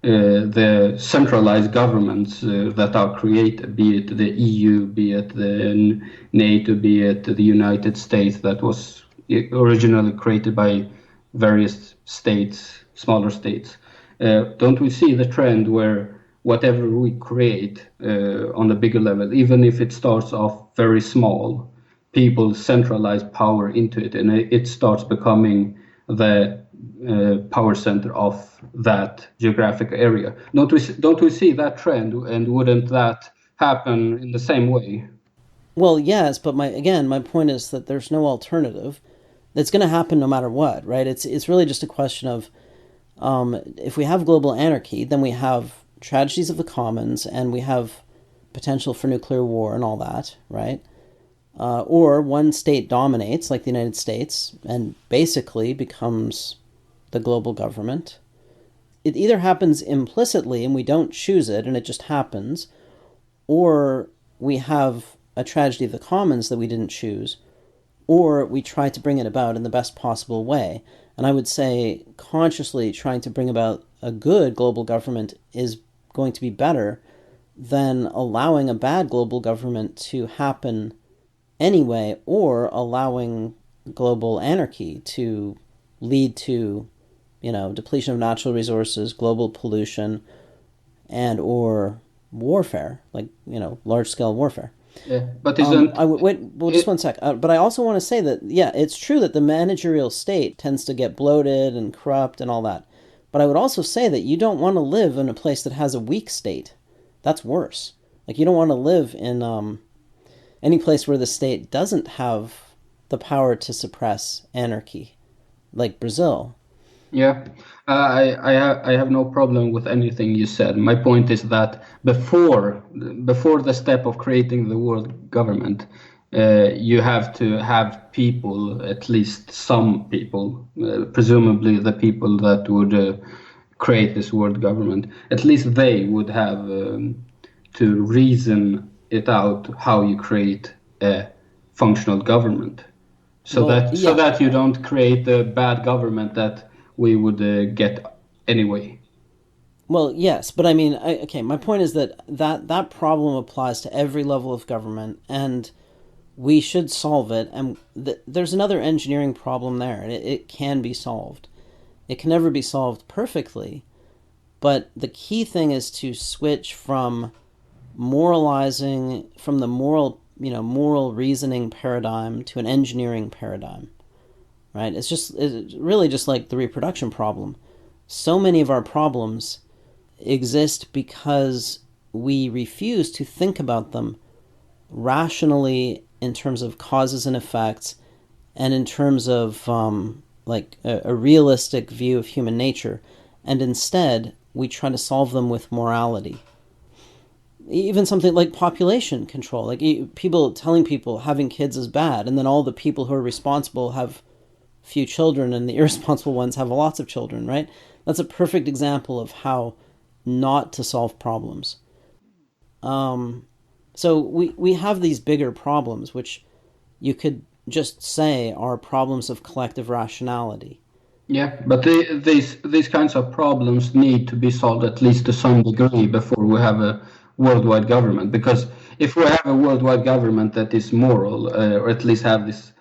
the centralized governments that are created, be it the EU, be it the NATO, be it the United States, that was originally created by various states, smaller states. Don't we see the trend where whatever we create on a bigger level, even if it starts off very small, people centralize power into it, and it starts becoming the power center of that geographic area? Don't we see that trend, and wouldn't that happen in the same way? Well, yes, but my point is that there's no alternative. It's going to happen no matter what, right? It's really just a question of if we have global anarchy, then we have tragedies of the commons, and we have potential for nuclear war and all that, right? Or one state dominates, like the United States, and basically becomes the global government. It either happens implicitly and we don't choose it and it just happens, or we have a tragedy of the commons that we didn't choose, or we try to bring it about in the best possible way. And I would say consciously trying to bring about a good global government is going to be better than allowing a bad global government to happen anyway, or allowing global anarchy to lead to, depletion of natural resources, global pollution, and or warfare, like, large-scale warfare. Yeah, but isn't just one sec. But I also want to say that, yeah, it's true that the managerial state tends to get bloated and corrupt and all that. But I would also say that you don't want to live in a place that has a weak state. That's worse. Like, you don't want to live in any place where the state doesn't have the power to suppress anarchy, like Brazil. Yeah, I have no problem with anything you said. My point is that before the step of creating the world government, you have to have people, at least some people, presumably the people that would create this world government, at least they would have to reason it out how you create a functional government, so that you don't create a bad government that we would get anyway. Well, yes, but I mean, okay, my point is that problem applies to every level of government, and we should solve it. And there's another engineering problem there, and it can be solved. It can never be solved perfectly, but the key thing is to switch from moralizing, from the moral reasoning paradigm to an engineering paradigm. Right? It's really just like the reproduction problem. So many of our problems exist because we refuse to think about them rationally in terms of causes and effects, and in terms of a realistic view of human nature, and instead we try to solve them with morality. Even something like population control, like telling people having kids is bad, and then all the people who are responsible have few children and the irresponsible ones have lots of children, right? That's a perfect example of how not to solve problems. So we have these bigger problems which you could just say are problems of collective rationality. Yeah, but these kinds of problems need to be solved at least to some degree before we have a worldwide government. Because if we have a worldwide government that is moral, or at least has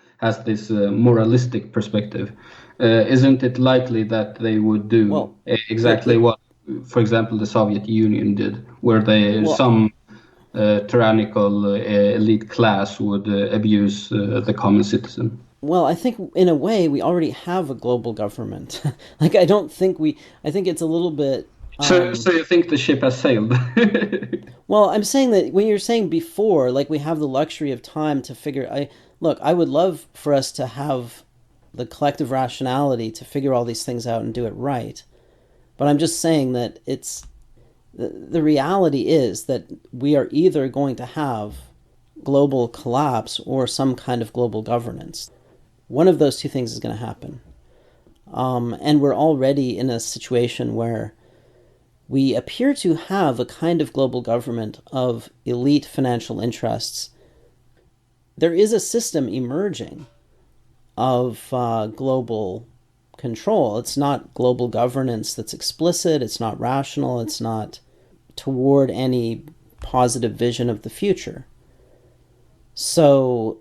this moralistic perspective, isn't it likely that they would do Well, exactly what, for example, the Soviet Union did, where well, some tyrannical elite class would abuse the common citizen? well, I think in a way we already have a global government. Like I don't think we. I think it's a little bit. So you think the ship has sailed? Well, I'm saying that when you're saying before, like we have the luxury of time to figure. I would love for us to have the collective rationality to figure all these things out and do it right. But I'm just saying that the reality is that we are either going to have global collapse or some kind of global governance. One of those two things is going to happen. And we're already in a situation where we appear to have a kind of global government of elite financial interests. There is a system emerging of global control. It's not global governance that's explicit, it's not rational, it's not toward any positive vision of the future. So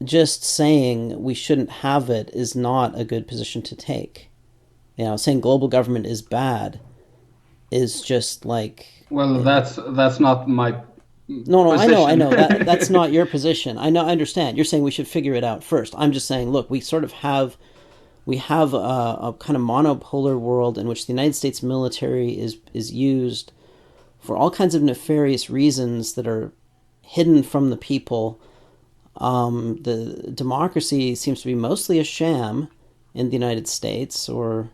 just saying we shouldn't have it is not a good position to take. Saying global government is bad is just like... Well, that's not my No, position. I know. That's not your position. I understand. You're saying we should figure it out first. I'm just saying, look, we have a kind of monopolar world in which the United States military is used for all kinds of nefarious reasons that are hidden from the people. The democracy seems to be mostly a sham in the United States, or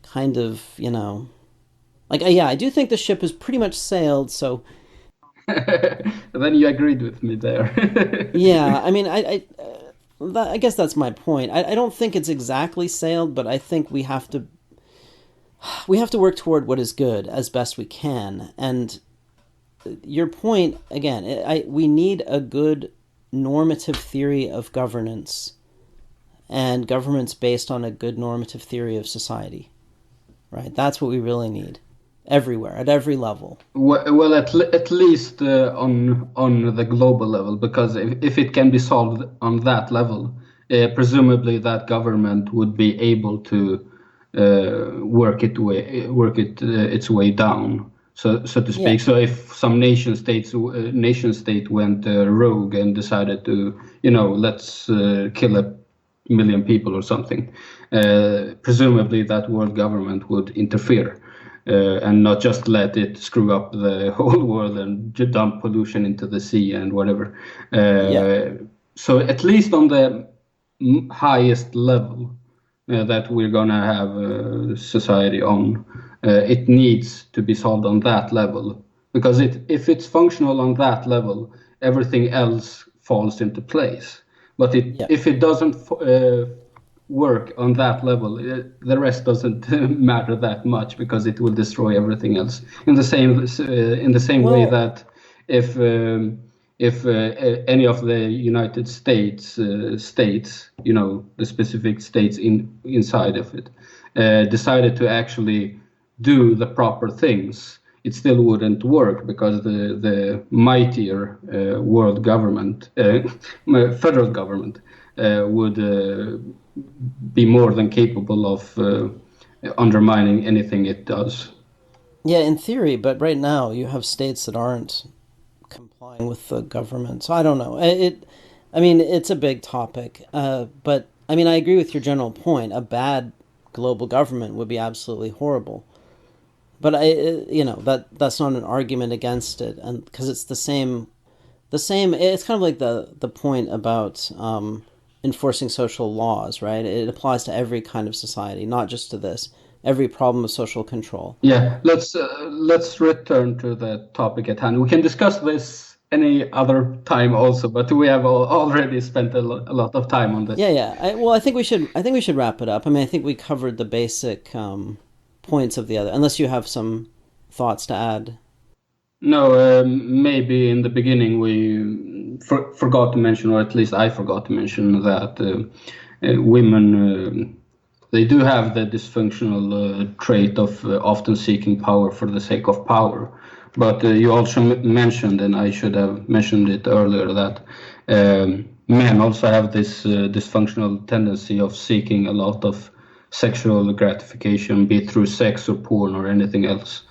kind of, yeah, I do think the ship has pretty much sailed, so... Then you agreed with me there. Yeah, I mean, I guess that's my point. I don't think it's exactly sailed, but I think we have to work toward what is good as best we can. And your point, again, we need a good normative theory of governance, and government's based on a good normative theory of society, right? That's what we really need everywhere, at every level. Well, at least on the global level, because if it can be solved on that level, presumably that government would be able to work its way down, so to speak. Yeah. So if some nation state went rogue and decided to, let's kill 1 million people or something, presumably that world government would interfere. And not just let it screw up the whole world and dump pollution into the sea and whatever. So at least on the highest level that we're going to have society on, it needs to be solved on that level. Because if it's functional on that level, everything else falls into place. But if it doesn't work on that level, the rest doesn't matter that much, because it will destroy everything else. In the same way that if any of the United States states, the specific states inside of it, decided to actually do the proper things, it still wouldn't work, because the mightier world government, federal government, would be more than capable of undermining anything it does. Yeah, in theory, but right now you have states that aren't complying with the government. So I don't know. It's a big topic. But I mean, I agree with your general point. A bad global government would be absolutely horrible. But that's not an argument against it, and because it's the same. It's kind of like the point about enforcing social laws, right? It applies to every kind of society, not just to this. Every problem of social control. Yeah, let's return to the topic at hand. We can discuss this any other time also, but we have already spent a lot of time on this. Yeah. I think we should wrap it up. I mean, I think we covered the basic points of the other. Unless you have some thoughts to add. No, maybe in the beginning we forgot to mention, or at least I forgot to mention that women they do have the dysfunctional trait of often seeking power for the sake of power. But you also mentioned, and I should have mentioned it earlier, that men also have this dysfunctional tendency of seeking a lot of sexual gratification, be it through sex or porn or anything else,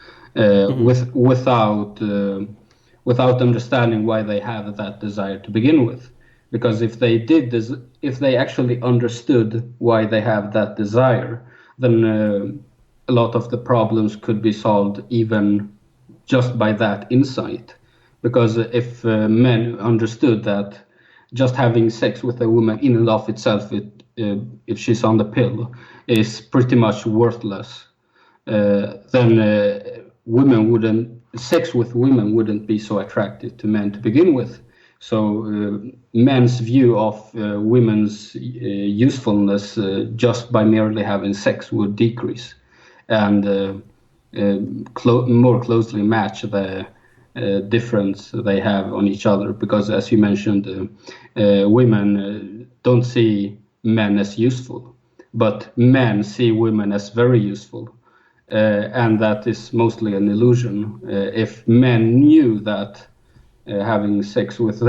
without understanding why they have that desire to begin with. Because if they did this, if they actually understood why they have that desire, then a lot of the problems could be solved even just by that insight. Because if men understood that just having sex with a woman in and of itself, if she's on the pill, is pretty much worthless, then women wouldn't sex with women wouldn't be so attractive to men to begin with. So men's view of women's usefulness just by merely having sex would decrease, and more closely match the difference they have on each other. Because, as you mentioned, women don't see men as useful, but men see women as very useful. And that is mostly an illusion. If men knew that having sex with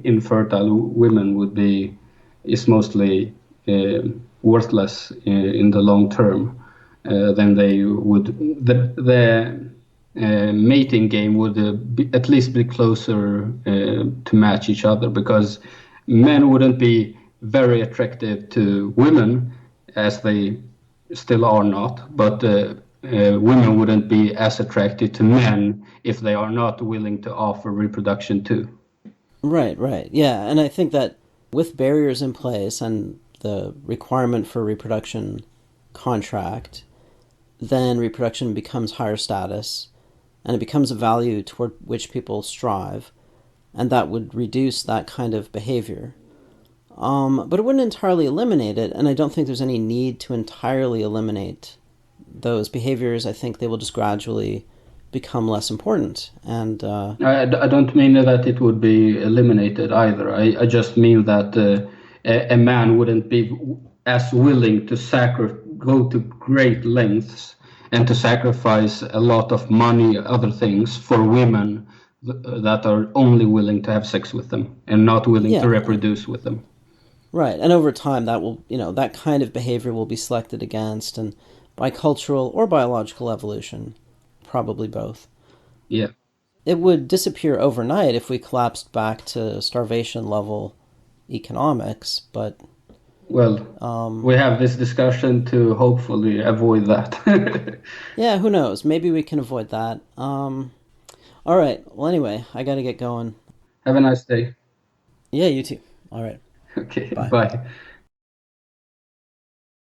infertile women is mostly worthless in the long term, then they would the mating game would at least be closer to match each other, because men wouldn't be very attractive to women, as they still are not, but women wouldn't be as attractive to men if they are not willing to offer reproduction too. Right, right. Yeah, and I think that with barriers in place and the requirement for reproduction contract, then reproduction becomes higher status and it becomes a value toward which people strive, and that would reduce that kind of behavior. But it wouldn't entirely eliminate it, and I don't think there's any need to entirely eliminate those behaviors. I think they will just gradually become less important. And I don't mean that it would be eliminated either. I just mean that a man wouldn't be as willing to go to great lengths and to sacrifice a lot of money, other things, for women that are only willing to have sex with them and not willing to yeah, reproduce with them. right. And over time, that will, that kind of behavior will be selected against, and by cultural or biological evolution, probably both. Yeah. It would disappear overnight if we collapsed back to starvation level economics, but Well, we have this discussion to hopefully avoid that. yeah, who knows? Maybe we can avoid that. All right. Well, anyway, I got to get going. Have a nice day. Yeah, you too. All right. Okay, Bye. bye.